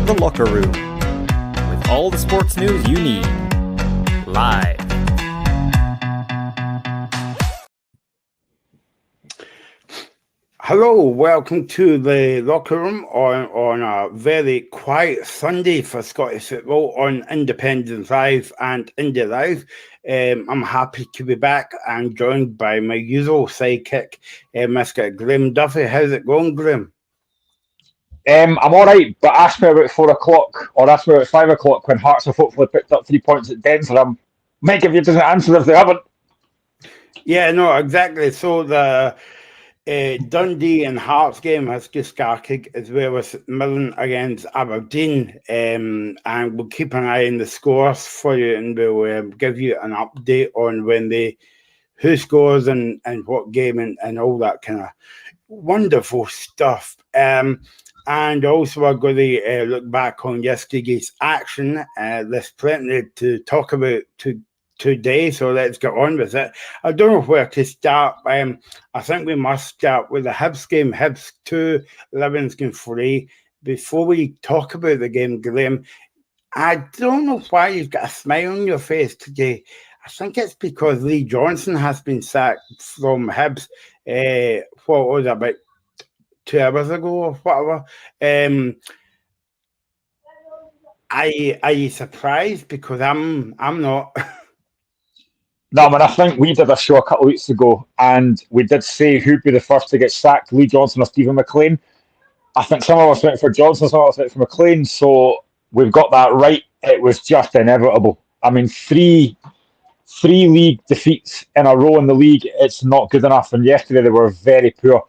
The Locker Room, with all the sports news you need, live. Hello, welcome to the Locker Room on a very quiet Sunday for Scottish football on Independence Live and Indie Live. I'm happy to be back and joined by my usual sidekick, Mr. Graham Duffy. How's it going, Graham? I'm all right, but ask me about 4 o'clock or ask me about 5 o'clock when Hearts have hopefully picked up 3 points at Dens, and I might give you a different answer if they haven't. Yeah, no, exactly. So the Dundee and Hearts game has just started, as well as Millen against Aberdeen, and we'll keep an eye on the scores for you, and we'll give you an update on who scores and what game and all that kind of wonderful stuff. And also we're going to look back on yesterday's action. There's plenty to talk about today, so let's get on with it. I don't know where to start. I think we must start with the Hibs game. Hibs 2, Livingston 3. Before we talk about the game, Graham, I don't know why you've got a smile on your face today. I think it's because Lee Johnson has been sacked from Hibs. What was it, about 2 hours ago or whatever? Are you surprised? Because I'm not. No, I think we did a show a couple of weeks ago, and we did say who'd be the first to get sacked, Lee Johnson or Stephen McLean. I think some of us went for Johnson, some of us went for McLean, so we've got that right. It was just inevitable. I mean, three league defeats in a row in the league, it's not good enough, and yesterday they were very poor.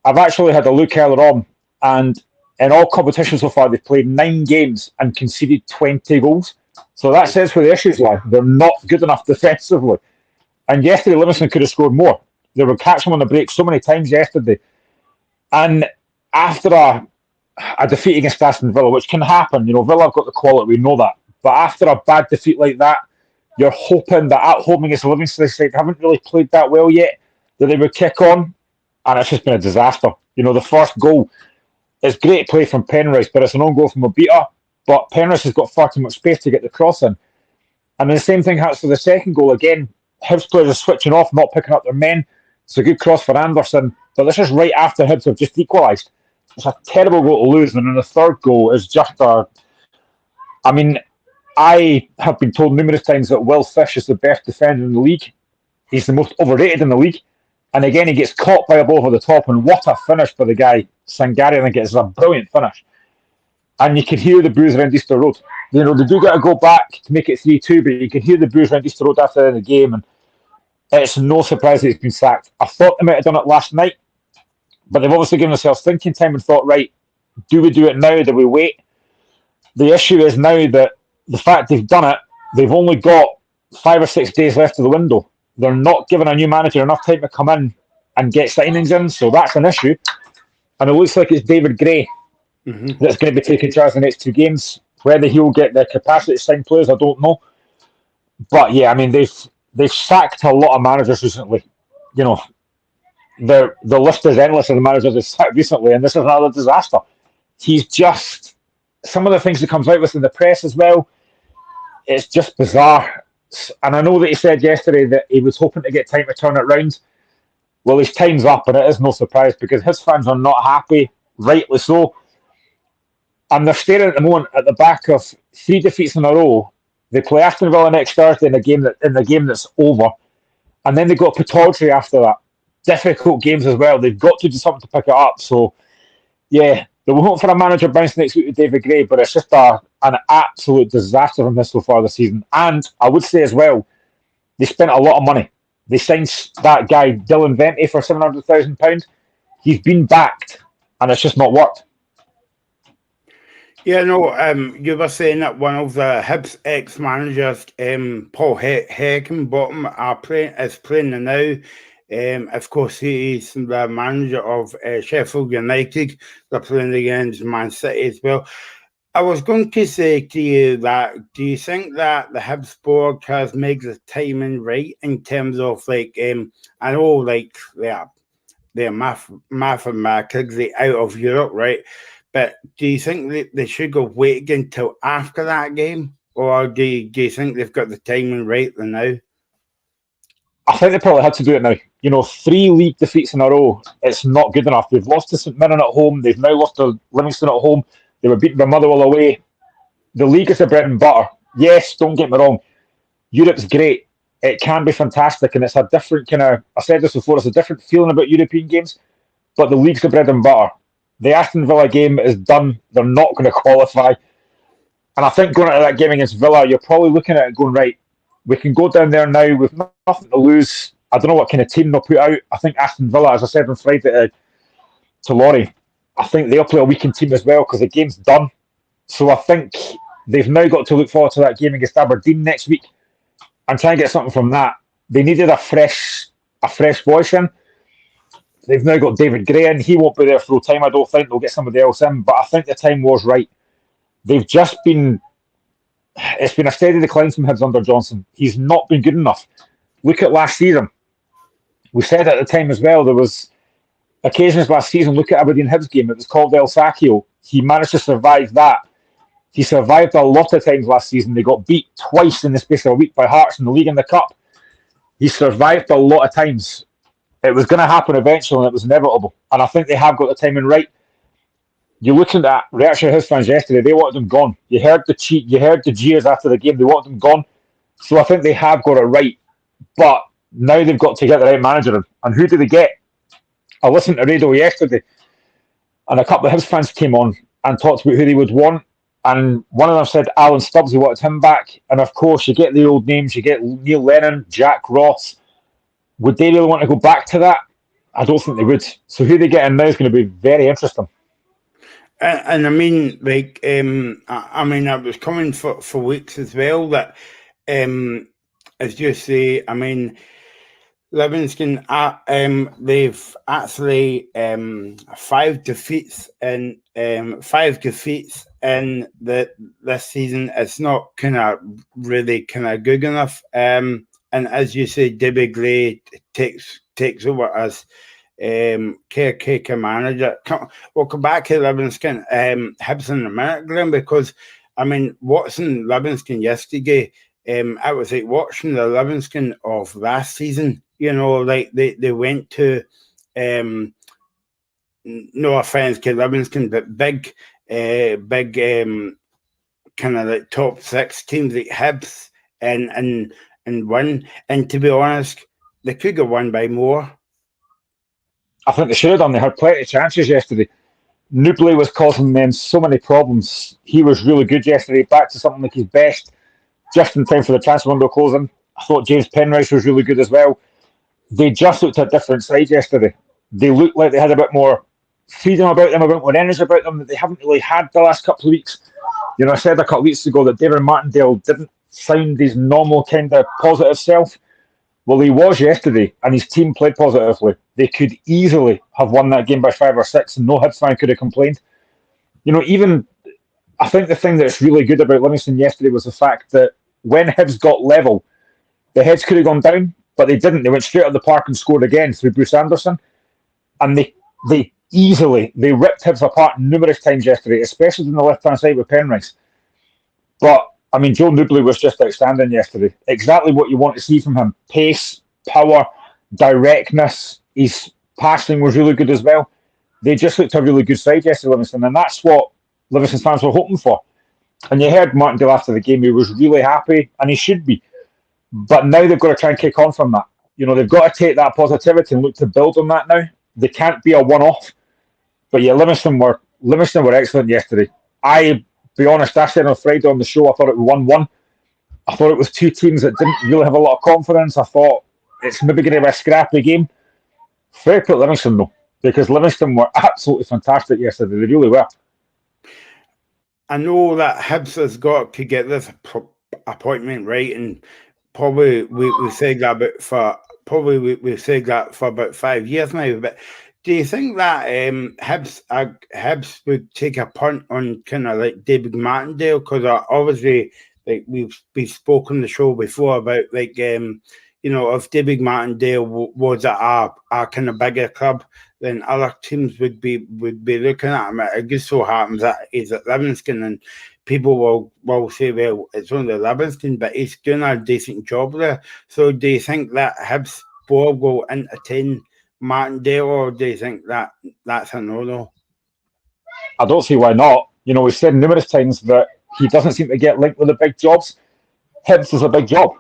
I've actually had a look earlier on, and in all competitions so far, they've played 9 games and conceded 20 goals. So that says where the issues lie. They're not good enough defensively. And yesterday, Livingston could have scored more. They were catching them on the break so many times yesterday. And after a defeat against Aston Villa, which can happen, Villa have got the quality, we know that. But after a bad defeat like that, you're hoping that at home against the Livingston side haven't really played that well yet, that they would kick on. And it's just been a disaster. The first goal is great play from Penrice, but it's an own goal from Obita. But Penrice has got far too much space to get the cross in. And the same thing happens for the second goal. Again, Hibs players are switching off, not picking up their men. It's a good cross for Anderson. But this is right after Hibs have just equalised. It's a terrible goal to lose. And then the third goal is just I have been told numerous times that Will Fish is the best defender in the league. He's the most overrated in the league. And again, he gets caught by a ball over the top. And what a finish for the guy. Sangari, I think it's a brilliant finish. And you can hear the boos around Easter Road. They do got to go back to make it 3-2, but you can hear the boos around Easter Road after the game, and it's no surprise that he's been sacked. I thought they might have done it last night, but they've obviously given themselves thinking time and thought, right, do we do it now? Do we wait? The issue is now that the fact they've done it, they've only got 5 or 6 days left of the window. They're not giving a new manager enough time to come in and get signings in, so that's an issue. And it looks like it's David Gray that's going to be taking charge in the next 2 games. Whether he'll get the capacity to sign players, I don't know. But yeah, I mean, they've sacked a lot of managers recently. The list is endless of the managers they've sacked recently, and this is another disaster. He's just, some of the things he comes out with in the press as well, it's just bizarre. And I know that he said yesterday that he was hoping to get time to turn it round. Well, his time's up, and it is no surprise because his fans are not happy, rightly so. And they're staring at the moment at the back of 3 defeats in a row. They play Aston Villa next Thursday in the game that's over, and then they got Pittodrie after that. Difficult games as well. They've got to do something to pick it up. So, yeah, they were hoping for a manager bounce next week with David Gray, but it's just an absolute disaster from this so far this season. And I would say as well, they spent a lot of money. They signed that guy Dylan Vente for £700,000. He's been backed, and it's just not worked. Yeah, no, you were saying that one of the Hibs ex-managers, Paul Heckingbottom, is playing now. Of course, he is the manager of Sheffield United. They're playing against Man City as well. I was going to say to you that, do you think that the Hibs board has made the timing right in terms of, I know, they're mathematically out of Europe, right? But do you think they should go wait until after that game? Or do you think they've got the timing right now? I think they probably had to do it now. 3 league defeats in a row, it's not good enough. They've lost to St Mirren at home. They've now lost to Livingston at home. They were beaten by Motherwell away. The league is the bread and butter. Yes, don't get me wrong. Europe's great. It can be fantastic, and it's a different kind of, I said this before, it's a different feeling about European games, but the league's the bread and butter. The Aston Villa game is done. They're not going to qualify. And I think going into that game against Villa, you're probably looking at it going, right, we can go down there now with nothing to lose. I don't know what kind of team they'll put out. I think Aston Villa, as I said on Friday to Laurie, I think they'll play a weakened team as well because the game's done. So I think they've now got to look forward to that game against Aberdeen next week and try and get something from that. They needed a fresh voice in. They've now got David Gray in. He won't be there full time, I don't think. They'll get somebody else in. But I think the time was right. They've just been... It's been a steady decline from Hibs under Johnson. He's not been good enough. Look at last season. We said at the time as well, there was occasions last season, look at Aberdeen Hibs game, it was called El Sacchio. He managed to survive that. He survived a lot of times last season. They got beat twice in the space of a week by Hearts in the league and the cup. He survived a lot of times. It was going to happen eventually, and it was inevitable. And I think they have got the timing right. You're looking at reaction of his fans yesterday, they wanted him gone. You heard the jeers after the game, they wanted him gone. So I think they have got it right. But now they've got to get the right manager in. And who do they get? I listened to radio yesterday, and a couple of his fans came on and talked about who they would want. And one of them said Alan Stubbs, he wanted him back. And of course, you get the old names, you get Neil Lennon, Jack Ross. Would they really want to go back to that? I don't think they would. So who they get in now is going to be very interesting. And I mean, like, I was coming for weeks as well that, as you say, I mean, Livingston, they've actually 5 defeats in this season. It's not really good enough. And as you say, Debbie Gray takes over as caretaker manager. We'll come back to Livingston, Hibs in a minute, Glenn, because I mean, watching Livingston yesterday, I was like watching the Livingston of last season. Like they went to no offense to Livingston, but big kind of like top 6 teams like Hibs and win. And to be honest, they could have won by more. I think they should have done. They had plenty of chances yesterday. Nubley was causing them so many problems. He was really good yesterday, back to something like his best, just in time for the transfer window closing. I thought James Penrice was really good as well. They just looked at a different side yesterday. They looked like they had a bit more freedom about them, a bit more energy about them that they haven't really had the last couple of weeks. I said a couple of weeks ago that David Martindale didn't sound his normal kind of positive self. Well, he was yesterday, and his team played positively. They could easily have won that game by 5 or 6, and no Hibs fan could have complained. Even, I think the thing that's really good about Livingston yesterday was the fact that when Hibs got level, the heads could have gone down, but they didn't. They went straight up the park and scored again through Bruce Anderson, and they ripped Hibs apart numerous times yesterday, especially on the left-hand side with Penrice. But I mean, Joe Nubley was just outstanding yesterday. Exactly what you want to see from him. Pace, power, directness. His passing was really good as well. They just looked a really good side yesterday, Livingston, and that's what Livingston fans were hoping for. And you heard Martindale after the game, he was really happy, and he should be. But now they've got to try and kick on from that. They've got to take that positivity and look to build on that now. They can't be a one-off. But yeah, Livingston were excellent yesterday. Be honest, I said on Friday on the show, I thought it was 1-1. I thought it was 2 teams that didn't really have a lot of confidence. I thought it's maybe going to be a scrappy game. Fair play to Livingston, though, because Livingston were absolutely fantastic yesterday. They really were. I know that Hibs has got to get this appointment right, and probably we said that for about 5 years now, but do you think that Hibs would take a punt on kind of like David Martindale? Because obviously, like we've spoken the show before about like if David Martindale was at a kind of bigger club, then other teams would be looking at him. It just so happens that he's at Livingston, and people will say, well, it's only Livingston, but he's doing a decent job there. So do you think that Hibs board will entertain Martindale, or do you think that's a no-no? I don't see why not. We've said numerous times that he doesn't seem to get linked with the big jobs. Hibs is a big job,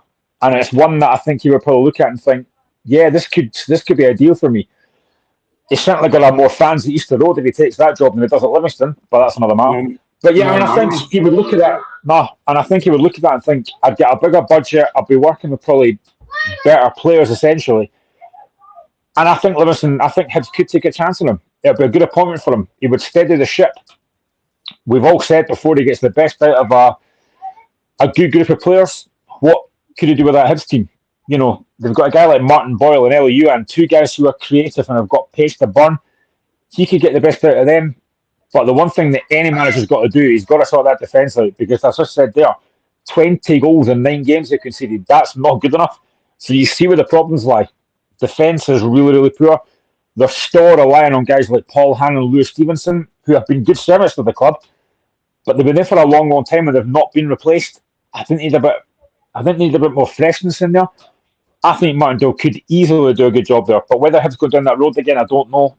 and it's one that I think he would probably look at and think, yeah, this could be a deal for me. He's certainly going to have more fans at Easter Road if he takes that job than he does at Livingston, but that's another matter. But yeah, I think he would look at that. And I think he would look at that and think, I'd get a bigger budget, I'd be working with probably better players essentially. And I think Hibs could take a chance on him. It'd be a good appointment for him. He would steady the ship. We've all said before, he gets the best out of a good group of players. What could he do with that Hibs team? They've got a guy like Martin Boyle and Ellie Ewan, two guys who are creative and have got pace to burn. He could get the best out of them. But the one thing that any manager's got to do, he's got to sort that defence out, because as I said there, 20 goals in 9 games they conceded. That's not good enough. So you see where the problems lie. Defence is really, really poor. They're still relying on guys like Paul Hannon and Lewis Stevenson, who have been good service for the club, but they've been there for a long, long time and they've not been replaced. I think need a bit more freshness in there. I think Martindale could easily do a good job there, but whether Hibs go down that road again, I don't know.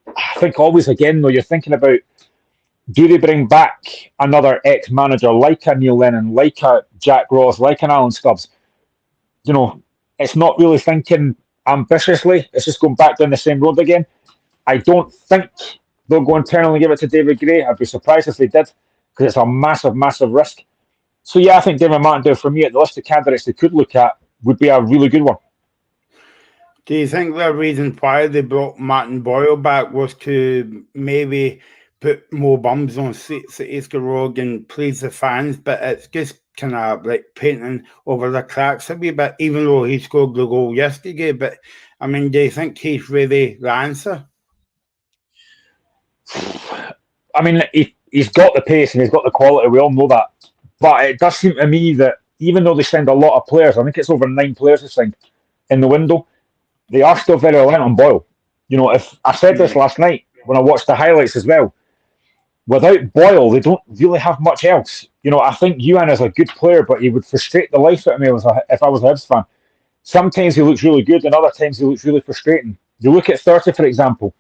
I think always again, though, you're thinking about, do they bring back another ex-manager like a Neil Lennon, like a Jack Ross, like an Alan Stubbs? It's not really thinking ambitiously. It's just going back down the same road again. I don't think they'll go internally and give it to David Gray. I'd be surprised if they did, because it's a massive, massive risk. So yeah, I think David Martindale, for me, at the list of candidates they could look at, would be a really good one. Do you think the reason why they brought Martin Boyle back was to maybe put more bums on seats at Easter Road and please the fans, but it's just kind of like painting over the cracks a wee bit, even though he scored the goal yesterday? But, I mean, do you think he's really the answer? I mean, he's got the pace and he's got the quality, we all know that. But it does seem to me that even though they signed a lot of players, I think it's over 9 players they signed in the window, they are still very reliant on Boyle. If I said this last night when I watched the highlights as well, without Boyle, they don't really have much else. I think Ewan is a good player, but he would frustrate the life out of me if I was a Hibs fan. Sometimes he looks really good, and other times he looks really frustrating. You look at 30, for example,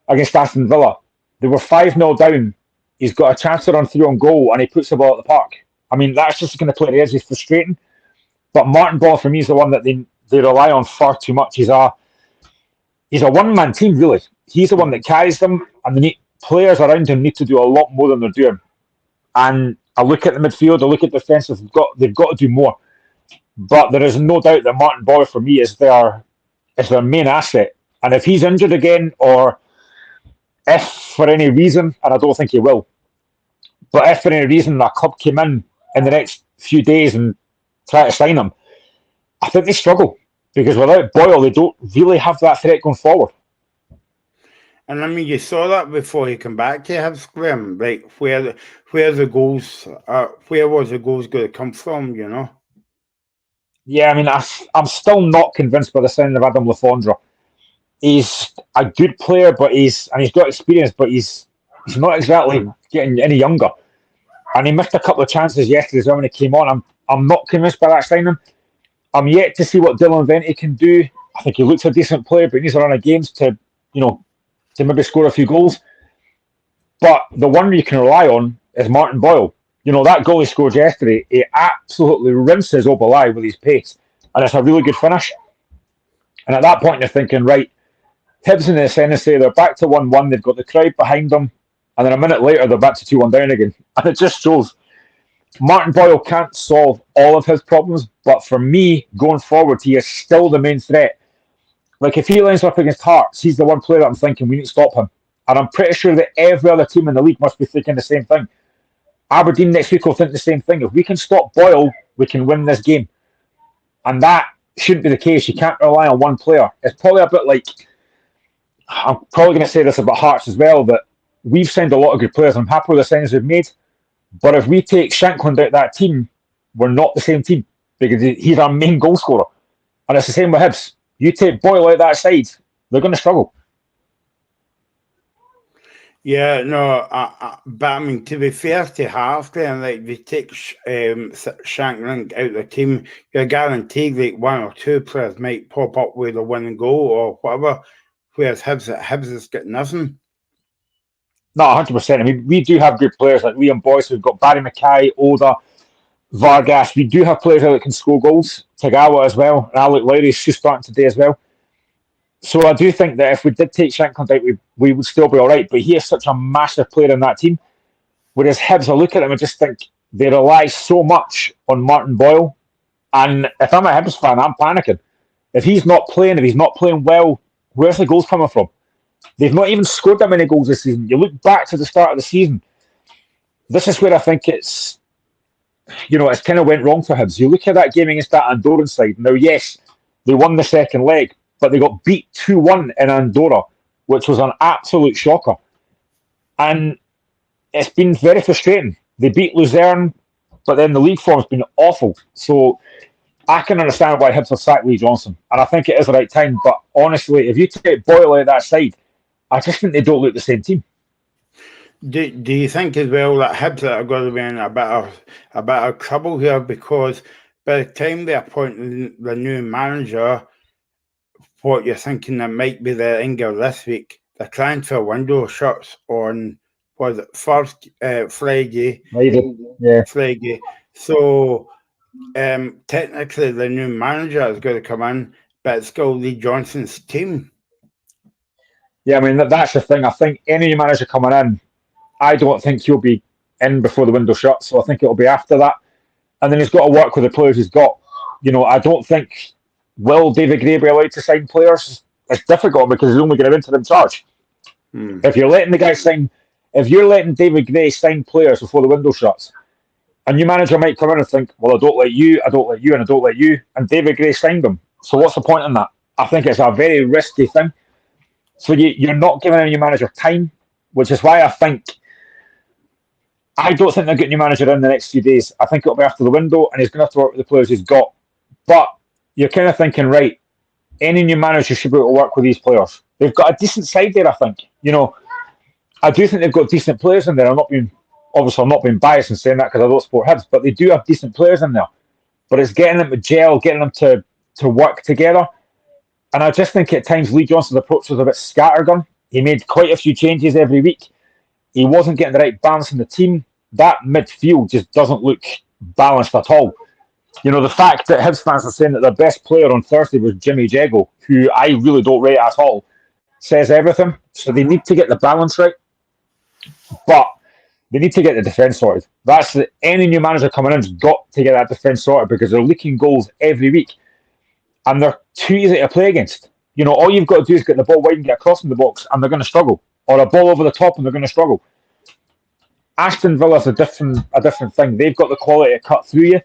against Aston Villa. They were 5-0 down. He's got a chance to run through on goal, and he puts the ball at the park. I mean, that's just the kind of player he is. He's frustrating. But Martin Boyle, for me, is the one that they rely on far too much. He's a one-man team, really. He's the one that carries them, and players around him need to do a lot more than they're doing. And I look at the midfield, I look at the defence, they've got to do more. But there is no doubt that Martin Boyle, for me, is their main asset. And if he's injured again, or if for any reason, and I don't think he will, but if for any reason a club came in the next few days and try to sign him, I think they struggle. Because without Boyle, they don't really have that threat going forward. And I mean, you saw that before he came back to Hibs, Graham. Like where the goals, where was the goals going to come from? Yeah, I mean, I'm still not convinced by the signing of Adam Le Fondre. He's a good player, but he's got experience, but he's not exactly getting any younger. And he missed a couple of chances yesterday as well when he came on. I'm not convinced by that signing. I'm yet to see what Dylan Vente can do. I think he looks a decent player, but he needs a run of games to maybe score a few goals. But the one you can rely on is Martin Boyle. That goal he scored yesterday, he absolutely rinses Obalai with his pace. And it's a really good finish. And at that point, you're thinking, right, Hibs in the ascendancy, they're back to 1-1, they've got the crowd behind them, and then a minute later, they're back to 2-1 down again. And it just shows Martin Boyle can't solve all of his problems, but for me, going forward, he is still the main threat. Like, if he lines up against Hearts, he's the one player that I'm thinking we need to stop him. And I'm pretty sure that every other team in the league must be thinking the same thing. Aberdeen next week will think the same thing. If we can stop Boyle, we can win this game. And that shouldn't be the case. You can't rely on one player. It's probably a bit like, I'm probably going to say this about Hearts as well, that we've signed a lot of good players. I'm happy with the signings we've made. But if we take Shankland out of that team, we're not the same team, because he's our main goal scorer. And it's the same with Hibs. You take Boyle out that side, they're going to struggle. Yeah, no, but I mean, to be fair to Halfgren, like they take Shankland out of the team, you're guaranteed like one or two players might pop up with a win and goal or whatever, whereas Hibs has got nothing. No, 100%. I mean, we do have good players like Liam Boyce. We've got Barry Mackay, Oda, Vargas. We do have players that can score goals. Tagawa as well. And Alec Lowry's just starting today as well. So I do think that if we did take Shankland out, we would still be all right. But he is such a massive player in that team. Whereas Hibs, I look at him and just think they rely so much on Martin Boyle. And if I'm a Hibs fan, I'm panicking. If he's not playing well, where's the goals coming from? They've not even scored that many goals this season. You look back to the start of the season. This is where I think it's kind of went wrong for Hibs. You look at that game against that Andorran side. Now, yes, they won the second leg, but they got beat 2-1 in Andorra, which was an absolute shocker. And it's been very frustrating. They beat Luzerne, but then the league form's been awful. So I can understand why Hibs have sacked Lee Johnson. And I think it is the right time. But honestly, if you take Boyle out of that side, I just think they don't look the same team. Do you think as well that Hibs are going to be in a bit of trouble here, because by the time they appoint the new manager, what you're thinking that might be the Ingle this week, the transfer window shuts on first Friday. Yeah. Friday. So technically the new manager is going to come in, but it's still Lee Johnson's team. Yeah, I mean, that's the thing. I think any manager coming in, I don't think he'll be in before the window shuts, so I think it'll be after that. And then he's got to work with the players he's got. I don't think, will David Gray be allowed to sign players? It's difficult because he's only going to interim charge. If you're letting David Gray sign players before the window shuts, a new manager might come in and think, well, I don't let you, and I don't let you, and David Gray signed them. So what's the point in that? I think it's a very risky thing. So you're not giving any manager time, which is why I don't think they'll get a new manager in the next few days. I think it'll be after the window, and he's going to have to work with the players he's got. But you're kind of thinking, right, any new manager should be able to work with these players. They've got a decent side there, I think. I do think they've got decent players in there. I'm not being biased in saying that because I don't support Hibs, but they do have decent players in there. But it's getting them to gel, getting them to work together. And I just think at times Lee Johnson's approach was a bit scattergun. He made quite a few changes every week. He wasn't getting the right balance in the team. That midfield just doesn't look balanced at all. The fact that Hibs fans are saying that their best player on Thursday was Jimmy Jeggo, who I really don't rate at all, says everything. So they need to get the balance right. But they need to get the defence sorted. Any new manager coming in's got to get that defence sorted because they're leaking goals every week. And they're too easy to play against. All you've got to do is get the ball wide and get across in the box, and they're going to struggle. Or a ball over the top, and they're going to struggle. Aston Villa's a different thing. They've got the quality to cut through you,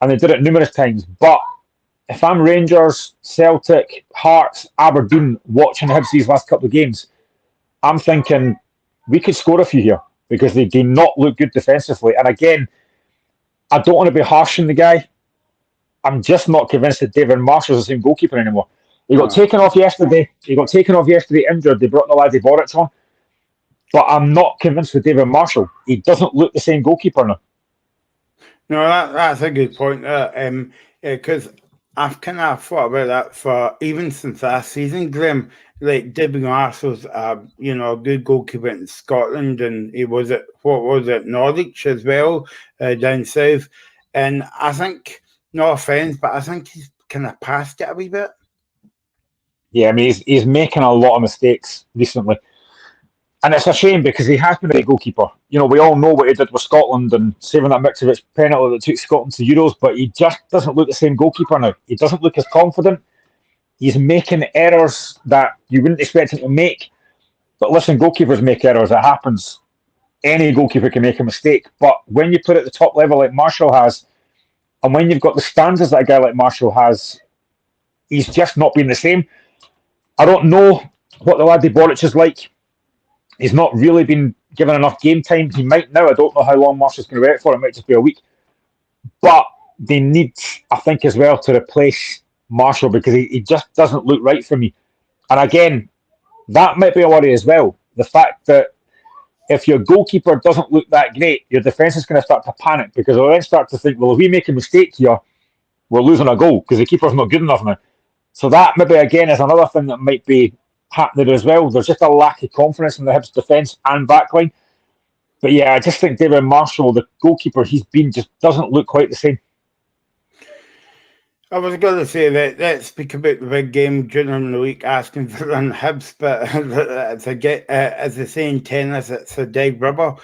and they did it numerous times. But if I'm Rangers, Celtic, Hearts, Aberdeen watching Hibs these last couple of games, I'm thinking we could score a few here because they do not look good defensively. And again, I don't want to be harsh on the guy. I'm just not convinced that David Marshall's the same goalkeeper anymore. He got taken off yesterday. Injured. They brought the laddie Boric on. But I'm not convinced with David Marshall. He doesn't look the same goalkeeper now. No, that's a good point. Because I've kind of thought about that for even since last season, Graham. Like David Marshall's, a good goalkeeper in Scotland, and he was at Norwich as well, down south. And I think, no offence, but I think he's kind of passed it a wee bit. Yeah, I mean, he's making a lot of mistakes recently. And it's a shame because he has been a goalkeeper. We all know what he did with Scotland and saving that Mitrovic penalty that took Scotland to Euros, but he just doesn't look the same goalkeeper now. He doesn't look as confident. He's making errors that you wouldn't expect him to make. But listen, goalkeepers make errors. It happens. Any goalkeeper can make a mistake. But when you put it at the top level like Marshall has, and when you've got the standards that a guy like Marshall has, he's just not been the same. I don't know what the laddie Boric is like. He's not really been given enough game time. He might now. I don't know how long Marshall's going to be out for. It might just be a week. But they need, I think, as well, to replace Marshall, because he just doesn't look right for me. And again, that might be a worry as well. The fact that if your goalkeeper doesn't look that great, your defence is going to start to panic because they'll then start to think, well, if we make a mistake here, we're losing a goal because the keeper's not good enough now. So that maybe again is another thing that might be happening as well. There's just a lack of confidence in the Hibs defence and backline. But yeah, I just think David Marshall, the goalkeeper he's been, just doesn't look quite the same. I was going to say that let's speak about the big game during the week, Aston Villa and Hibs, but as they say in tennis, it's a dead rubber.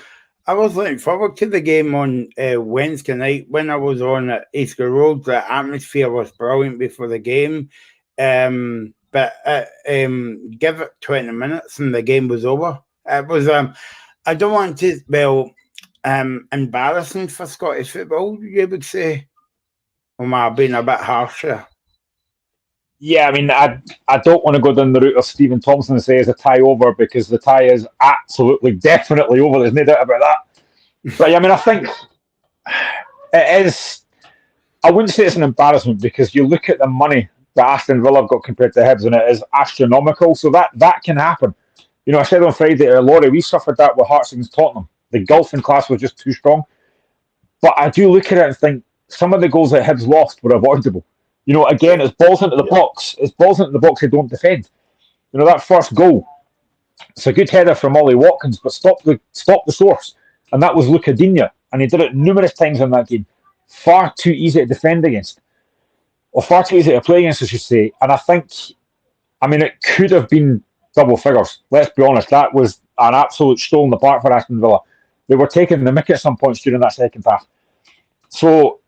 I was looking forward to the game on Wednesday night when I was on at Easter Road. The atmosphere was brilliant before the game, but give it 20 minutes and the game was over. It was I don't want to embarrassing for Scottish football, you would say. Am I being a bit harsher? Yeah, I mean, I don't want to go down the route of Stephen Thompson and say it's a tie over because the tie is absolutely, definitely over. There's no doubt about that. But yeah, I mean, I think it is. I wouldn't say it's an embarrassment because you look at the money that Aston Villa have got compared to Hibs, and it is astronomical. So that can happen. You know, I said on Friday, Laurie, we suffered that with Hearts against Tottenham. The golfing class was just too strong. But I do look at it and think some of the goals that Hibs lost were avoidable. You know, again, it's balls into the box. It's balls into the box they don't defend. You know, that first goal, it's a good header from Ollie Watkins, but stop the source. And that was Luca Digne. And he did it numerous times in that game. Far too easy to defend against. Or far too easy to play against, I should say. And I think, I mean, it could have been double figures. Let's be honest. That was an absolute stroll in the park for Aston Villa. They were taking the mick at some points during that second half. So,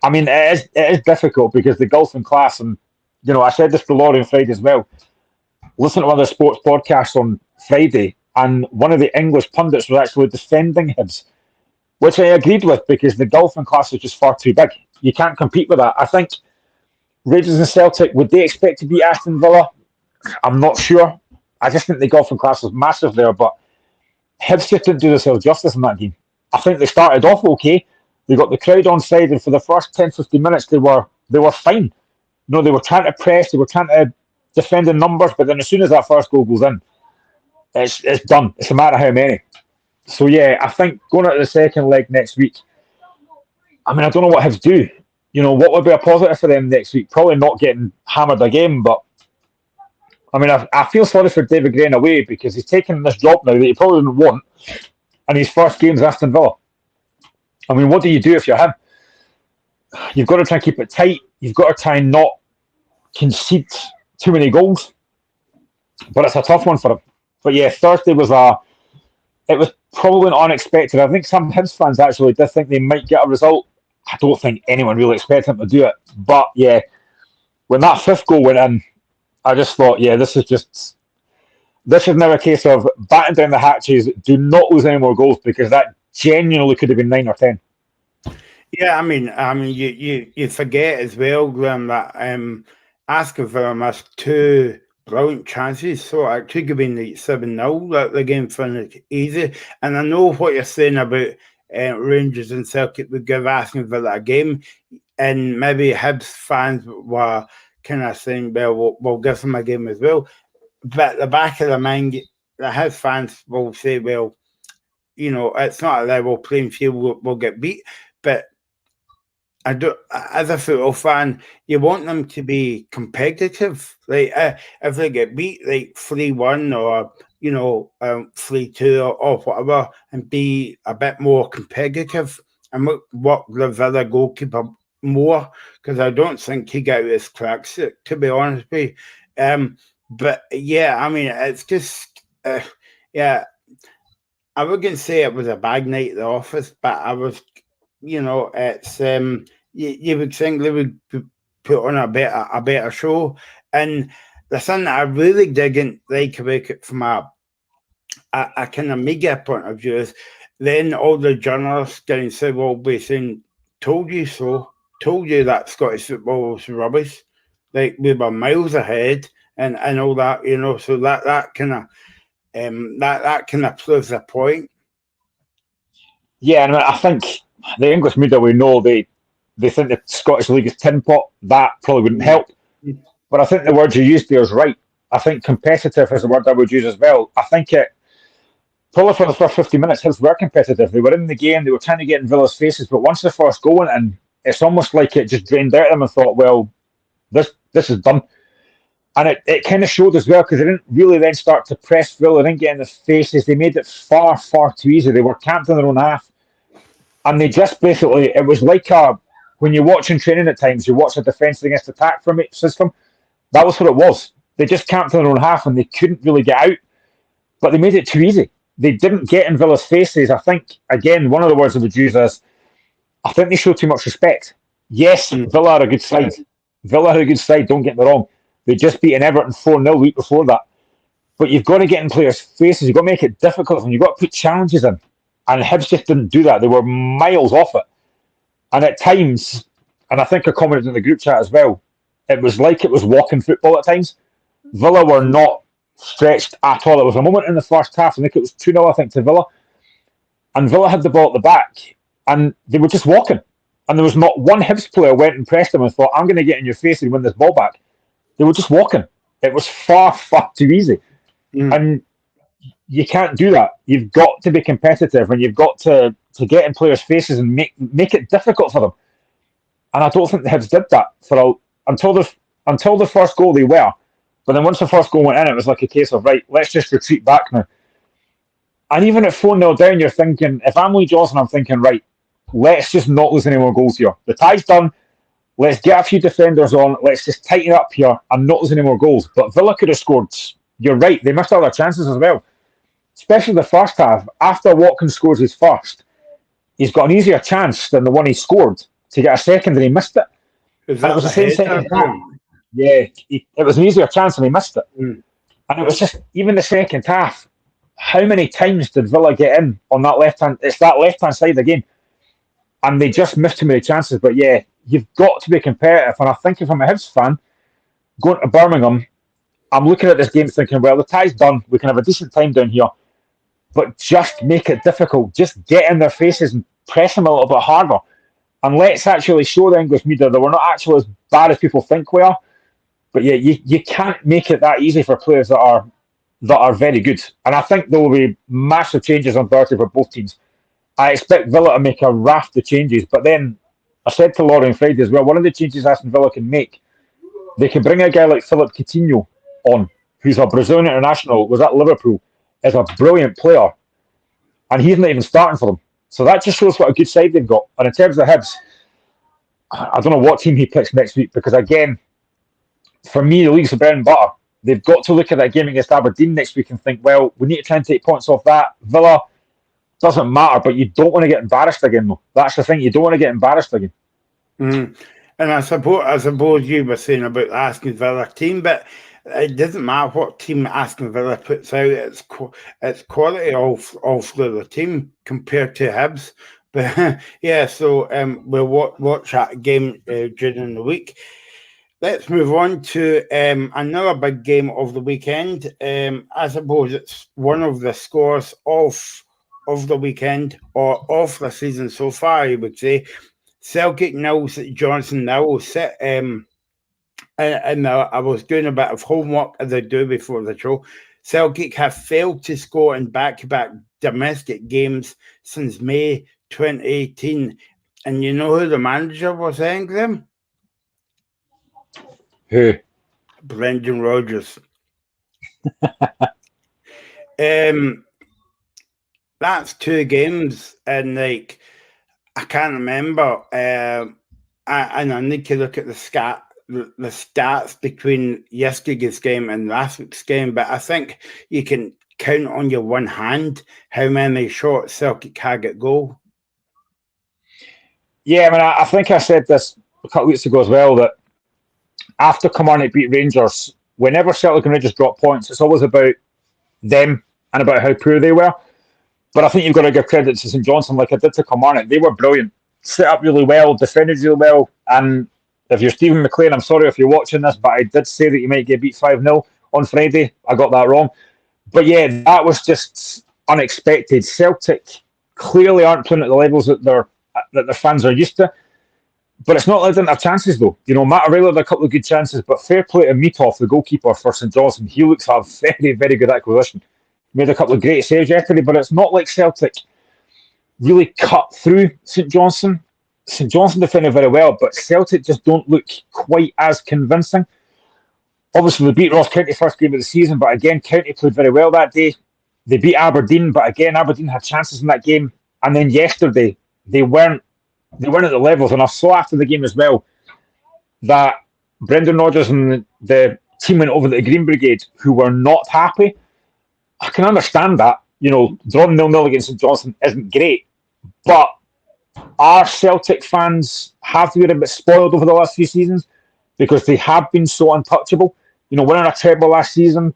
I mean, it is difficult because the golfing class, and, you know, I said this to Laurie on Friday as well. Listen to one of the sports podcasts on Friday, and one of the English pundits was actually defending Hibs, which I agreed with because the golfing class is just far too big. You can't compete with that. I think Rangers and Celtic, would they expect to beat Aston Villa? I'm not sure. I just think the golfing class was massive there, but Hibs just didn't do themselves justice in that game. I think they started off okay. They got the crowd on side, and for the first 10-15 minutes, they were fine. You know, they were trying to press, they were trying to defend in numbers, but then as soon as that first goal goes in, it's done. It's a matter of how many. So yeah, I think going into the second leg next week, I mean, I don't know what Hibs do. You know, what would be a positive for them next week? Probably not getting hammered again, but I mean, I feel sorry for David Gray in a way because he's taken this job now that he probably didn't want, and his first game's Aston Villa. I mean, what do you do if you're him? You've got to try and keep it tight. You've got to try and not concede too many goals. But it's a tough one for him. But yeah, Thursday was probably unexpected. I think some Hibs fans actually did think they might get a result. I don't think anyone really expected them to do it. But yeah, when that fifth goal went in, I just thought, yeah, this is now a case of batten down the hatches, do not lose any more goals because that genuinely could have been 9 or 10. Yeah, I mean, you forget as well, Graham, that Aston Villa missed 2 brilliant chances, so it could have been like 7-0. That the game finished easy. And I know what you're saying about Rangers and Celtic would give Aston Villa a game, and maybe Hibs fans were kind of saying, well, we'll give them a game as well. But at the back of the mind, the Hibs fans will say, well, you know, it's not a level playing field, we'll get beat. But I do, as a football fan, you want them to be competitive. Like, if they get beat, like 3-1 or, you know, 3-2 or whatever, and be a bit more competitive and work the Villa goalkeeper more, because I don't think he got his cracks, to be honest with you. But yeah, I mean, it's just, yeah, I wouldn't say it was a bad night at the office, but I was, you know, it's you would think they would put on a better show. And the thing that I really didn't like about it from a kind of media point of view is then all the journalists getting said, well, basically, told you so, told you that Scottish football was rubbish. Like, we were miles ahead and all that, you know, so that kind of that kind of proves the point. Yeah, and I think the English media, we know they they think the Scottish League is tin pot. That probably wouldn't help. But I think the word you used there is right. I think competitive is the word I would use as well. I think it, probably for the first 50 minutes, Hibs were competitive. They were in the game. They were trying to get in Villa's faces. But once the first goal went in, it's almost like it just drained out of them and thought, well, this is done. And it kind of showed as well, because they didn't really then start to press Villa. They didn't get in the faces. They made it far, far too easy. They were camped in their own half. And they just basically, it was like when you watch in training at times, you watch a defence against attack system. That was what it was. They just camped in their own half and they couldn't really get out. But they made it too easy. They didn't get in Villa's faces. I think, again, one of the words I would use is, I think they showed too much respect. Yes, Villa are a good side. Villa are a good side, don't get me wrong. They just beat Everton 4-0 the week before that. But you've got to get in players' faces. You've got to make it difficult and you've got to put challenges in. And Hibs just didn't do that. They were miles off it. And at times, and I think I commented in the group chat as well, it was like it was walking football at times. Villa were not stretched at all. There was a moment in the first half, I think it was 2-0, I think, to Villa. And Villa had the ball at the back, and they were just walking. And there was not one Hibs player went and pressed them and thought, I'm going to get in your face and win this ball back. They were just walking. It was far, far too easy. And you can't do that. You've got to be competitive, and you've got to get in players' faces and make it difficult for them. And I don't think the Hibs did that until the first goal. They were, but then once the first goal went in, it was like a case of, right, let's just retreat back now. And even at 4-0 down, you're thinking, if I'm Lee Johnson, I'm thinking, right, let's just not lose any more goals here. The tie's done. Let's get a few defenders on. Let's just tighten up here and not lose any more goals. But Villa could have scored. You're right. They missed all their chances as well. Especially the first half. After Watkins scores his first, he's got an easier chance than the one he scored to get a second, and he missed it. It was the same second half. Yeah, it was an easier chance and he missed it. And it was just, even the second half, how many times did Villa get in on that left-hand, it's that left-hand side of the game. And they just missed too many chances. But yeah, you've got to be competitive. And I think if I'm a Hibs fan, going to Birmingham, I'm looking at this game thinking, well, the tie's done. We can have a decent time down here. But just make it difficult. Just get in their faces and press them a little bit harder. And let's actually show the English media that we're not actually as bad as people think we are. But yeah, you can't make it that easy for players that are very good. And I think there will be massive changes on Thursday for both teams. I expect Villa to make a raft of changes. But then, I said to Laurie on Friday as well, one of the changes Aston Villa can make, they can bring a guy like Philip Coutinho on, who's a Brazilian international, was at Liverpool, is a brilliant player. And he's not even starting for them. So that just shows what a good side they've got. And in terms of Hibs, I don't know what team he picks next week, because again, for me, the league's the bread and butter. They've got to look at that game against Aberdeen next week and think, well, we need to try and take points off that. Villa, doesn't matter, but you don't want to get embarrassed again, though. That's the thing. You don't want to get embarrassed again. And I suppose you were saying about the Aston Villa team, but it doesn't matter what team Aston Villa puts out. It's quality all through the team compared to Hibs. But yeah, so we'll watch that game during the week. Let's move on to another big game of the weekend. I suppose it's one of the scores of the weekend, or of the season so far, I would say. Celtic 0, St Johnstone 0. And I was doing a bit of homework, as I do before the show. Celtic have failed to score in back-to-back domestic games since May 2018. And you know who the manager was saying to them? Who? Brendan Rodgers. That's 2 games, and I can't remember. And I need to look at the stats between yesterday's game and last week's game, but I think you can count on your one hand how many shots Celtic had at goal. Yeah, I mean, I think I said this a couple of weeks ago as well, that after Kilmarnock beat Rangers, whenever Celtic and Rangers drop points, it's always about them and about how poor they were. But I think you've got to give credit to St Johnstone, like I did to Kilmarnock. They were brilliant, set up really well, defended really well. And if you're Stephen McLean, I'm sorry if you're watching this, but I did say that you might get beat 5-0 on Friday. I got that wrong. But yeah, that was just unexpected. Celtic clearly aren't playing at the levels that their fans are used to. But it's not like they didn't have chances, though. You know, Matt O'Reilly had a couple of good chances, but fair play to Meathoff, the goalkeeper for St Johnstone. He looks a very, very good acquisition. Made a couple of great saves yesterday, but it's not like Celtic really cut through St Johnstone. St Johnstone defended very well, but Celtic just don't look quite as convincing. Obviously, they beat Ross County first game of the season, but again, County played very well that day. They beat Aberdeen, but again, Aberdeen had chances in that game. And then yesterday, they weren't at the levels. And I saw after the game as well that Brendan Rodgers and the team went over to the Green Brigade, who were not happy. I can understand that. You know, drawing 0-0 against St Johnstone isn't great, but our Celtic fans have been a bit spoiled over the last few seasons because they have been so untouchable. You know, winning a treble last season,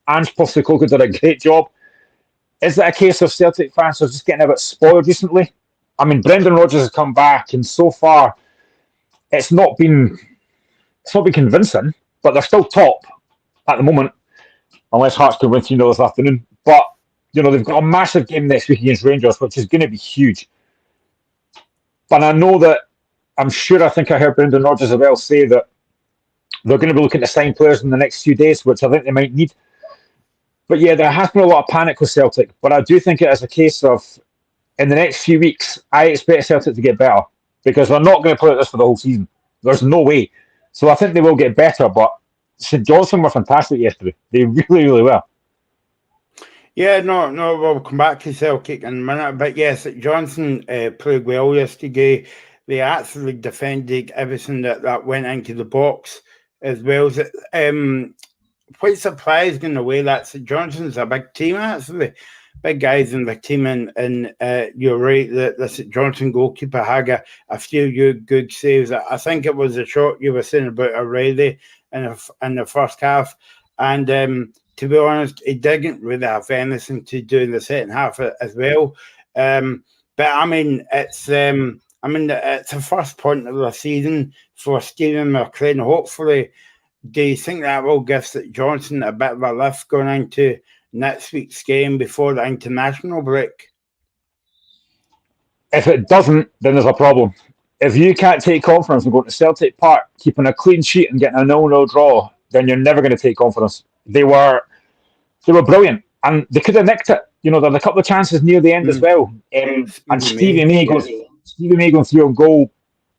Ange Postecoglou did a great job. Is it a case of Celtic fans are just getting a bit spoiled recently? I mean, Brendan Rodgers has come back, and so far, it's not been convincing, but they're still top at the moment, unless Hearts can win 3-0 this afternoon. But, you know, they've got a massive game next week against Rangers, which is going to be huge. But I know that, I think I heard Brendan Rodgers as well say that they're going to be looking to sign players in the next few days, which I think they might need. But yeah, there has been a lot of panic with Celtic, but I do think it is a case of, in the next few weeks, I expect Celtic to get better, because they're not going to play like this for the whole season. There's no way. So I think they will get better, but St Johnstone were fantastic yesterday. They really, really were. Yeah, no, we'll come back to Celtic in a minute. But yes, Johnson played well yesterday. They actually defended everything that went into the box as well. Quite surprised in a way that St Johnson's a big team, actually. Big guys in the team, and you're right, the St Johnstone goalkeeper had a few good saves. I think it was a shot you were saying about O'Reilly in the first half. And to be honest, he didn't really have anything to do in the second half as well. But I mean, it's the first point of the season for Stephen McLean. Hopefully, do you think that will give St Johnstone a bit of a lift going into next week's game before the international break? If it doesn't, then there's a problem. If you can't take confidence in going to Celtic Park, keeping a clean sheet and getting a 0-0 draw, then you're never going to take confidence. They were brilliant, and they could have nicked it. You know, there were a couple of chances near the end as well. And Stevie May going through a goal,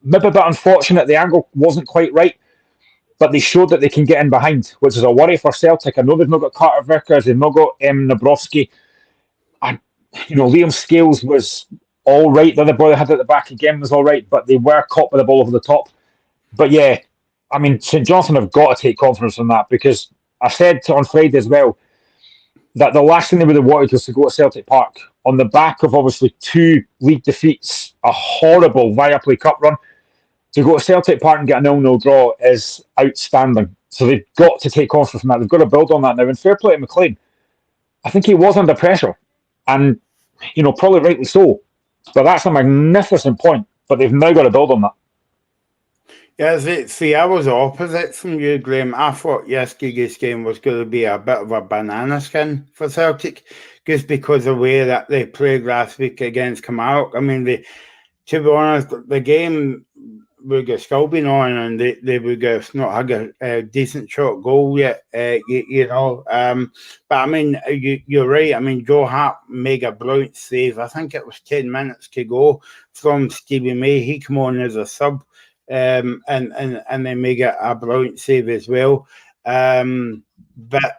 maybe a bit unfortunate. The angle wasn't quite right, but they showed that they can get in behind, which is a worry for Celtic. I know they've not got Carter Vickers, they've not got Nabrowski. And, you know, Liam Scales was all right. The other boy they had at the back again was all right, but they were caught with the ball over the top. But yeah, I mean, St Johnstone have got to take confidence on that, because I said on Friday as well that the last thing they would have wanted was to go to Celtic Park on the back of obviously 2 league defeats, a horrible Viaplay Cup run. To go to Celtic Park and get a 0-0 draw is outstanding. So they've got to take confidence from that. They've got to build on that now. And fair play to McLean. I think he was under pressure. And, you know, probably rightly so. But that's a magnificent point. But they've now got to build on that. Yeah, see, I was opposite from you, Graham. I thought yesterday's game was going to be a bit of a banana skin for Celtic, just because of the way that they played last week against Kilmarnock. I mean, to be honest, the game would have still been on, and they would have not had a decent shot goal yet, you know. But I mean, you're right. I mean, Joe Hart made a brilliant save. I think it was 10 minutes to go from Stevie May. He came on as a sub, and they make a brilliant save as well. But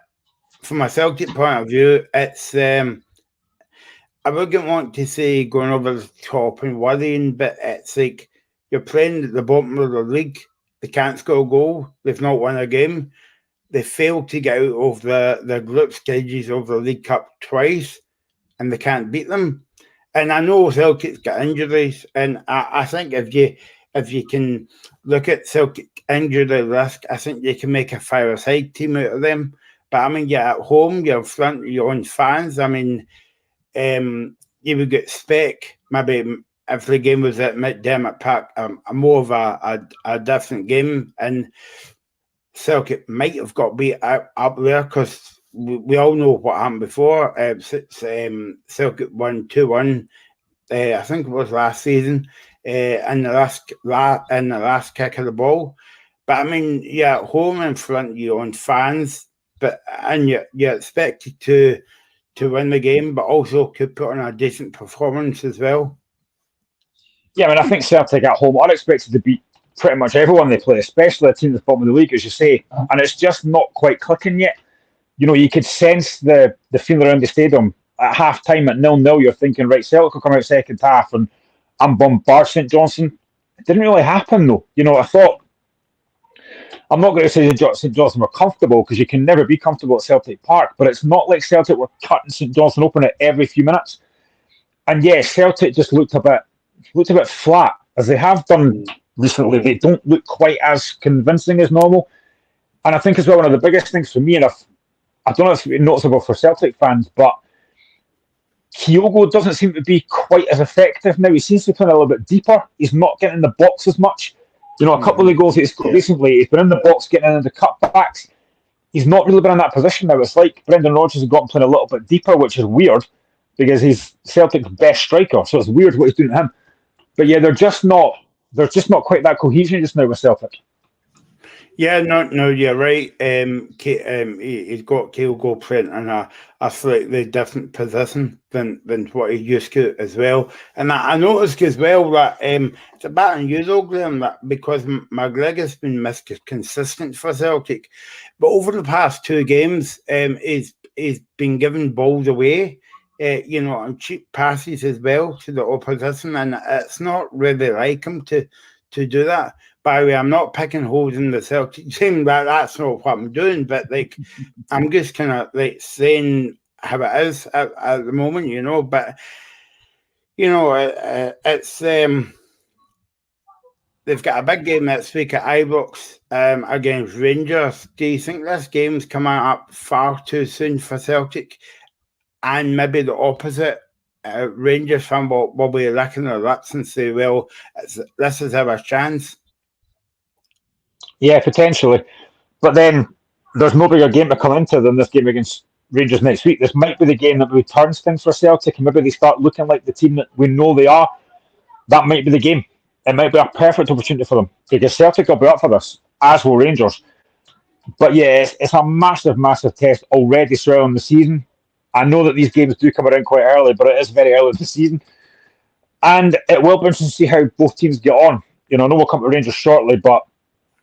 from a Celtic point of view, it's I wouldn't want to say going over the top and worrying, but it's like you're playing at the bottom of the league. They can't score a goal. They've not won a game. They failed to get out of the group stages of the League Cup twice, and they can't beat them. And I know Celtic's got injuries, and I think if you can look at Celtic injury risk, I think you can make a five-a-side team out of them. But I mean, you're at home, you're in front of your own fans. I mean, you would expect maybe if the game was at McDermott Park, more of a different game, and Celtic might have got beat up there, because we all know what happened before. Celtic won 2-1. I think it was last season, in the last kick of the ball. But I mean, you're at home in front of your own fans, and you're expected to win the game, but also could put on a decent performance as well. Yeah, I mean, I think Celtic at home are expected to beat pretty much everyone they play, especially a team that's bottom of the league, as you say, and it's just not quite clicking yet. You know, you could sense the feeling around the stadium at half time at 0-0. You're thinking, right, Celtic will come out second half and bombard St Johnstone. It didn't really happen, though. You know, I thought, I'm not going to say St Johnstone were comfortable, because you can never be comfortable at Celtic Park, but it's not like Celtic were cutting St Johnstone open at every few minutes. And yeah, Celtic just looked a bit flat, as they have done recently. They don't look quite as convincing as normal. And I think as well, one of the biggest things for me, and I don't know if it's noticeable for Celtic fans, but Kyogo doesn't seem to be quite as effective now. He seems to be playing a little bit deeper. He's not getting in the box as much. You know, a couple of the goals he's scored recently, he's been in the box getting into cutbacks. He's not really been in that position now. It's like Brendan Rodgers has got him playing a little bit deeper, which is weird, because he's Celtic's best striker, so it's weird what he's doing to him. But yeah, they're just not quite that cohesion just now with Celtic. Yeah, no, you're right. He's got Kyogo playing in a slightly different position than what he used to as well. And I noticed as well that it's a bit unusual, Graham, that because McGregor's been consistent for Celtic, but over the past two games, he's been giving balls away, and cheap passes as well to the opposition, and it's not really like him to do that. By the way, I'm not picking holes in the Celtic team. That's not what I'm doing. But I'm just kind of saying how it is at the moment, But it's they've got a big game next week at Ibrox against Rangers. Do you think this game's coming up far too soon for Celtic, and maybe the opposite? Rangers fan will be licking their lips and say, "Well, this is our chance." Yeah, potentially. But then there's no bigger game to come into than this game against Rangers next week. This might be the game that returns things for Celtic, and maybe they start looking like the team that we know they are. That might be the game. It might be a perfect opportunity for them, because Celtic will be up for this, as will Rangers. But yeah, it's a massive, massive test already so early in the season. I know that these games do come around quite early, but it is very early in the season. And it will be interesting to see how both teams get on. I know we'll come to Rangers shortly, but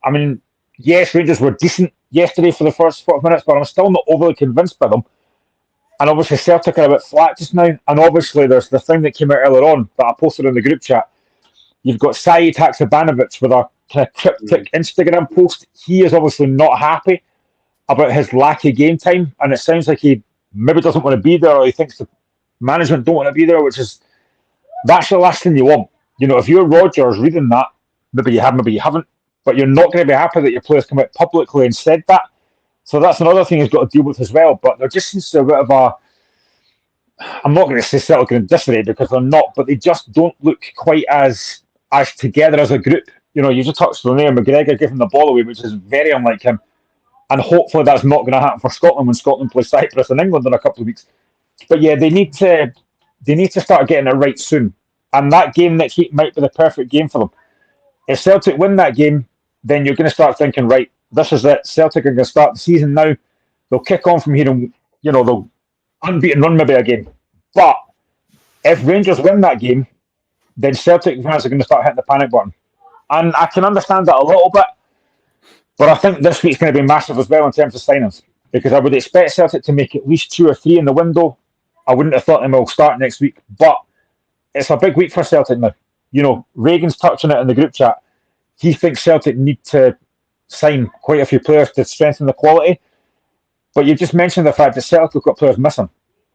I mean, yes, Rangers were decent yesterday for the first 40 minutes, but I'm still not overly convinced by them. And obviously Celtic are a bit flat just now. And obviously there's the thing that came out earlier on that I posted in the group chat. You've got Sajid Haksabanovic with a kind of cryptic Instagram post. He is obviously not happy about his lack of game time. And it sounds like he maybe doesn't want to be there, or he thinks the management don't want to be there, that's the last thing you want. If you're Rodgers reading that, maybe you have, maybe you haven't, but you're not going to be happy that your players come out publicly and said that. So that's another thing he's got to deal with as well. But there just seems to be a bit of a, I'm not going to say Celtic in disarray, because they're not, but they just don't look quite as together as a group. You just touched on there, McGregor giving the ball away, which is very unlike him. And hopefully that's not going to happen for Scotland when Scotland play Cyprus and England in a couple of weeks. But yeah, they need to start getting it right soon. And that game next week might be the perfect game for them. If Celtic win that game, then you're going to start thinking, right, this is it. Celtic are going to start the season now. They'll kick on from here and, they'll unbeaten run maybe again. But if Rangers win that game, then Celtic fans are going to start hitting the panic button. And I can understand that a little bit, but I think this week's going to be massive as well in terms of signings, because I would expect Celtic to make at least 2 or 3 in the window. I wouldn't have thought they will start next week, but it's a big week for Celtic now. Reagan's touching it in the group chat. He thinks Celtic need to sign quite a few players to strengthen the quality. But you just mentioned the fact that Celtic have got players missing.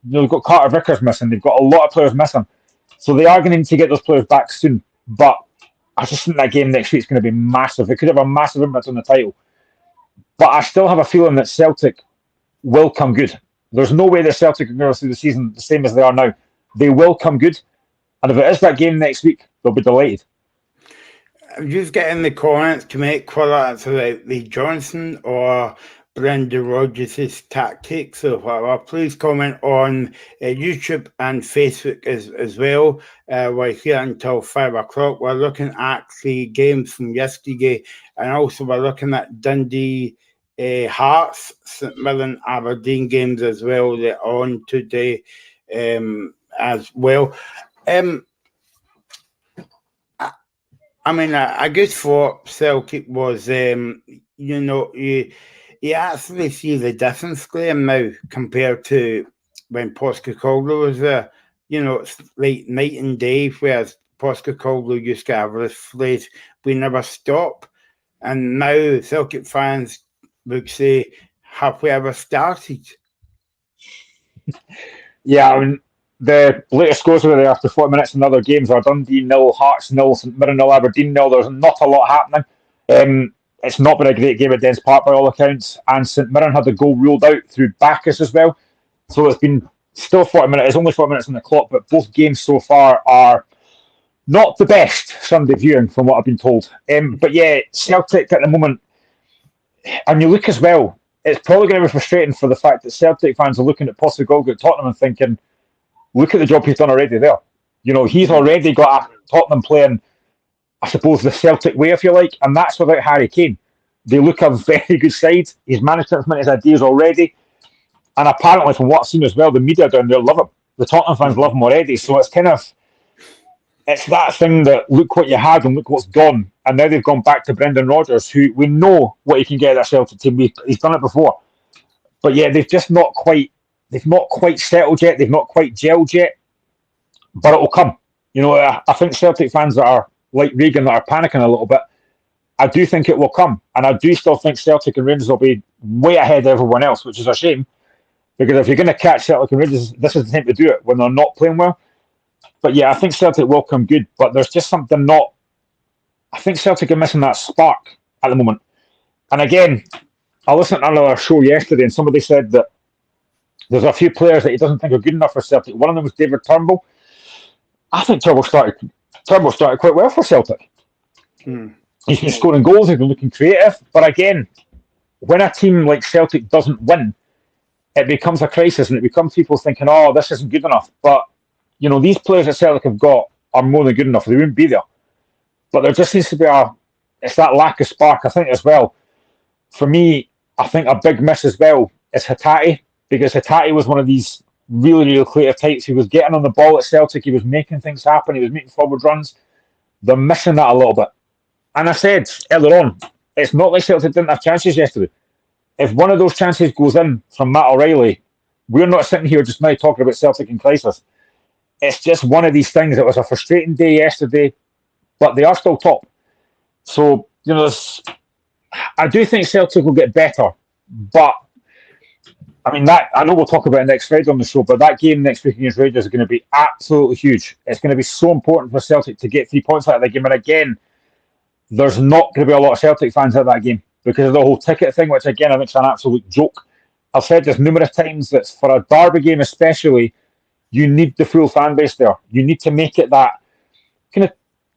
They've got Carter Vickers missing. They've got a lot of players missing. So they are going to need to get those players back soon. But I just think that game next week is going to be massive. It could have a massive impact on the title. But I still have a feeling that Celtic will come good. There's no way that Celtic are going to see the season the same as they are now. They will come good. And if it is that game next week, they'll be delighted. I'm just getting the comments to make whether it's about Lee Johnson or Brendan Rodgers' tactics or whatever, please comment on YouTube and Facebook as well. We're here until 5 o'clock. We're looking at the games from yesterday, and also we're looking at Dundee Hearts, St Mirren, Aberdeen games as well. They're on today as well. I mean, a good for Celtic was, you actually see the difference, Graham, now compared to when Postecoglou was there. It's like night and day, whereas Postecoglou used to have this phrase, "We never stop." And now Celtic fans would say, "Have we ever started?" Yeah, I mean, the latest scores were there after 40 minutes in other games are Dundee 0, Hearts 0, St Mirren 0, Aberdeen 0. There's not a lot happening. It's not been a great game at Dens Park by all accounts, and St Mirren had the goal ruled out through Bacchus as well. So it's been still 40 minutes. It's only 40 minutes on the clock, but both games so far are not the best Sunday viewing from what I've been told. But yeah, Celtic at the moment, and you look as well, it's probably going to be frustrating for the fact that Celtic fans are looking at Postecoglou at Tottenham and thinking, look at the job he's done already there. He's already got Tottenham playing, I suppose, the Celtic way, if you like, and that's without Harry Kane. They look a very good side. He's managed to implement his ideas already. And apparently, from what I've seen as well, the media down there love him. The Tottenham fans love him already. So it's that thing that look what you had and look what's gone. And now they've gone back to Brendan Rodgers, who we know what he can get at that Celtic team. He's done it before. But yeah, they've not quite settled yet. They've not quite gelled yet. But it will come. I think Celtic fans that are like Regan that are panicking a little bit, I do think it will come. And I do still think Celtic and Rangers will be way ahead of everyone else, which is a shame. Because if you're going to catch Celtic and Rangers, this is the time to do it when they're not playing well. But yeah, I think Celtic will come good. But there's just something not... I think Celtic are missing that spark at the moment. And again, I listened to another show yesterday and somebody said that there's a few players that he doesn't think are good enough for Celtic. One of them was David Turnbull. I think Turnbull started quite well for Celtic. He's been scoring goals, he's been looking creative. But again, when a team like Celtic doesn't win, it becomes a crisis and it becomes people thinking, oh, this isn't good enough. But, these players that Celtic have got are more than good enough. They wouldn't be there. But there just needs to be it's that lack of spark, I think, as well. For me, I think a big miss as well is Hatate, because Hatate was one of these really, really creative types. He was getting on the ball at Celtic. He was making things happen. He was making forward runs. They're missing that a little bit. And I said earlier on, it's not like Celtic didn't have chances yesterday. If one of those chances goes in from Matt O'Reilly, we're not sitting here just now talking about Celtic in crisis. It's just one of these things. It was a frustrating day yesterday, but they are still top. So, I do think Celtic will get better. But, I mean, I know we'll talk about it next Friday on the show, but that game next week against Rangers is going to be absolutely huge. It's going to be so important for Celtic to get 3 points out of that game. And again, there's not going to be a lot of Celtic fans at that game because of the whole ticket thing, which again I think is an absolute joke. I've said this numerous times that for a derby game especially, you need the full fan base there. You need to make it that kind of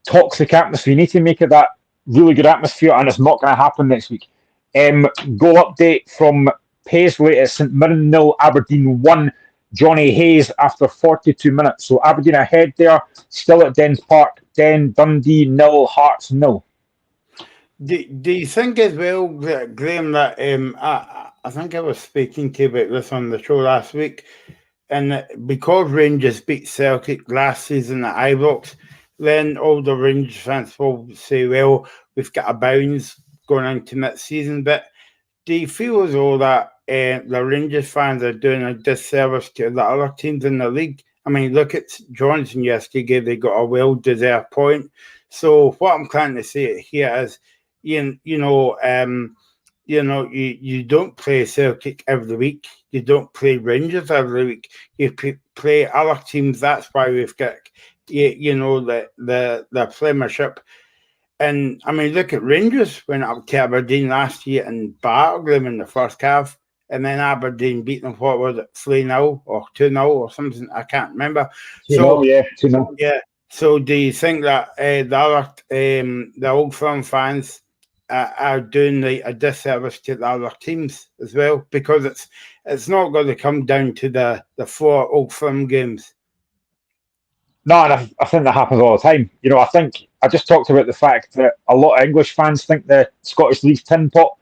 toxic atmosphere. You need to make it that really good atmosphere, and it's not going to happen next week. Goal update from Paisley at St Mirren 0, Aberdeen 1. Johnny Hayes after 42 minutes. So Aberdeen ahead there, still at Dens Park. Dundee 0, Hearts 0. Do you think as well, Graham, that I think I was speaking to you about this on the show last week, and because Rangers beat Celtic last season at Ibrox, then all the Rangers fans will say, well, we've got a bounce going into next season. But do you feel as though that the Rangers fans are doing a disservice to the other teams in the league? I mean, look at Johnson yesterday; they got a well-deserved point. So what I'm trying to say here is, you don't play Celtic every week. You don't play Rangers every week. You play other teams. That's why we've got, the Premiership. And I mean, look at Rangers went up to Aberdeen last year and battled them in the first half. And then Aberdeen beat them, what was it, 3-0 or 2-0 or something? I can't remember. 2-0. Yeah. So do you think that the Old Firm fans are doing a disservice to the other teams as well, because it's not going to come down to the 4 Old Firm games. No, and I think that happens all the time. I think I just talked about the fact that a lot of English fans think the Scottish League's tin pot.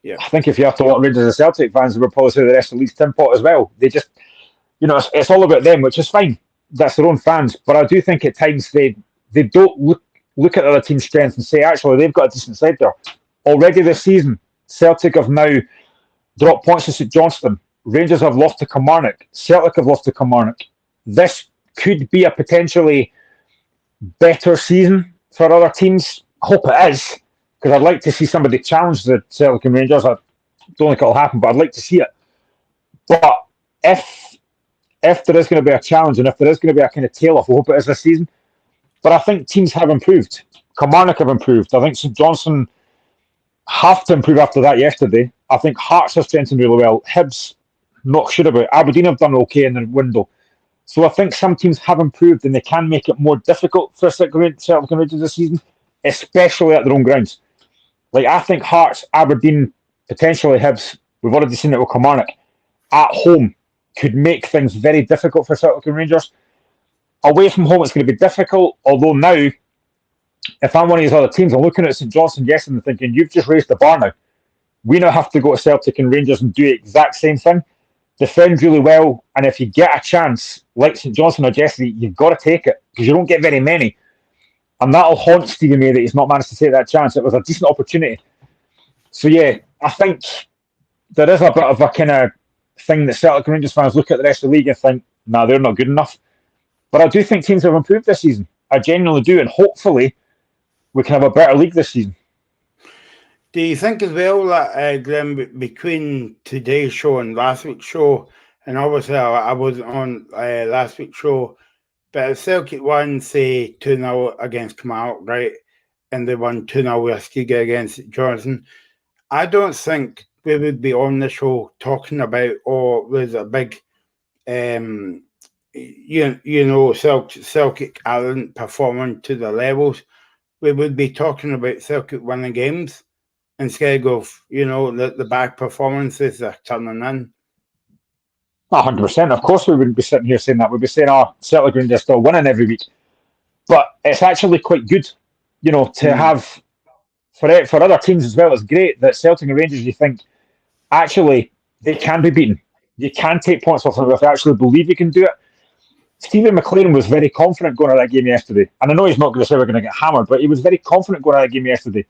Yeah. I think if you have to lot Rangers and Celtic fans, they would probably say the rest of the league's tin pot as well. They just, it's all about them, which is fine. That's their own fans. But I do think at times they don't look at the other team's strength and say, actually, they've got a decent side there. Already this season, Celtic have now dropped points to St Johnstone. Rangers have lost to Kilmarnock. Celtic have lost to Kilmarnock. This could be a potentially better season for other teams. I hope it is, because I'd like to see somebody challenge the Celtic and Rangers. I don't think it'll happen, but I'd like to see it. But if there is going to be a challenge, and if there is going to be a kind of tail-off, I hope it is this season. But I think teams have improved. Kilmarnock have improved. I think St Johnstone have to improve after that yesterday. I think Hearts have strengthened really well. Hibs, not sure about. Aberdeen have done okay in the window. So I think some teams have improved, and they can make it more difficult for Celtic and Rangers this season, especially at their own grounds. Like, I think Hearts, Aberdeen, potentially Hibs, we've already seen it with Kilmarnock, at home could make things very difficult for Celtic and Rangers. Away from home, it's going to be difficult, although now, if I'm one of these other teams, I'm looking at St Johnstone yesterday and thinking, you've just raised the bar now. We now have to go to Celtic and Rangers and do the exact same thing. Defend really well, and if you get a chance, like St Johnstone or yesterday, you've got to take it, because you don't get very many. And that'll haunt Stevie May that he's not managed to take that chance. It was a decent opportunity. So yeah, I think there is a bit of a kind of thing that Celtic and Rangers fans look at the rest of the league and think, nah, they're not good enough. But I do think teams have improved this season. I genuinely do, and hopefully we can have a better league this season. Do you think as well that, Glenn, between today's show and last week's show, and obviously I wasn't on last week's show, but if Celtic won, say, 2-0 against Kilmarnock, right, and they won 2-0 with Skiga against Johnson, I don't think we would be on the show talking about, there's a big, Celtic aren't performing to the levels. We would be talking about Celtic winning games, instead of, the bad performances they're turning in. 100%. Of course we wouldn't be sitting here saying that. We'd be saying, Celtic and Rangers still winning every week. But it's actually quite good, to have, for other teams as well, it's great that Celtic and Rangers, you think, actually, they can be beaten. You can take points off them if they actually believe you can do it. Stephen McLaren was very confident going out of that game yesterday. And I know he's not going to say we're going to get hammered, but he was very confident going out of that game yesterday.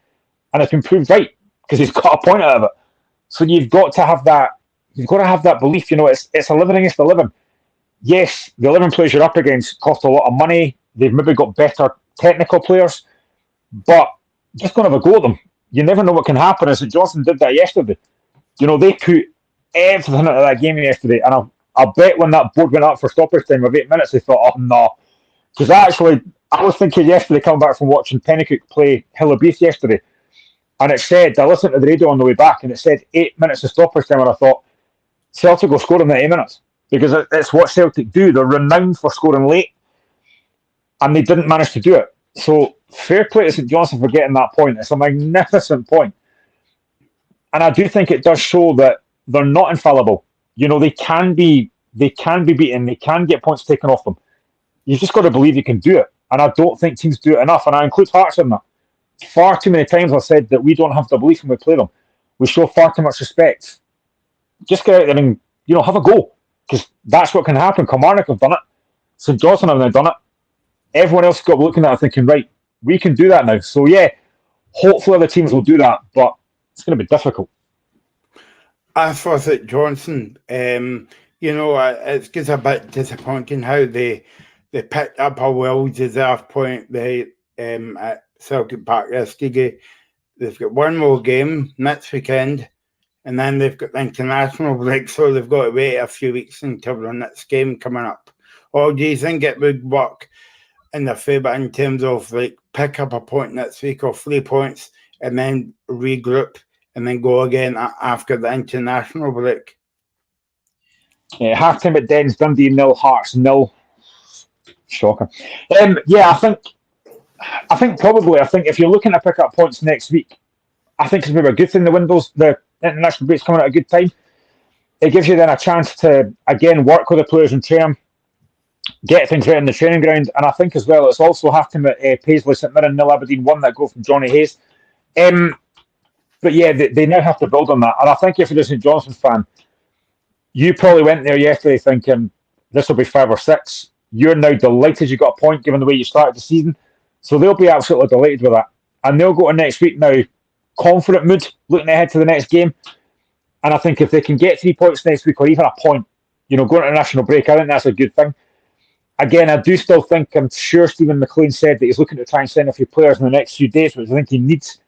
And it's been proved right, because he's got a point out of it. So you've got to have that. You've got to have that belief. It's 11 against 11. Yes, the 11 players you're up against cost a lot of money. They've maybe got better technical players, but just going to have a go at them. You never know what can happen. And St Johnstone did that yesterday. They put everything into that game yesterday. And I bet when that board went up for stoppage time of 8 minutes, they thought, oh no. Because actually, I was thinking yesterday, coming back from watching Pennycook play Hillabeath yesterday, and it said, I listened to the radio on the way back, and it said 8 minutes of stoppage time, and I thought, Celtic will score in that 8 minutes, because it's what Celtic do. They're renowned for scoring late, and they didn't manage to do it. So fair play to St Johnstone for getting that point. It's a magnificent point. And I do think it does show that they're not infallible. They can be beaten, they can get points taken off them. You've just got to believe you can do it. And I don't think teams do it enough, and I include Hearts in that. Far too many times I've said that we don't have the belief when we play them. We show far too much respect. Just get out there and, have a go. Because that's what can happen. Kilmarnock have done it. St Johnstone have now done it. Everyone else has got looking at it thinking, right, we can do that now. So yeah, hopefully other teams will do that, but it's going to be difficult. As for St Johnstone, it's just a bit disappointing how they picked up a well-deserved point at Celtic Park yesterday. They've got one more game next weekend, and then they've got the international break, so they've got to wait a few weeks until the next game coming up. Or do you think it would work in their favour in terms of pick up a point next week or 3 points and then regroup and then go again after the international break? Yeah, half time at Dens, Dundee 0, Hearts 0. Shocker. I think if you're looking to pick up points next week, I think it's maybe a good thing the international break's coming at a good time. It gives you then a chance to, again, work with the players and train them, get things right in the training ground. And I think as well, it's also happened at Paisley, St Mirren, nil Aberdeen, won that goal from Johnny Hayes. But yeah, they now have to build on that. And I think if you're a St Johnstone fan, you probably went there yesterday thinking this will be 5 or 6. You're now delighted you got a point given the way you started the season. So they'll be absolutely delighted with that. And they'll go to next week now, confident mood, looking ahead to the next game. And I think if they can get 3 points next week or even a point, going to international break, I think that's a good thing. Again, I do still think, I'm sure Stephen McLean said that he's looking to try and sign a few players in the next few days, which I think he needs.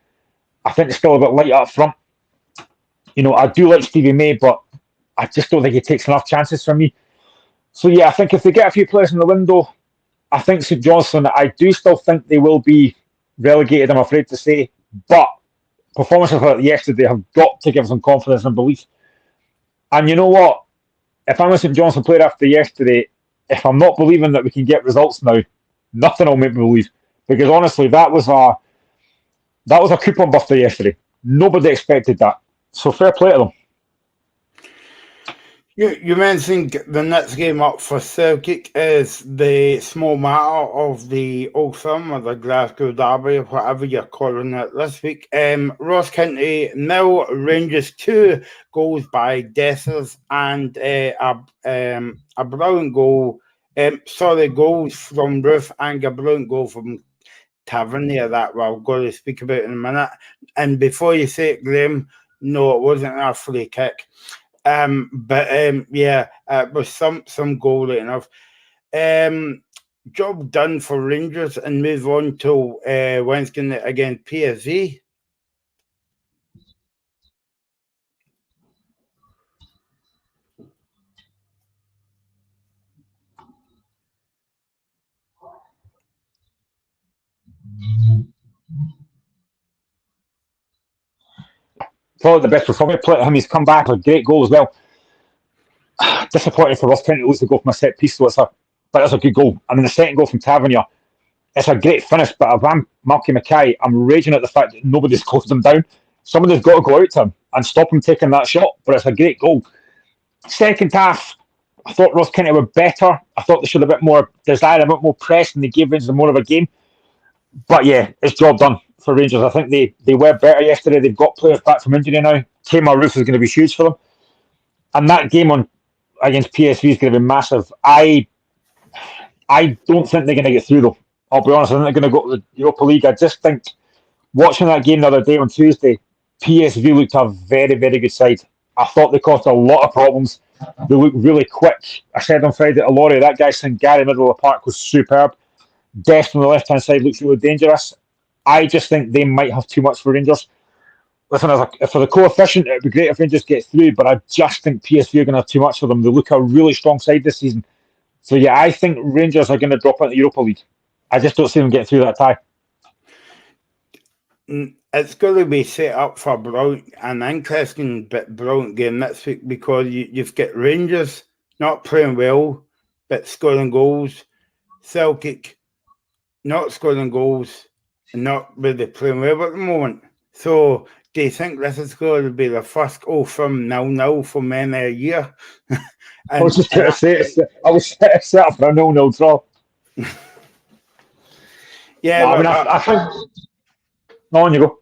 I think it's still a bit light up front. I do like Stevie May, but I just don't think he takes enough chances from me. So yeah, I think if they get a few players in the window, I think St Johnstone, I do still think they will be relegated, I'm afraid to say. But performances like yesterday have got to give some confidence and belief. And you know what? If I'm a St Johnstone player after yesterday, if I'm not believing that we can get results now, nothing will make me believe. Because honestly, that was a coupon buster yesterday. Nobody expected that. So fair play to them. You mentioned the next game up for Celtic is the small matter of the Old Firm or the Glasgow Derby or whatever you're calling it this week. Ross County 0, Rangers 2, goals by Dessers and a brilliant goal. Goals from Roof and a brilliant goal from Tavernier that we're going to speak about in a minute. And before you say it, Graham, no, it wasn't a free kick. Yeah, it was some goal enough. Job done for Rangers and move on to Wednesday night against PSV. Probably the best performance play to him. He's come back with a great goal as well. Disappointing for Ross County to lose the goal from a set piece, but it's a good goal. I mean, the second goal from Tavernier, it's a great finish, but if I'm Malky Mackay, I'm raging at the fact that nobody's closed him down. Somebody's got to go out to him and stop him taking that shot, but it's a great goal. Second half, I thought Ross County were better. I thought they should have a bit more desire, a bit more press, and they gave Rangers more of a game. But yeah, it's job done for Rangers. I think they were better yesterday. They've got players back from injury now. Kemar Roof is going to be huge for them. And that game against PSV is going to be massive. I don't think they're going to get through, though. I'll be honest, I think they're going to go to the Europa League. I just think, watching that game the other day on Tuesday, PSV looked a very, very good side. I thought they caused a lot of problems. They looked really quick. I said on Friday to Laurie, that guy Sangari middle of the park was superb. Dest on the left-hand side looks really dangerous. I just think they might have too much for Rangers. Listen, for the coefficient, it would be great if Rangers get through, but I just think PSV are going to have too much for them. They look a really strong side this season. So yeah, I think Rangers are going to drop out the Europa League. I just don't see them get through that tie. It's going to be set up for an interesting but brilliant game next week because you've got Rangers not playing well, but scoring goals. Celtic not scoring goals and not really playing well at the moment. So do you think this is going to be the first goal from 0-0 for many a year? I was just going to say, I was set up for a 0-0 draw. Yeah, no, I think. No, on you go.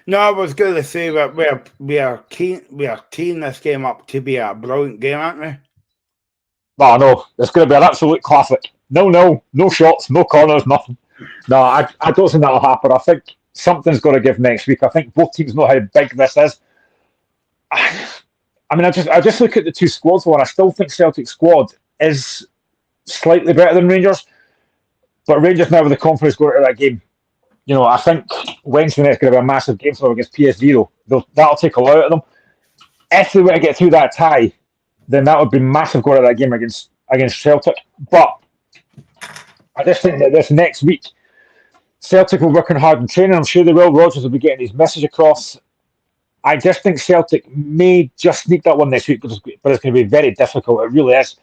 No, I was going to say that we are teeing this game up to be a brilliant game, aren't we? No, it's going to be an absolute classic. No shots, no corners, nothing. No, I don't think that'll happen. I think something's got to give next week. I think both teams know how big this is. I mean, I just look at the two squads, and I still think Celtic's squad is slightly better than Rangers. But Rangers now with the confidence going into that game, I think Wednesday night's going to be a massive game for them against PSV, though. That'll take a lot out of them. If they were to get through that tie, then that would be massive going into that game against Celtic. But I just think that this next week, Celtic will be working hard in training. I'm sure they will. Rodgers will be getting his message across. I just think Celtic may just sneak that one next week, but it's going to be very difficult. It really is.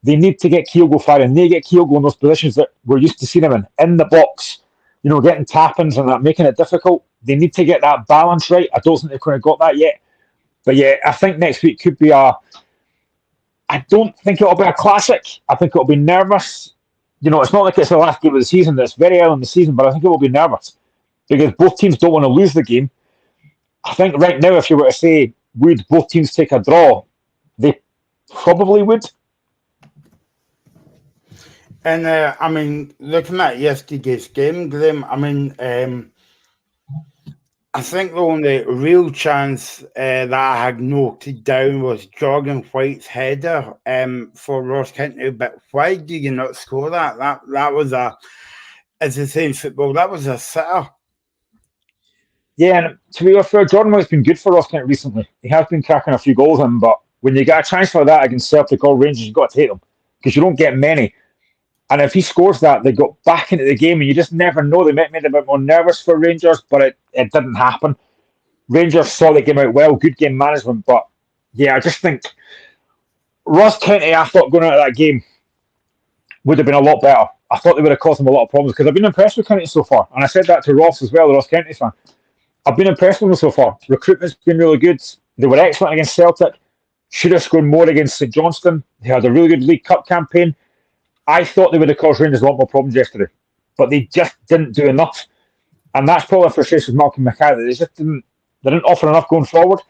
They need to get Kyogo firing. They get Kyogo in those positions that we're used to seeing him in the box, getting tap-ins and that, making it difficult. They need to get that balance right. I don't think they've kind of got that yet. But yeah, I think next week could be I don't think it'll be a classic. I think it'll be nervous. It's not like it's the last game of the season. It's very early in the season, but I think it will be nervous because both teams don't want to lose the game. I think right now, if you were to say, would both teams take a draw, they probably would. And I mean, looking at yesterday's game, Graham, I mean, I think the only real chance that I had noted down was Jordan White's header for Ross County. But why do you not score that? That was as they say in football, that was a sitter. Yeah, and to be fair, Jordan White's been good for Ross County recently. He has been cracking a few goals in, but when you get a chance for that against Celtic or Rangers, you've got to take them because you don't get many. And if he scores that, they got back into the game, and you just never know. They might make it a bit more nervous for Rangers, but it didn't happen. Rangers saw the game out well, good game management, but yeah, I just think Ross County, I thought going out of that game would have been a lot better. I thought they would have caused them a lot of problems because I've been impressed with County so far, and I said that to Ross as well, the Ross County fan. I've been impressed with them so far. Recruitment's been really good. They were excellent against Celtic. Should have scored more against St Johnstone. They had a really good League Cup campaign. I thought they would have caused Rangers a lot more problems yesterday, but they just didn't do enough. And that's probably a frustration with Malcolm Mackay. They didn't offer enough going forward,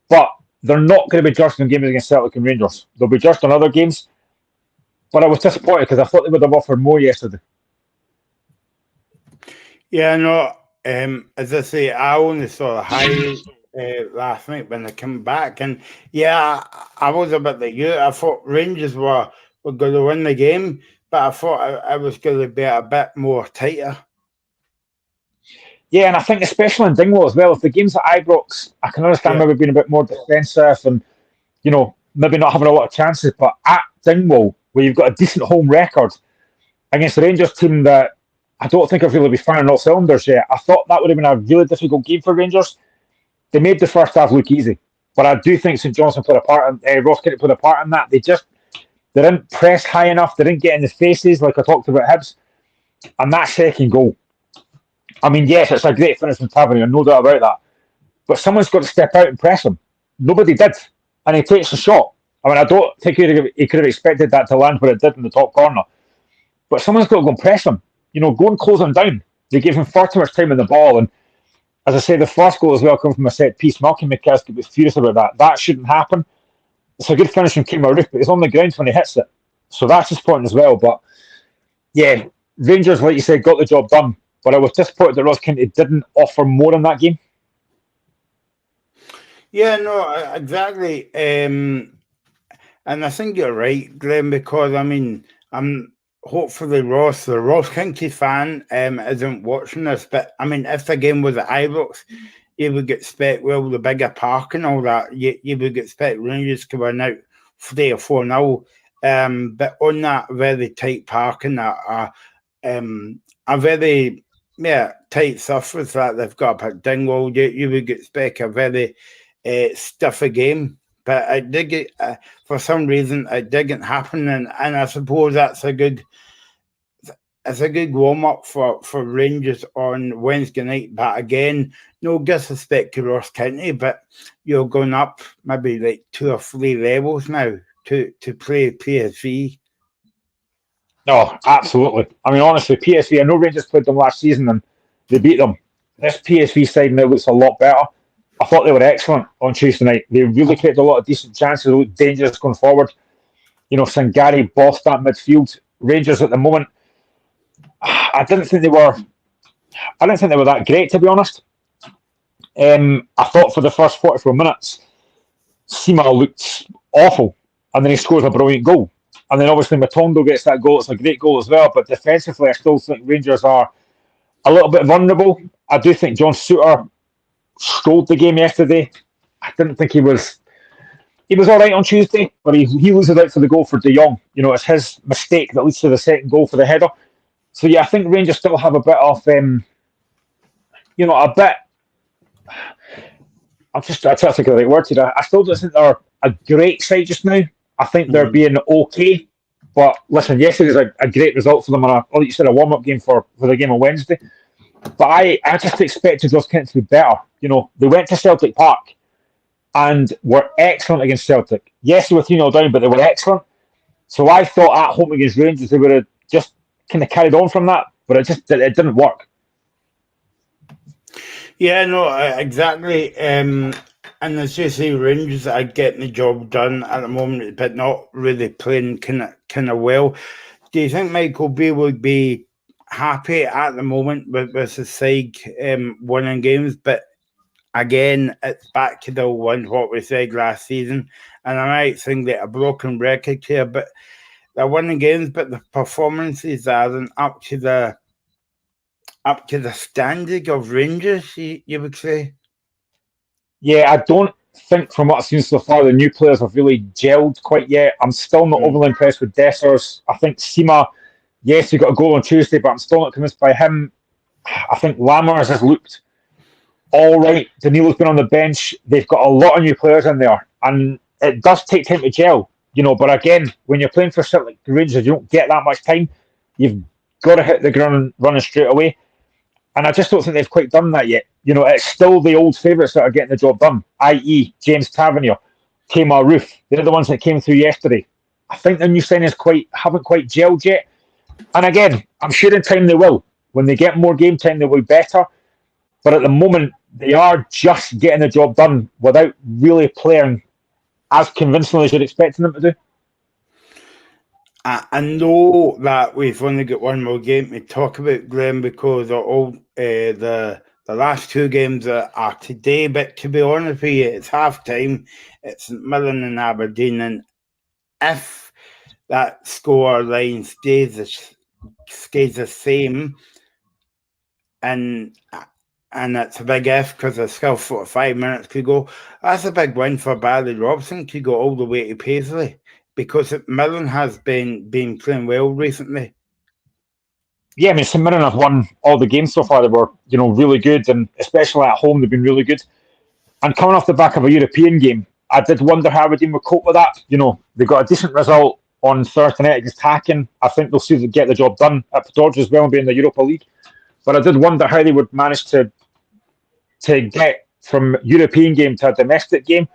but they're not going to be judged in games against Celtic and Rangers. They'll be judged on other games, but I was disappointed because I thought they would have offered more yesterday. Yeah, no, as I say, I only saw the highlights last night when they came back, and yeah, I was a bit like you. I thought Rangers were going to win the game, but I thought I was going to be a bit more tighter. Yeah, and I think especially in Dingwall as well, if the game's at Ibrox, I can understand maybe being a bit more defensive and, maybe not having a lot of chances, but at Dingwall, where you've got a decent home record against the Rangers team that I don't think have really been firing all cylinders yet, I thought that would have been a really difficult game for Rangers. They made the first half look easy, but I do think St Johnstone played a part, Ross County played a part in that. They didn't press high enough. They didn't get in the faces like I talked about Hibs. And that second goal, I mean, yes, it's a great finish from Tavernier, no doubt about that. But someone's got to step out and press him. Nobody did. And he takes a shot. I mean, I don't think he could have expected that to land where it did in the top corner. But someone's got to go and press him. Go and close him down. They gave him far too much time in the ball. And as I say, the first goal as well comes from a set piece. Malcolm McCaskill was furious about that. That shouldn't happen. It's a good finish from Kemar Roof, but he's on the ground when he hits it. So that's disappointing as well. But yeah, Rangers, like you said, got the job done. But I was disappointed that Ross County didn't offer more in that game. Yeah, no, exactly. And I think you're right, Glenn, because I mean, hopefully the Ross County fan isn't watching this. But I mean, if the game was at Ibrox, you would expect, the bigger park and all that, you would expect Rangers to win out 3 or 4-0. But on that very tight park and a very tight surface that they've got up at Dingwall, you would expect a very stuffy game. But it did get, for some reason, it didn't happen, and I suppose that's a good warm up for Rangers on Wednesday night. But again, no disrespect to Ross County, but you're going up maybe like 2 or 3 levels now to play PSV. No, absolutely. I mean, honestly, PSV, I know Rangers played them last season and they beat them. This PSV side now looks a lot better. I thought they were excellent on Tuesday night. They really created a lot of decent chances. They looked dangerous going forward. Sangari bossed that midfield. Rangers at the moment, I didn't think they were that great, to be honest. I thought for the first 44 minutes, Sima looked awful, and then he scores a brilliant goal. And then obviously Matondo gets that goal. It's a great goal as well. But defensively, I still think Rangers are a little bit vulnerable. I do think John Souttar strolled the game yesterday. I didn't think he was all right on Tuesday, but he loses out for the goal for De Jong. It's his mistake that leads to the second goal for the header. So yeah, I think Rangers still have a bit of, I'm trying to think of the right word here. I still don't think they're a great side just now. I think they're being okay. But listen, yesterday's a great result for them on like you said, a warm-up game for the game on Wednesday. But I just expected Ross Kent to be better. You know, they went to Celtic Park and were excellent against Celtic. Yes, they were 3-0 down, but they were excellent. So I thought at home against Rangers they would have just kind of carried on from that, but it didn't work. Yeah, no, exactly. And as you say, Rangers are getting the job done at the moment, but not really playing kind of well. Do you think Michael Beale would be happy at the moment with the side winning games? But again, it's back to the one what we said last season, and I might think that a broken record here, but they're winning games, but the performances aren't up to the standard of Rangers, you would say. Yeah, I don't think from what I've seen so far the new players have really gelled quite yet. I'm still not overly impressed with Dessers. I think Sima, yes, he got a goal on Tuesday, but I'm still not convinced by him. I think Lammers has looked all right. Danilo's been on the bench. They've got a lot of new players in there, and it does take time to gel, you know. But again, when you're playing for Celtic Rangers, you don't get that much time. You've got to hit the ground running straight away. And I just don't think they've quite done that yet. You know, it's still the old favourites that are getting the job done, i.e. James Tavernier, Kemar Roof. They're the ones that came through yesterday. I think the new signings haven't quite gelled yet. And again, I'm sure in time they will. When they get more game time, they will be better. But at the moment, they are just getting the job done without really playing as convincingly as you'd expect them to do. I know that we've only got one more game to talk about, Glenn, because of all the last two games are today. But to be honest with you, it's half time. It's Millen and Aberdeen, and if that score line stays the same, and it's a big if because there's still 45 minutes to go. That's a big win for Barry Robson to go all the way to Paisley, because Millen has been playing well recently. Yeah, I mean, St Mirren have won all the games so far. They were, you know, really good, and especially at home, they've been really good. And coming off the back of a European game, I did wonder how Aberdeen would cope with that. You know, they got a decent result on Thursday night against Hacken. I think they'll see them get the job done at Port as well and be in the Europa League. But I did wonder how they would manage to get from European game to a domestic game.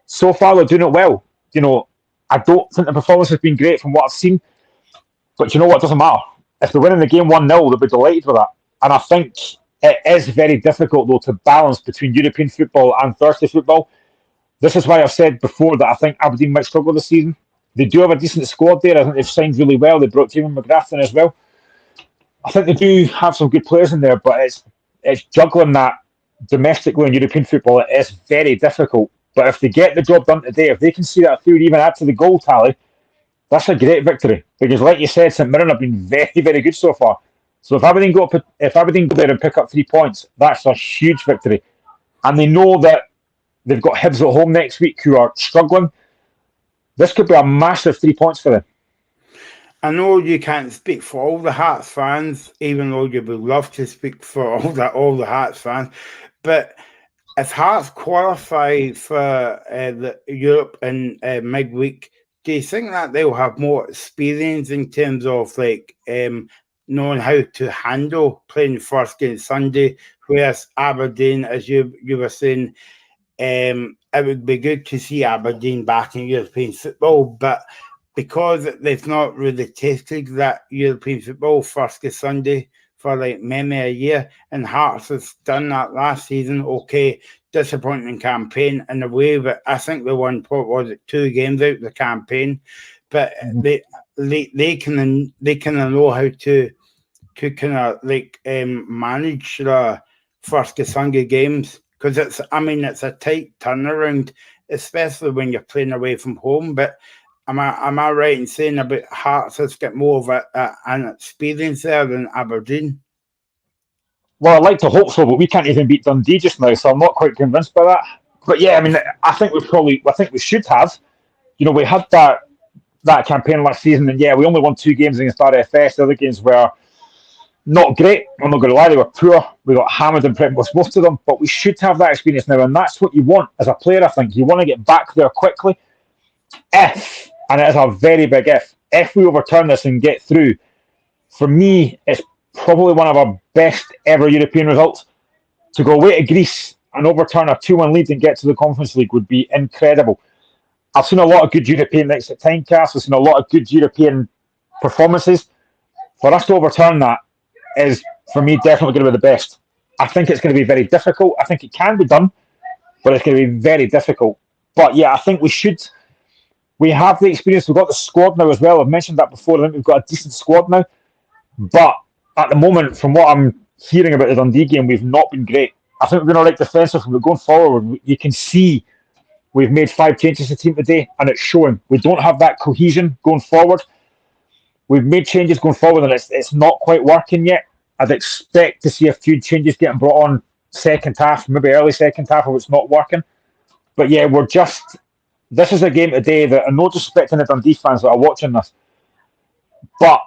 So far, they're doing it well. You know, I don't think the performance has been great from what I've seen. But you know what? It doesn't matter. If they're winning the game 1-0, they'll be delighted with that. And I think it is very difficult, though, to balance between European football and Thursday football. This is why I've said before that I think Aberdeen might struggle this season. They do have a decent squad there. I think they've signed really well. They brought Kevin McGrath in as well. I think they do have some good players in there, but it's juggling that domestically in European football. It is very difficult. But if they get the job done today, if they can see that through, even add to the goal tally, that's a great victory. Because, like you said, St Mirren have been very, very good so far. So if Aberdeen go there and pick up 3 points, that's a huge victory. And they know that they've got Hibs at home next week who are struggling. This could be a massive 3 points for them. I know you can't speak for all the Hearts fans, even though you would love to speak for all the Hearts fans. But if Hearts qualify for the Europe in midweek, do you think that they'll have more experience in terms of knowing how to handle playing first game Sunday? Whereas Aberdeen, as you were saying, it would be good to see Aberdeen back in European football, but because they've not really tasted that European football first game Sunday for many a year, and Hearts has done that last season. Okay, disappointing campaign in a way, but I think they won 2 games out of the campaign. But they can know how to kind of manage the first Sunday games, because it's a tight turnaround, especially when you're playing away from home. But am I right in saying about Hearts has got more of an experience there than Aberdeen? Well, I'd like to hope so, but we can't even beat Dundee just now, so I'm not quite convinced by that. But yeah, I mean, I think we should have. You know, we had that campaign last season, and yeah, we only won 2 games against RFS. The other games were not great. I'm not going to lie, they were poor. We got hammered in pretty much most of them, but we should have that experience now, and that's what you want as a player, I think. You want to get back there quickly. If, and it is a very big if we overturn this and get through, for me, it's probably one of our best ever European results. To go away to Greece and overturn a 2-1 lead and get to the Conference League would be incredible. I've seen a lot of good European nights at Tynecastle. I've seen a lot of good European performances. For us to overturn that is, for me, definitely going to be the best. I think it's going to be very difficult. I think it can be done, but it's going to be very difficult. But yeah, I think we should. We have the experience. We've got the squad now as well. I've mentioned that before. I think we've got a decent squad now. But at the moment, from what I'm hearing about the Dundee game, we've not been great. I think we've been all right defensively, but going forward, you can see we've made 5 changes to the team today, and it's showing. We don't have that cohesion going forward. We've made changes going forward, and it's not quite working yet. I'd expect to see a few changes getting brought on second half, maybe early second half, if it's not working. But yeah, this is a game today that, I'm not disrespecting the Dundee fans that are watching this, but